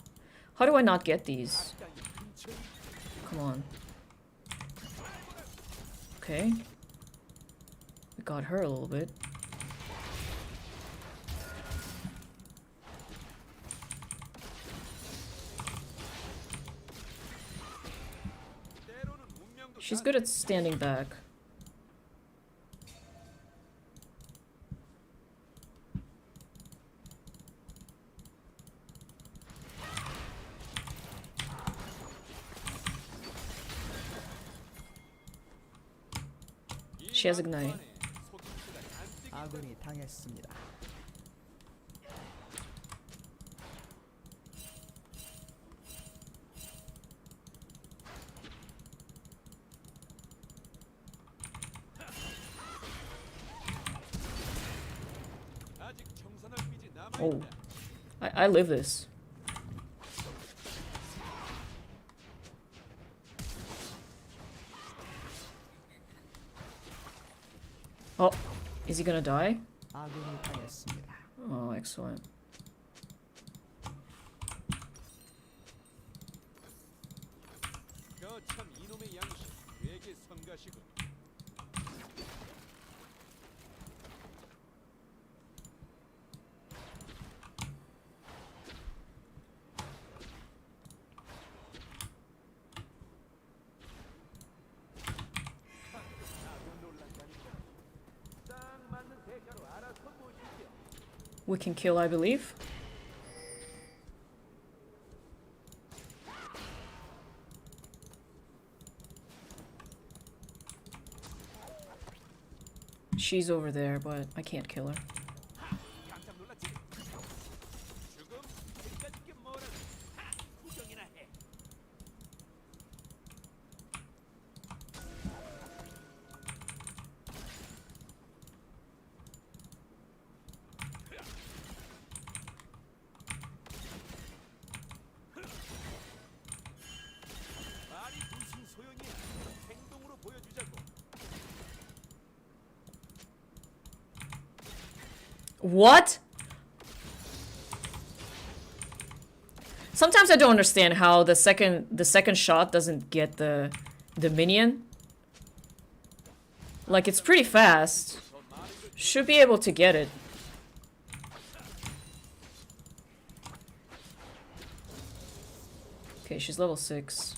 how do I not get these? Come on. Okay. We got her a little bit. 때로는 운명도 She's good at standing back. She has ignite. 아군이 당했습니다. 아직 청산할 빚이 Oh, 남아있다. I live this. Oh, is he gonna die? 아군이 당했습니다. Oh, excellent. 거참 이놈의 양심 되게 성가시군. 딱 맞는 대가로 알아서 보시죠. We can kill, I believe. She's over there, but I can't kill her. 깜짝 놀랐지? 죽음? 그까짓 게 뭐라고? 구경이나 해. 말이 무슨 소용이야? 행동으로 보여주자고. What? Sometimes I don't understand how the second shot doesn't get the minion. Like, it's pretty fast. Should be able to get it. Okay, she's level 6.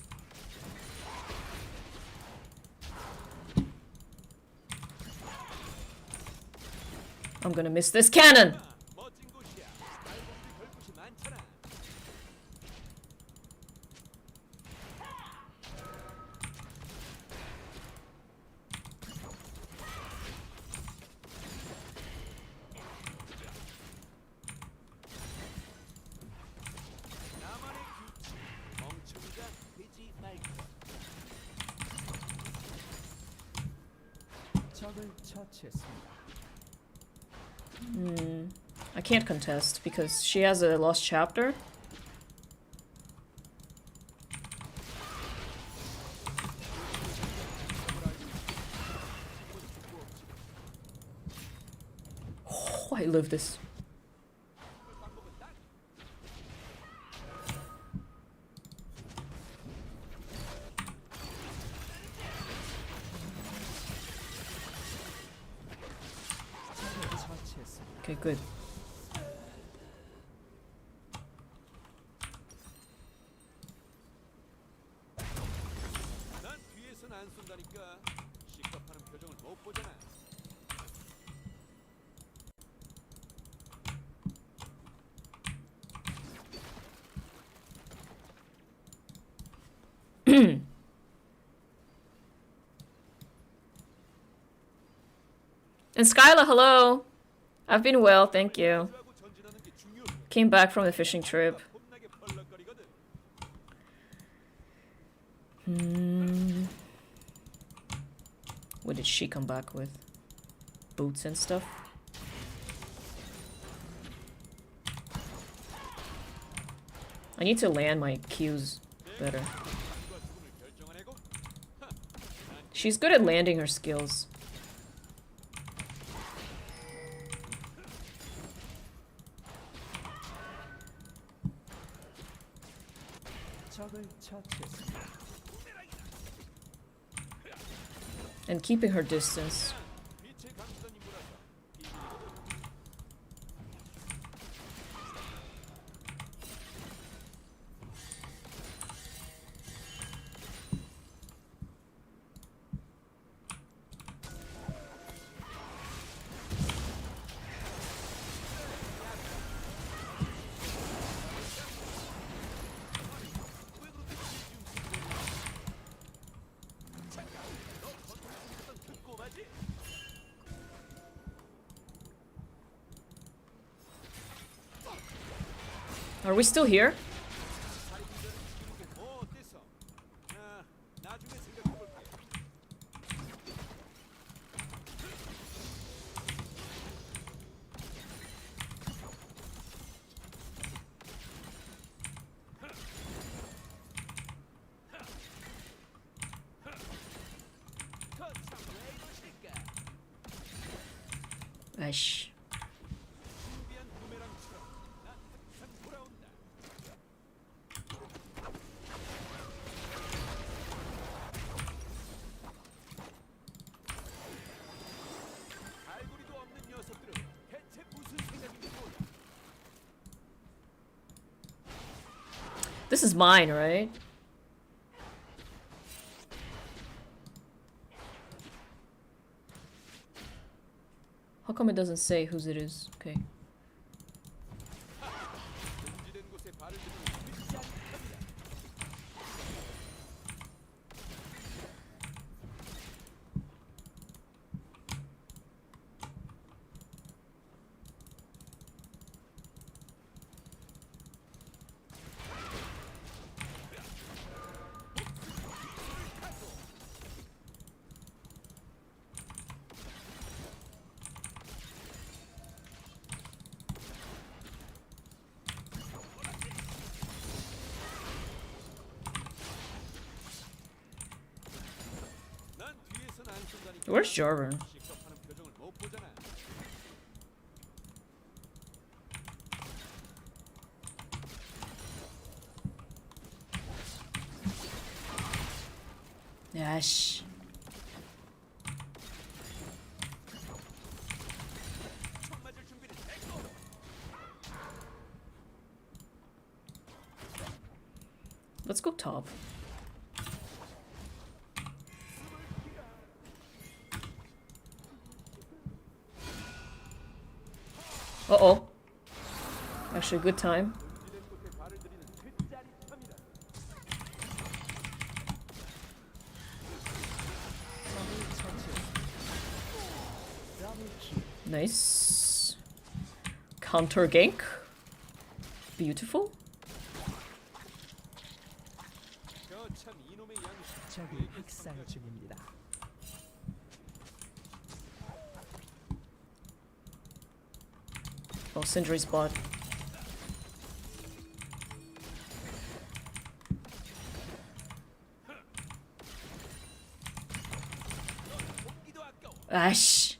I'm gonna miss this cannon! 멋진 곳이야. 알고보니 별 곳이 많잖아. 나만의 규칙. 멍청이가 되지 말고. 적을 처치했습니다. I can't contest because she has a lost chapter. Oh, I live this. 적을 처치했습니다. Okay, good. 난 뒤에선 안 쏜다. 온다니까. 시겁하는 표정을 못 보잖아. And Skyla, hello. I've been well, thank you. Came back from the fishing trip. What did she come back with? Boots and stuff? I need to land my cues better. She's good at landing her skills. And keeping her distance. Are we still here? Ash. This is mine, right? How come it doesn't say whose it is? Okay. Where's Jarvan? Yash. Let's go top. Uh-oh. Actually, good time. Nice. Counter gank. Beautiful. 적이 학살 중입니다. Oh, Sindri's bot. Ash.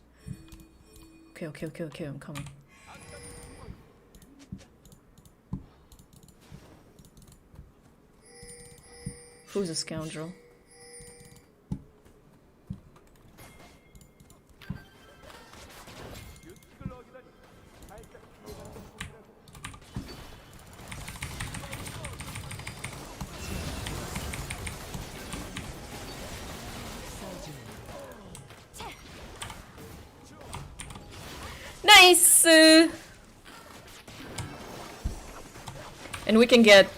Okay, I'm coming. Who's a scoundrel? And we can get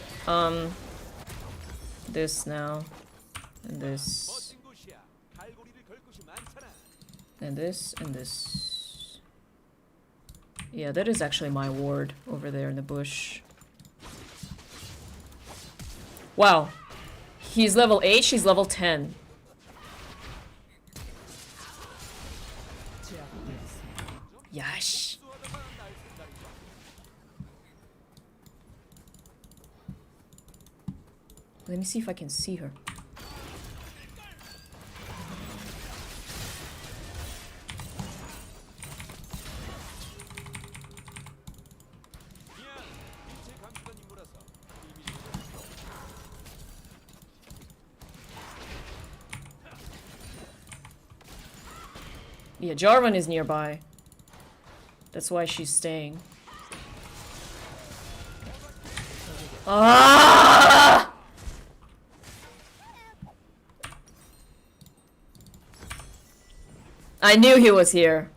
this now. And this. 멋진 곳이야. 갈고리를 걸 곳이 많잖아. And this and this. Yeah, that is actually my ward over there in the bush. Wow. He's level 8, she's level 10. Yash. Let me see if I can see her. Yeah, Jarvan is nearby. That's why she's staying. Ah! I knew he was here.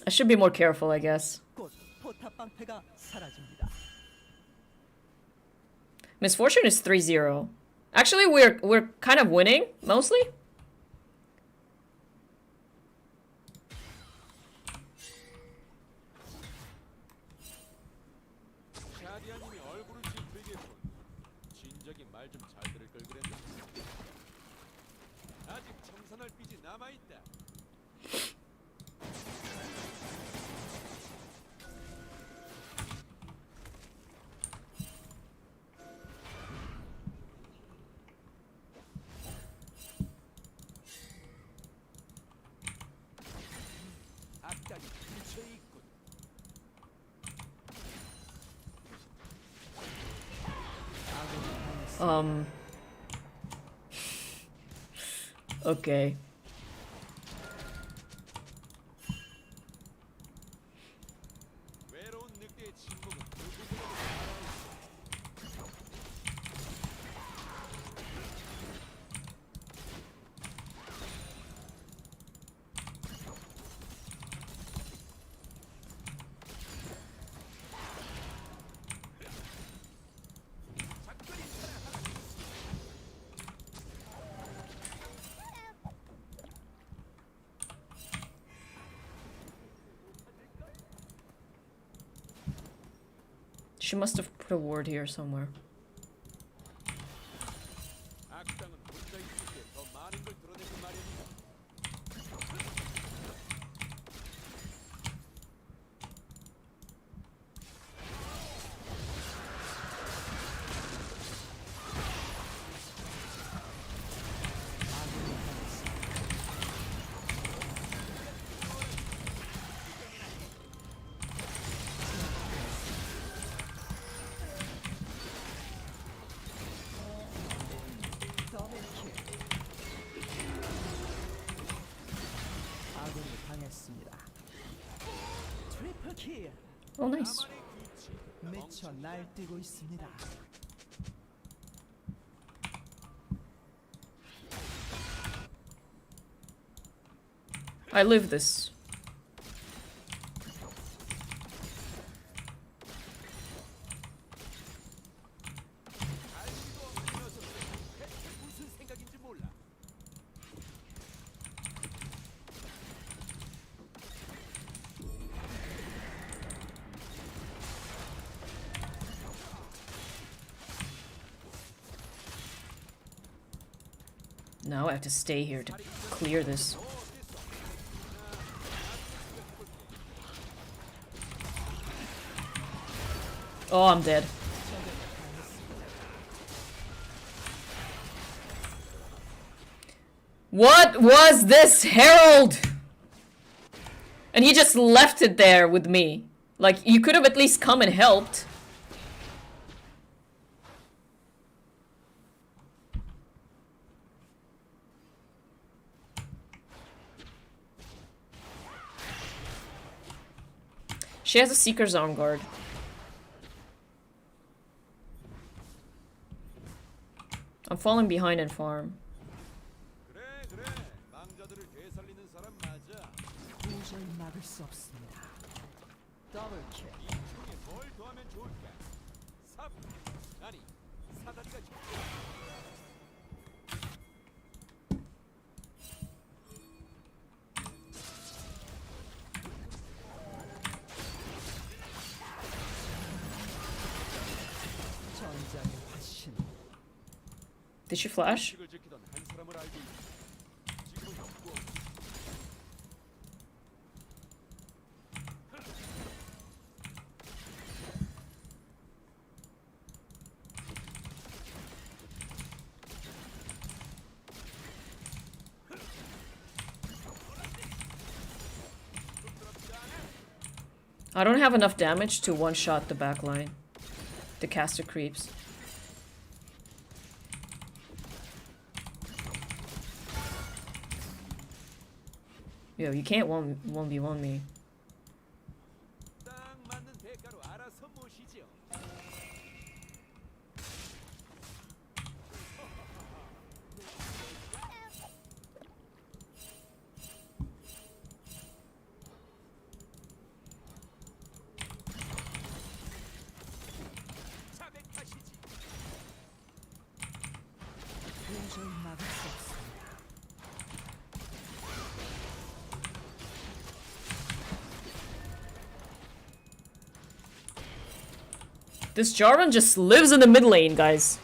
I should be more careful, I guess. 곧 포탑 방패가 사라집니다. Misfortune is 3-0. Actually, we're kind of winning, mostly. 샤디아님이 얼굴을 찌푸리겠군. 진작에 말 좀 잘 들을 걸 그랬나? 아직 청산할 빚이 남아 있다. 악당이 근처에 있군. Okay. 외로운 늑대의 침묵은 She must have put a ward here somewhere. 악당은 혼자 있을 때 더 많은 걸 드러내고 말입니다. 더블킬. 아군이 당했습니다. 트리플킬. Oh, nice. 미쳐 날뛰고 있습니다. I live this. 알지도 없는 녀석들. 무슨 생각인지 몰라. Now I have to stay here to clear this. Oh, I'm dead. What was this Herald? And he just left it there with me. Like, you could have at least come and helped. She has a Seeker's Arm Guard. I'm falling behind in farm. 그래 그래. 망자들을 되살리는 사람 맞아. 도저히 막을 수 없습니다. 더블킬. 이 중에 뭘 더하면 좋을까? 아니, 사다리가 전장의 화신. Did she flash? 식을 지키던 한 사람을 알고 있다. 지금은 없고 I don't have enough damage to one-shot the backline. The caster creeps. Yo, you can't 1v1 me. 딱 맞는 대가로 알아서 모시지요. 자백하시지. 도저히 막을 수 없습니다. This Jarvan just lives in the mid lane, guys.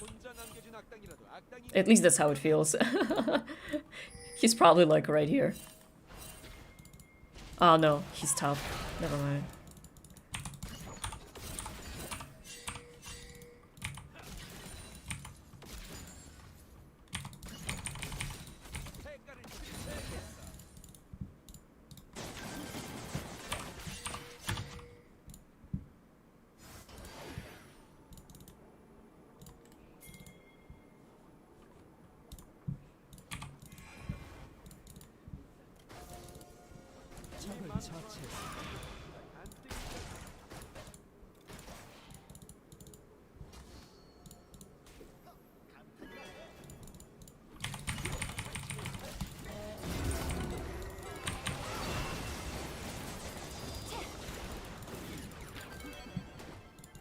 혼자 남겨진 악당이라도 악당이 At least that's how it feels. He's probably like right here. Oh no, he's top. Never mind. 대가를 치르쳐야겠어. 적을 처치했습니다.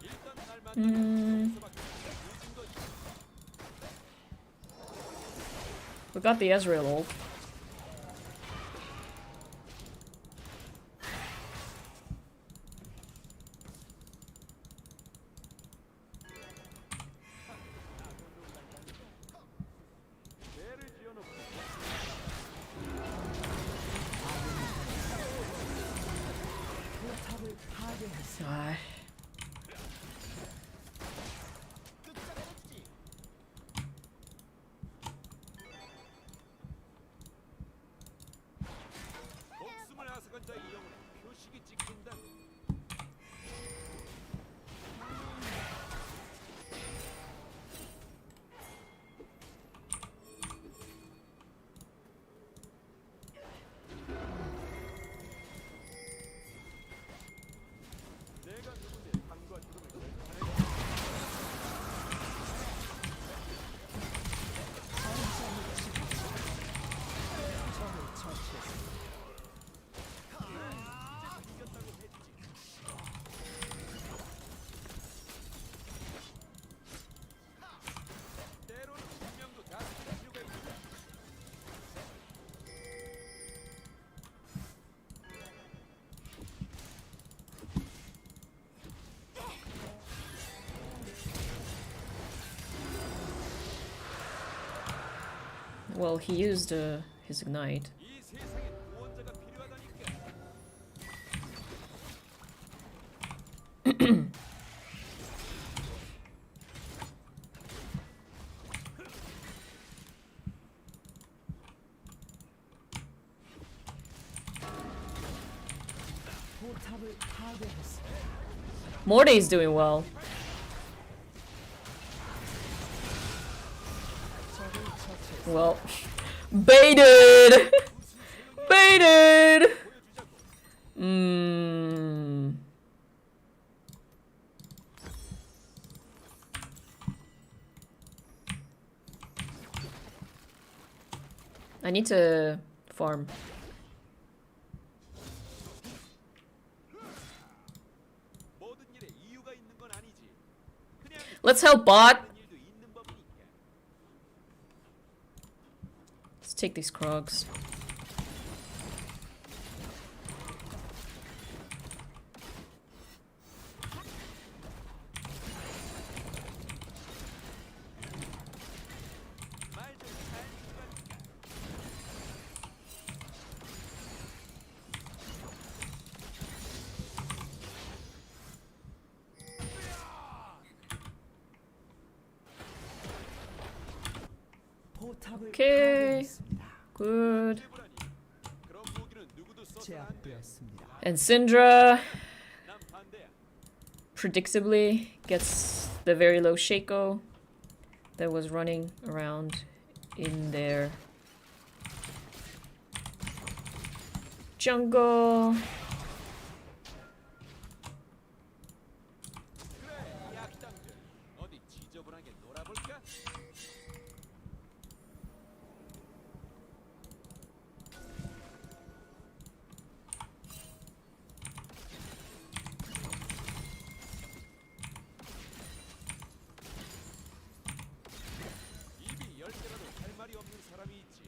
일단 날 만나면 We got the Ezreal ult. 죄를 지어놓고 포탑을 파괴했습니다. Ah. 목숨을 앗아간 자의 영혼에 표식이 찍힌다. 내가 누군데 당과 죽음을 결정하는 적을 처치했습니다. 이겼다고 했지. 때로는 운명도 다스릴 필요가 있다. Well, he used his ignite. 이 세상에 구원자가 필요하다니까. 포탑을 파괴했습니다. Morday's doing well. 적을 처치했습니다. Well, baited! Baited! I need to farm. 모든 일에 이유가 있는 건 아니지. Let's help bot. 일도 있는 법이니까. Let's take these crogs. 말좀잘 듣고 포탑을 오케이. 파괴했습니다. Good. 해보라니. 그런 무기는 누구도 써서는 안 돼. 제압되었습니다. And Syndra, 난 반대야. predictably, gets the very low Shaco that was running around in their jungle. 그래, 약당들. 어디 지저분하게 놀아볼까? 입이 10개라도 할 말이 없는 사람이 있지.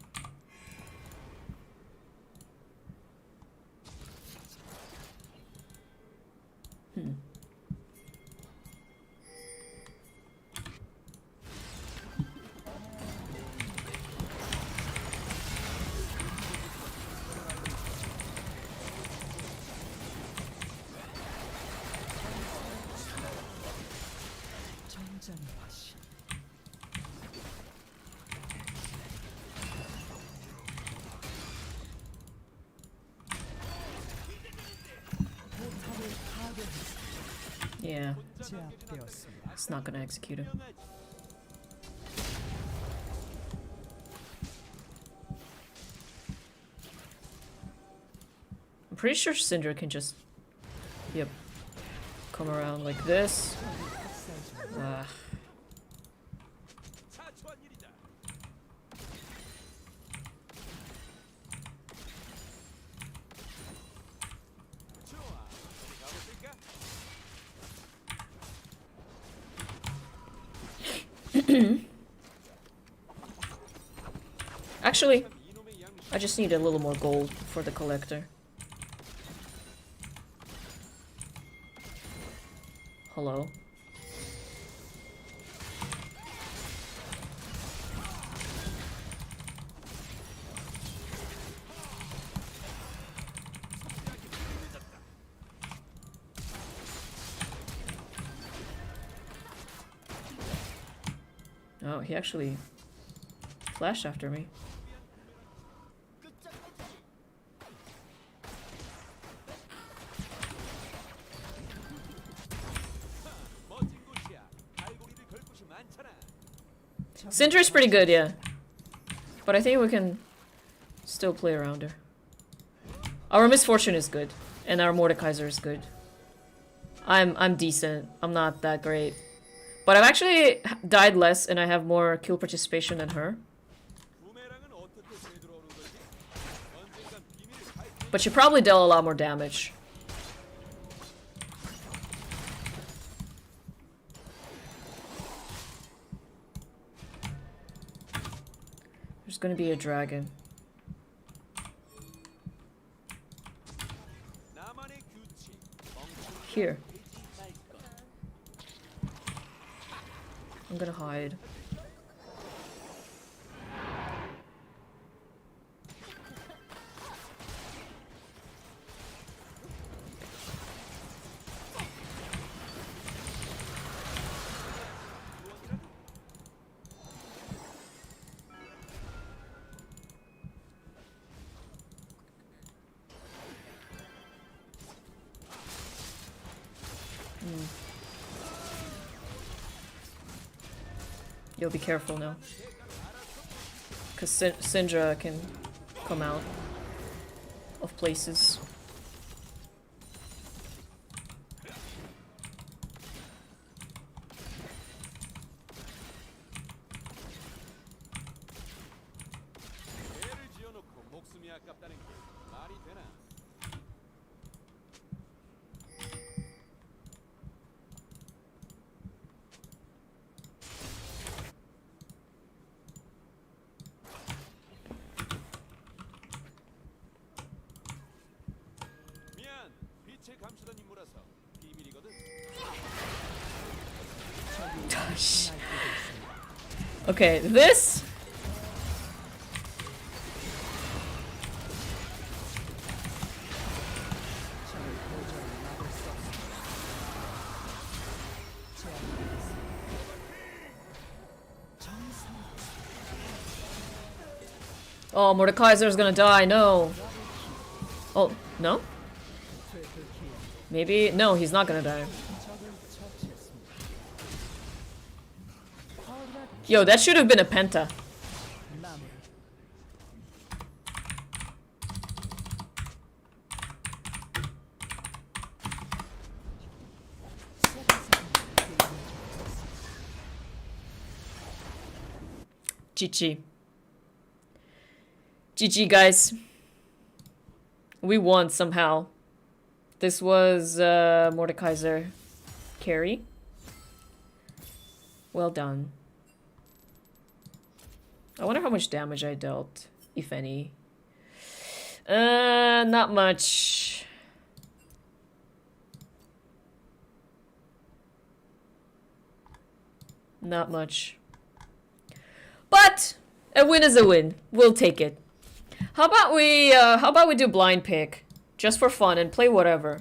전장의 화신. 포탑을 파괴했습니다. Yeah, 제압되었습니다. it's not gonna execute him. I'm pretty sure Syndra can just, yep, come around like this. Ah. 사소한 일이다. 좋아, 어디 가보실까? Actually, 참 이놈의 양심. I just need a little more gold for the collector. Hello. Oh, he actually flashed after me. 멋진 곳이야. 갈고리를 걸 곳이 많잖아. Syndra's pretty good, yeah. But I think we can still play around her. Our Misfortune is good, and our Mordekaiser is good. I'm decent. I'm not that great. But I've actually died less and I have more kill participation than her. 부메랑은 어떻게 되돌아오는 거지? 언젠간 비밀을 밝히 But she probably dealt a lot more damage. There's gonna be a dragon. 나만의 규칙. 멍청한 Here. 돼지 날 것. I'm gonna hide. You'll be careful now. Because Syndra can come out of places. 애를 지어놓고 목숨이 아깝다는 게 말이 되나? gosh. Okay, this. Oh, Mordekaiser's gonna die, no. Oh, no? Maybe? No, he's not gonna die. Yo, that should have been a penta. GG. GG, guys. We won somehow. This was Mordekaiser carry. Well done. I wonder how much damage I dealt, if any. Not much. Not much. But a win is a win. We'll take it. How about we do blind pick just for fun and play whatever.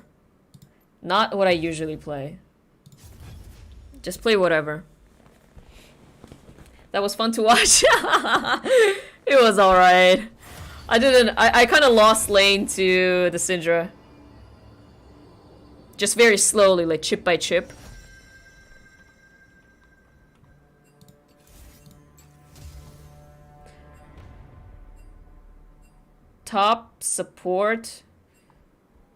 Not what I usually play. Just play whatever. That was fun to watch. It was alright. I kind of lost lane to the Syndra. Just very slowly, like chip by chip. Top, support,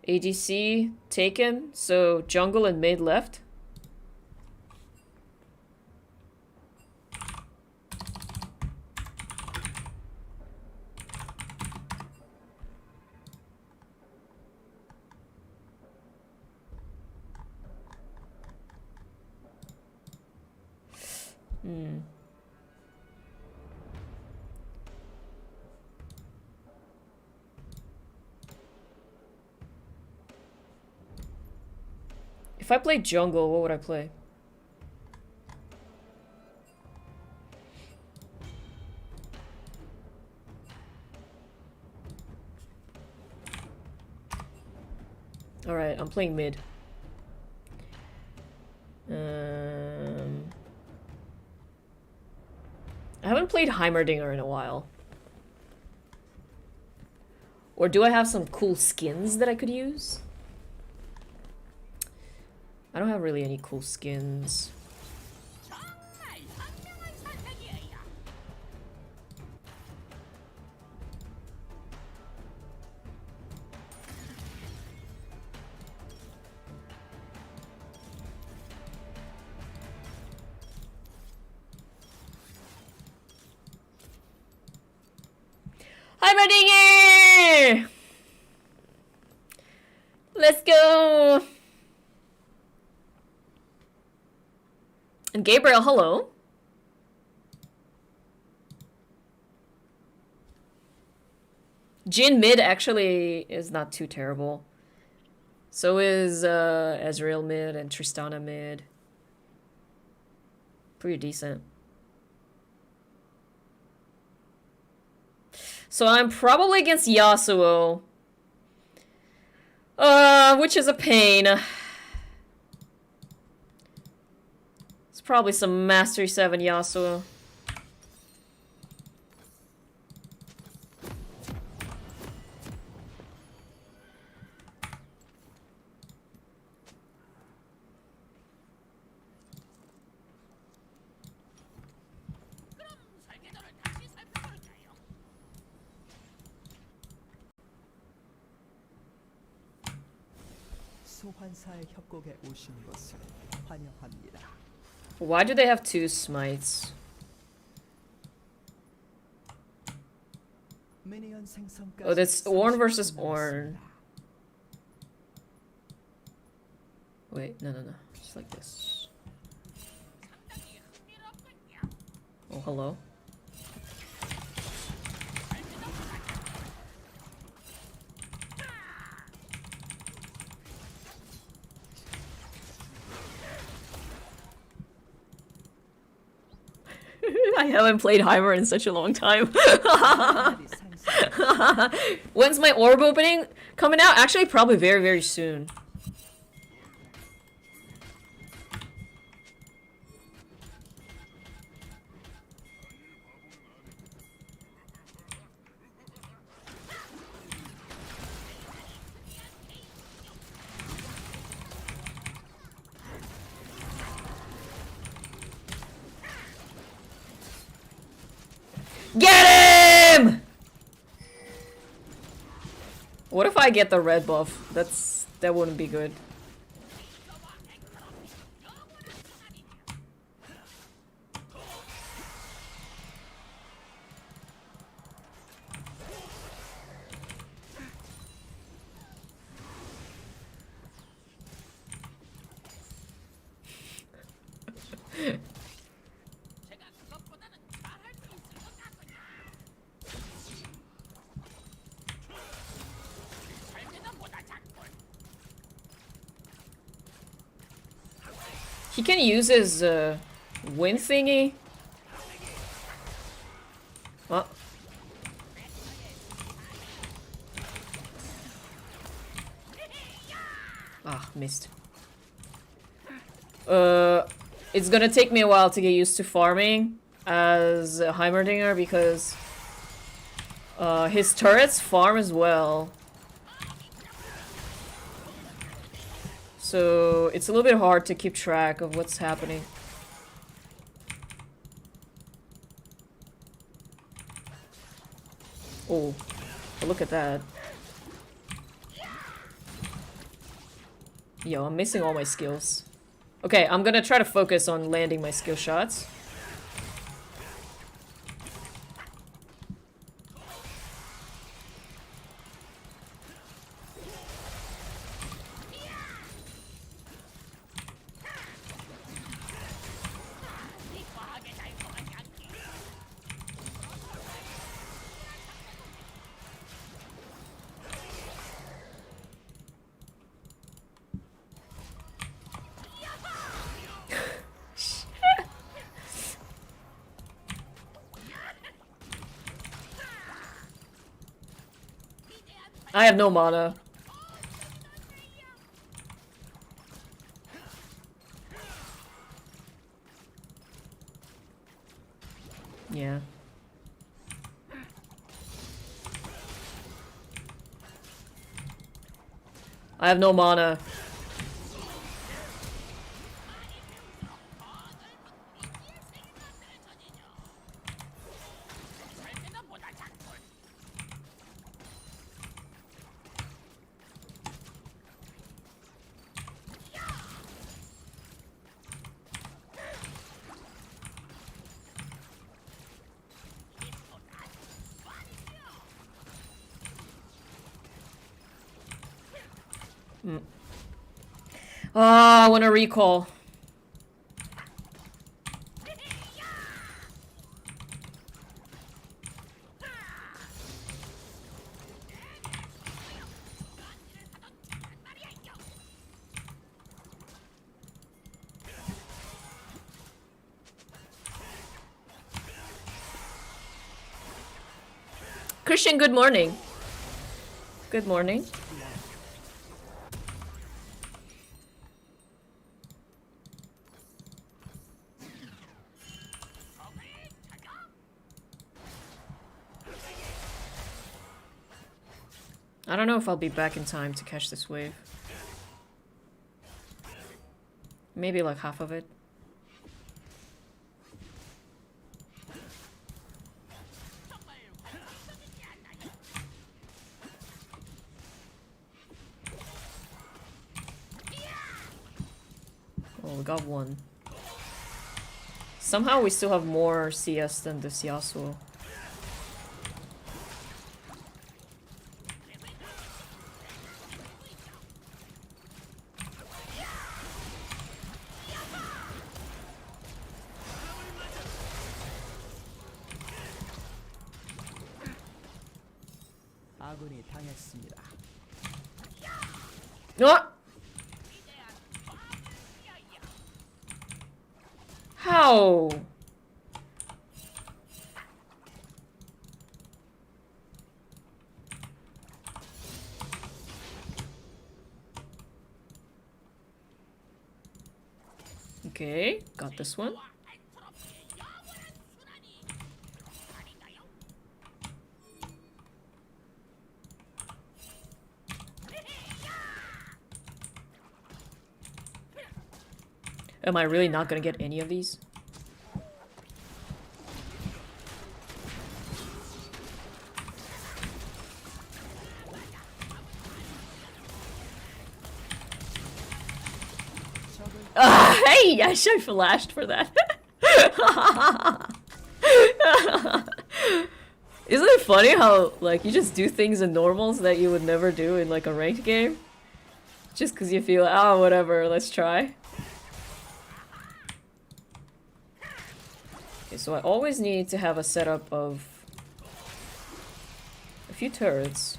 ADC, taken. So jungle and mid left. If I played jungle, what would I play? Alright, I'm playing mid. I haven't played Heimerdinger in a while. Or do I have some cool skins that I could use? I don't have really any cool skins. Heimerdinger! Let's go! And Gabriel, hello. Jhin mid actually is not too terrible. So is Ezreal mid and Tristana mid. Pretty decent. So I'm probably against Yasuo. Which is a pain. It's probably some Mastery 7 Yasuo. 소환사의 협곡에 오신 것을 환영합니다. Why do they have two smites? 미니언 생성까지 Oh, that's Ornn 30초 versus Ornn. 남았습니다. Wait, no. Just like this. Oh, hello. I haven't played Heimer in such a long time. When's my orb opening coming out? Actually, probably very, very soon. Get him! What if I get the red buff? That wouldn't be good. He can use his wind thingy. Oh. Ah, missed. It's gonna take me a while to get used to farming as a Heimerdinger because his turrets farm as well. So it's a little bit hard to keep track of what's happening. Oh, look at that. Yo, I'm missing all my skills. Okay, I'm gonna try to focus on landing my skill shots. I have no mana. Yeah. I have no mana. Oh, I want to recall. Christian, good morning. Good morning. I don't know if I'll be back in time to catch this wave. Maybe like half of it. Oh, we got one. Somehow we still have more CS than this Yasuo. 아군이 당했습니다. What? How? Okay, got this one. Am I really not gonna get any of these? Hey! I should have flashed for that. Isn't it funny how, like, you just do things in normals that you would never do in, like, a ranked game? Just because you feel, oh, whatever, let's try. Okay, so I always need to have a setup of a few turrets.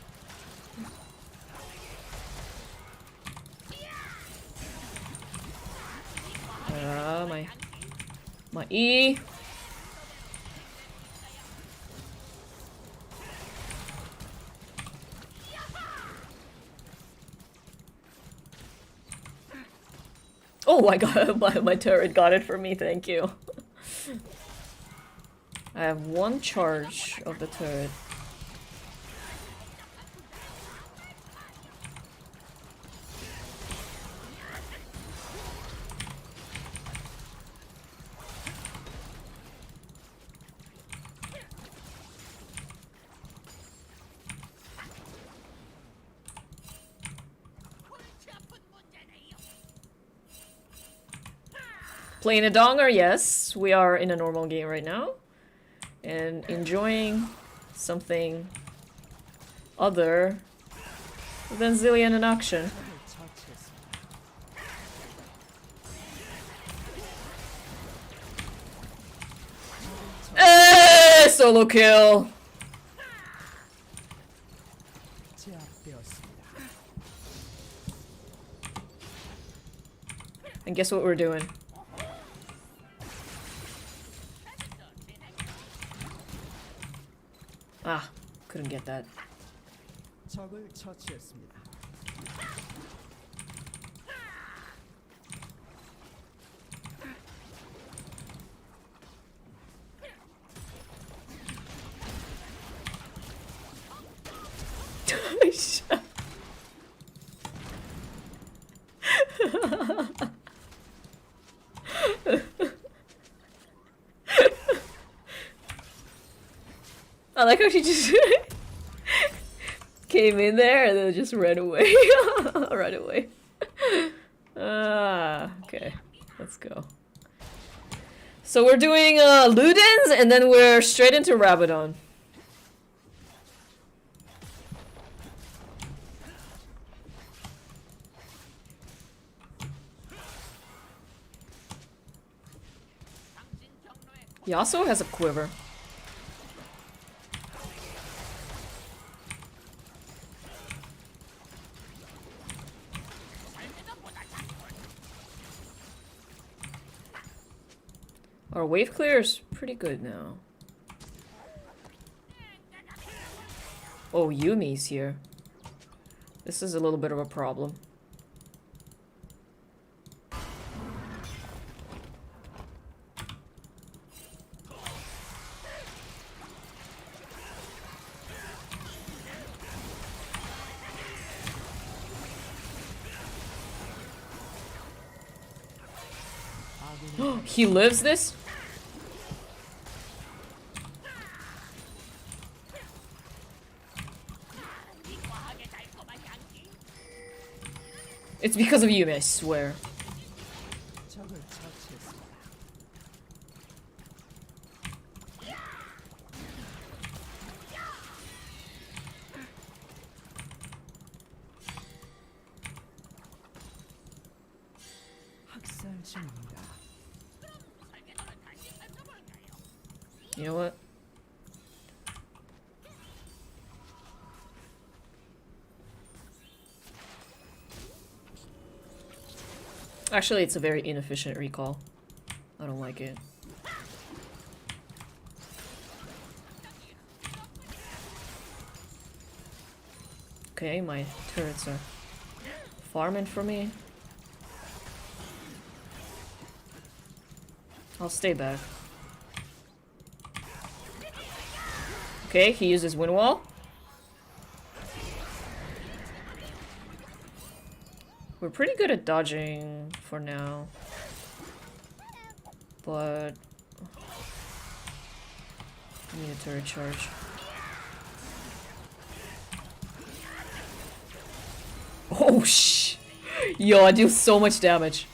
My E. Oh my god, my turret got it for me, thank you. I have one charge of the turret. Playing a donger, yes. We are in a normal game right now. And enjoying something other than Zillion in action. Solo kill! And guess what we're doing? Ah, couldn't get that. 적을 처치했습니다. I like how she just came in there and then just ran away. Right away. Okay. Let's go. So we're doing Ludens and then we're straight into Rabadon. Yasuo has a quiver. Our wave clear is pretty good now. Oh, Yumi's here. This is a little bit of a problem. He lives this? It's because of you, I swear. 적을 처치했습니다. 학살 중입니다. You know what? Actually, it's a very inefficient recall. I don't like it. Okay, my turrets are farming for me. I'll stay back. Okay, he uses wind wall. We're pretty good at dodging for now. But I need a turret charge. Oh shh! Yo, I do so much damage.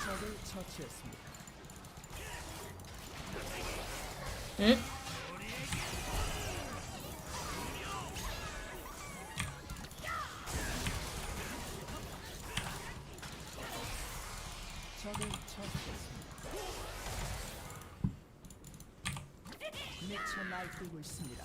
적을 처치했습니다. 응? 적을 처치했습니다. 미쳐 날뛰고 있습니다.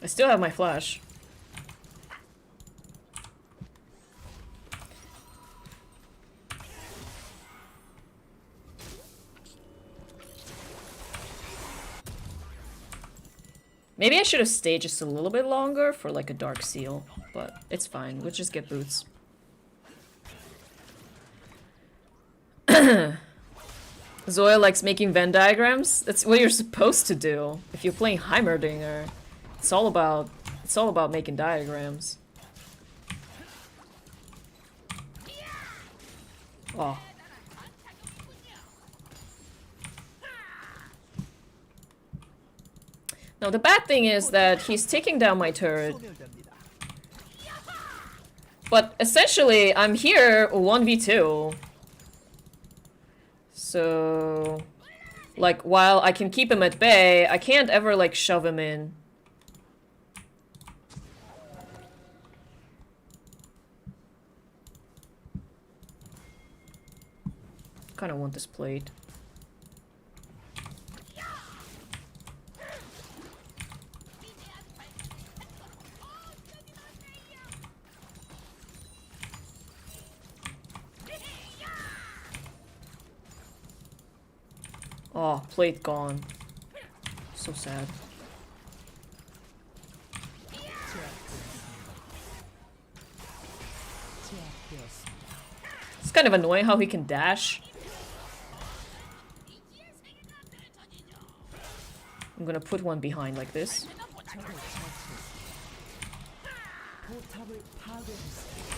I still have my flash. Maybe I should have stayed just a little bit longer for like a dark seal, but it's fine. We'll just get boots. Zoya likes making Venn diagrams. That's what you're supposed to do if you're playing Heimerdinger. It's all about making diagrams. Oh. Now the bad thing is that he's taking down my turret. But essentially, I'm here 1v2. So, like, while I can keep him at bay, I can't ever, like, shove him in. Kinda want this plate. Oh, plate gone. So sad. It's kind of annoying how he can dash. I'm gonna put one behind like this. 포탑을 파괴했습니다.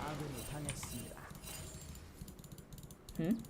아군이 당했습니다. Hmm?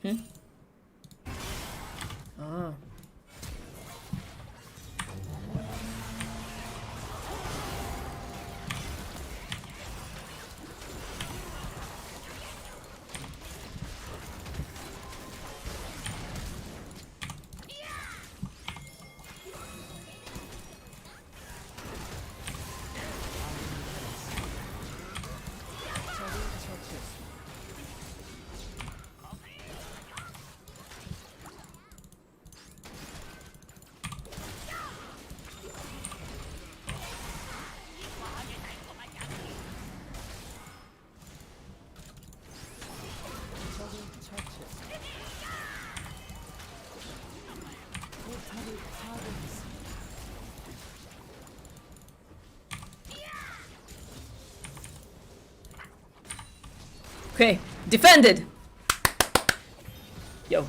Hmm? Ah. Okay, defended! Yo.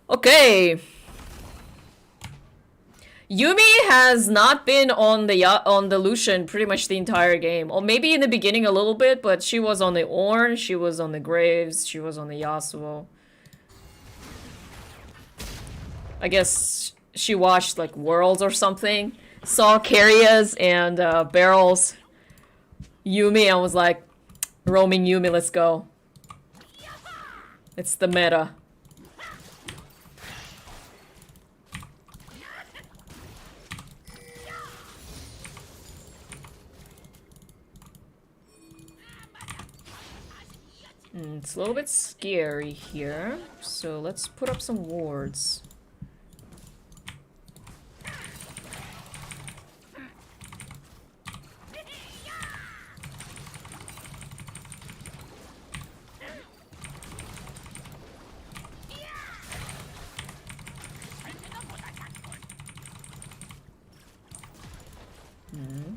Okay. Yumi has not been on the Lucian pretty much the entire game. Or maybe in the beginning a little bit, but she was on the Ornn, she was on the Graves, she was on the Yasuo. I guess she watched like Worlds or something, saw Carriers and Barrels Yumi and was like, roaming Yumi, let's go. It's the meta. It's a little bit scary here, so let's put up some wards.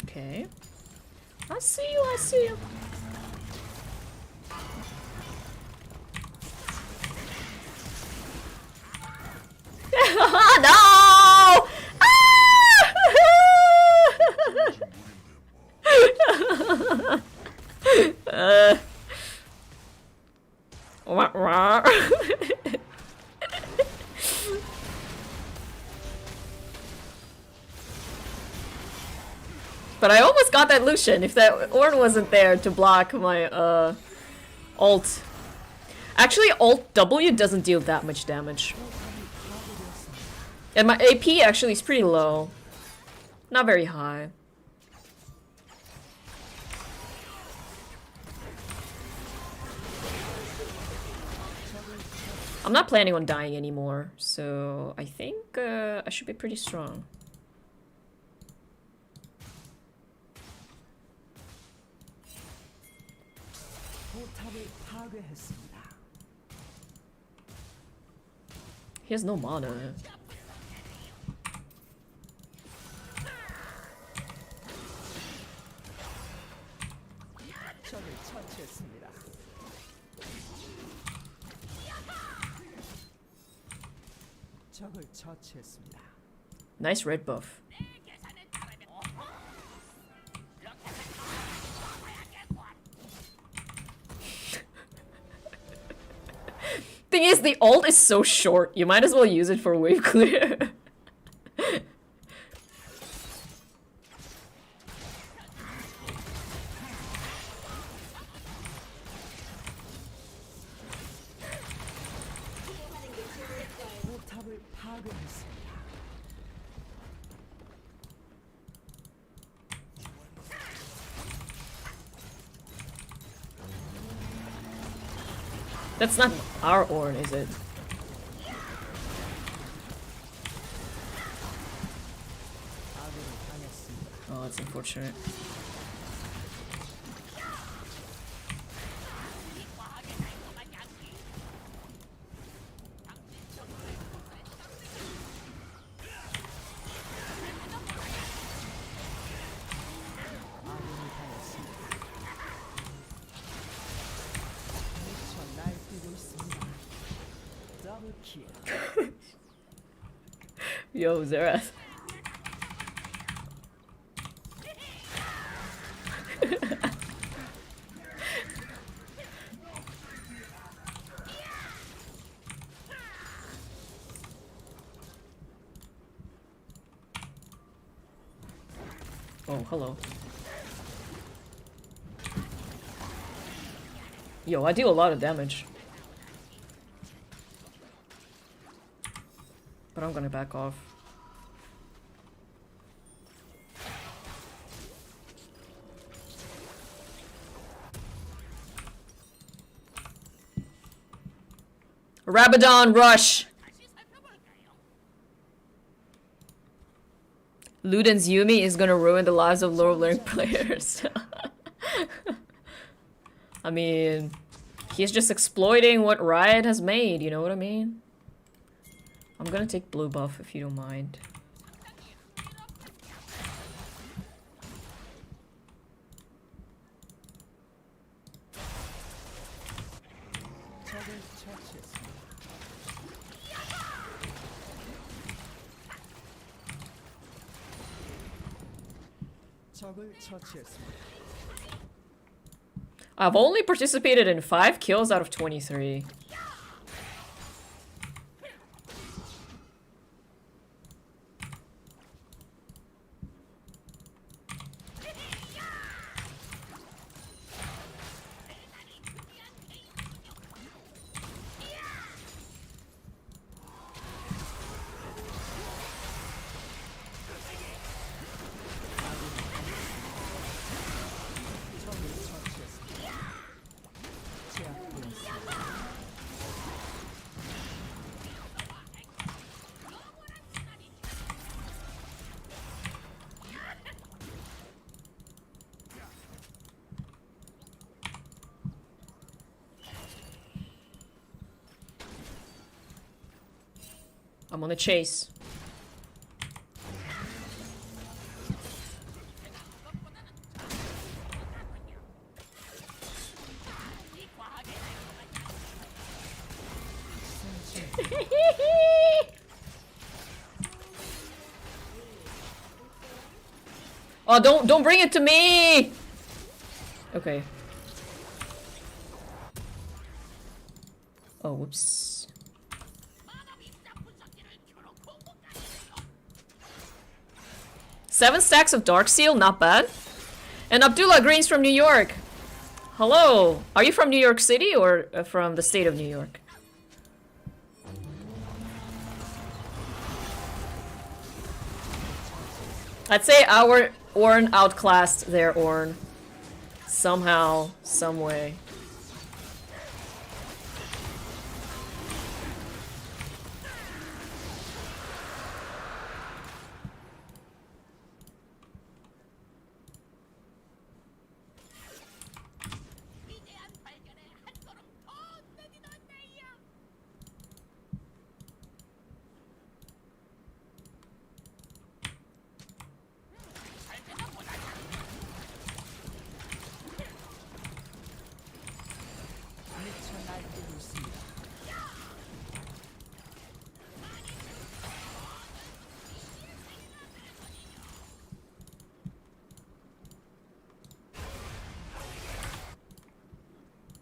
Okay. I see you, I see you. No! But I almost got that Lucian if that Ornn wasn't there to block my ult. Actually, ult W doesn't deal that much damage. And my AP actually is pretty low. Not very high. I'm not planning on dying anymore, so I think I should be pretty strong. He has no mana. Nice red buff. Thing is, the ult is so short. You might as well use it for wave clear. That's not our Ornn, is it? Oh, that's unfortunate. Yo, Xerath. Oh, hello. Yo, I deal a lot of damage. But I'm gonna back off. Rabadon rush! Luden's Yumi is gonna ruin the lives of lower learning players. I mean, He's just exploiting what Riot has made, you know what I mean? I'm gonna take blue buff if you don't mind. I've only participated in 5 kills out of 23. I'm on the chase. Oh, don't bring it to me. Okay. Oh, whoops. Seven stacks of Dark Seal, not bad. And Abdullah Green's from New York. Hello. Are you from New York City or from the state of New York? I'd say our Ornn outclassed their Ornn. Somehow, some way.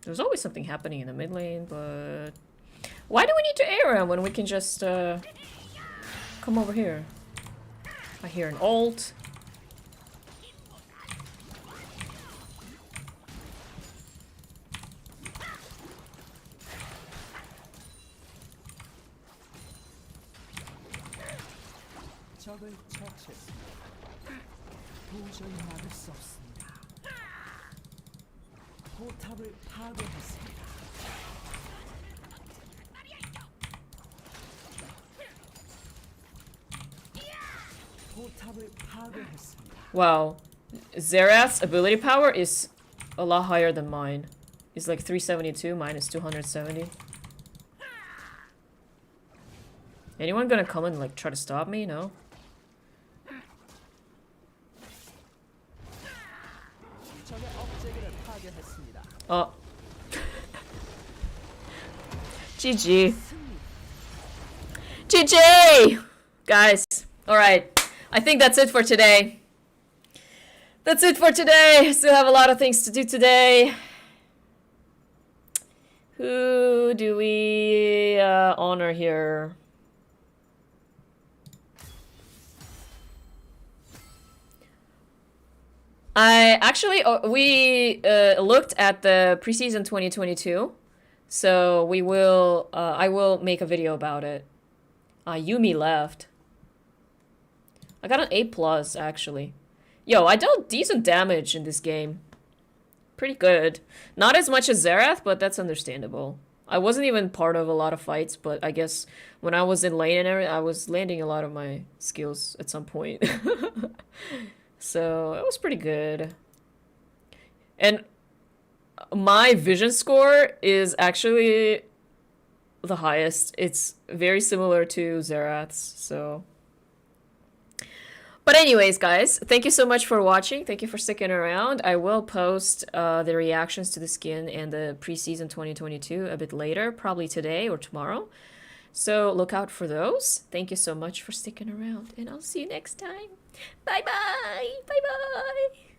There's always something happening in the mid lane, but... Why do we need to ARAM when we can just, come over here? I hear an ult. Wow. Xerath's ability power is a lot higher than mine. It's like 372, mine is 270. Anyone gonna come and like try to stop me? No? Oh. GG. GG! Guys. Alright. I think that's it for today. That's it for today. Still have a lot of things to do today. Who do we honor here? I actually, we looked at the preseason 2022, so we will, I will make a video about it. Yumi left. I got an A+, actually. Yo, I dealt decent damage in this game. Pretty good. Not as much as Xerath, but that's understandable. I wasn't even part of a lot of fights, but I guess when I was in lane and everything, I was landing a lot of my skills at some point. So, it was pretty good. And my vision score is actually the highest. It's very similar to Zerath's, so. But anyways, guys, thank you so much for watching. Thank you for sticking around. I will post the reactions to the skin and the preseason 2022 a bit later, probably today or tomorrow. So look out for those. Thank you so much for sticking around, and I'll see you next time. Bye-bye. Bye-bye.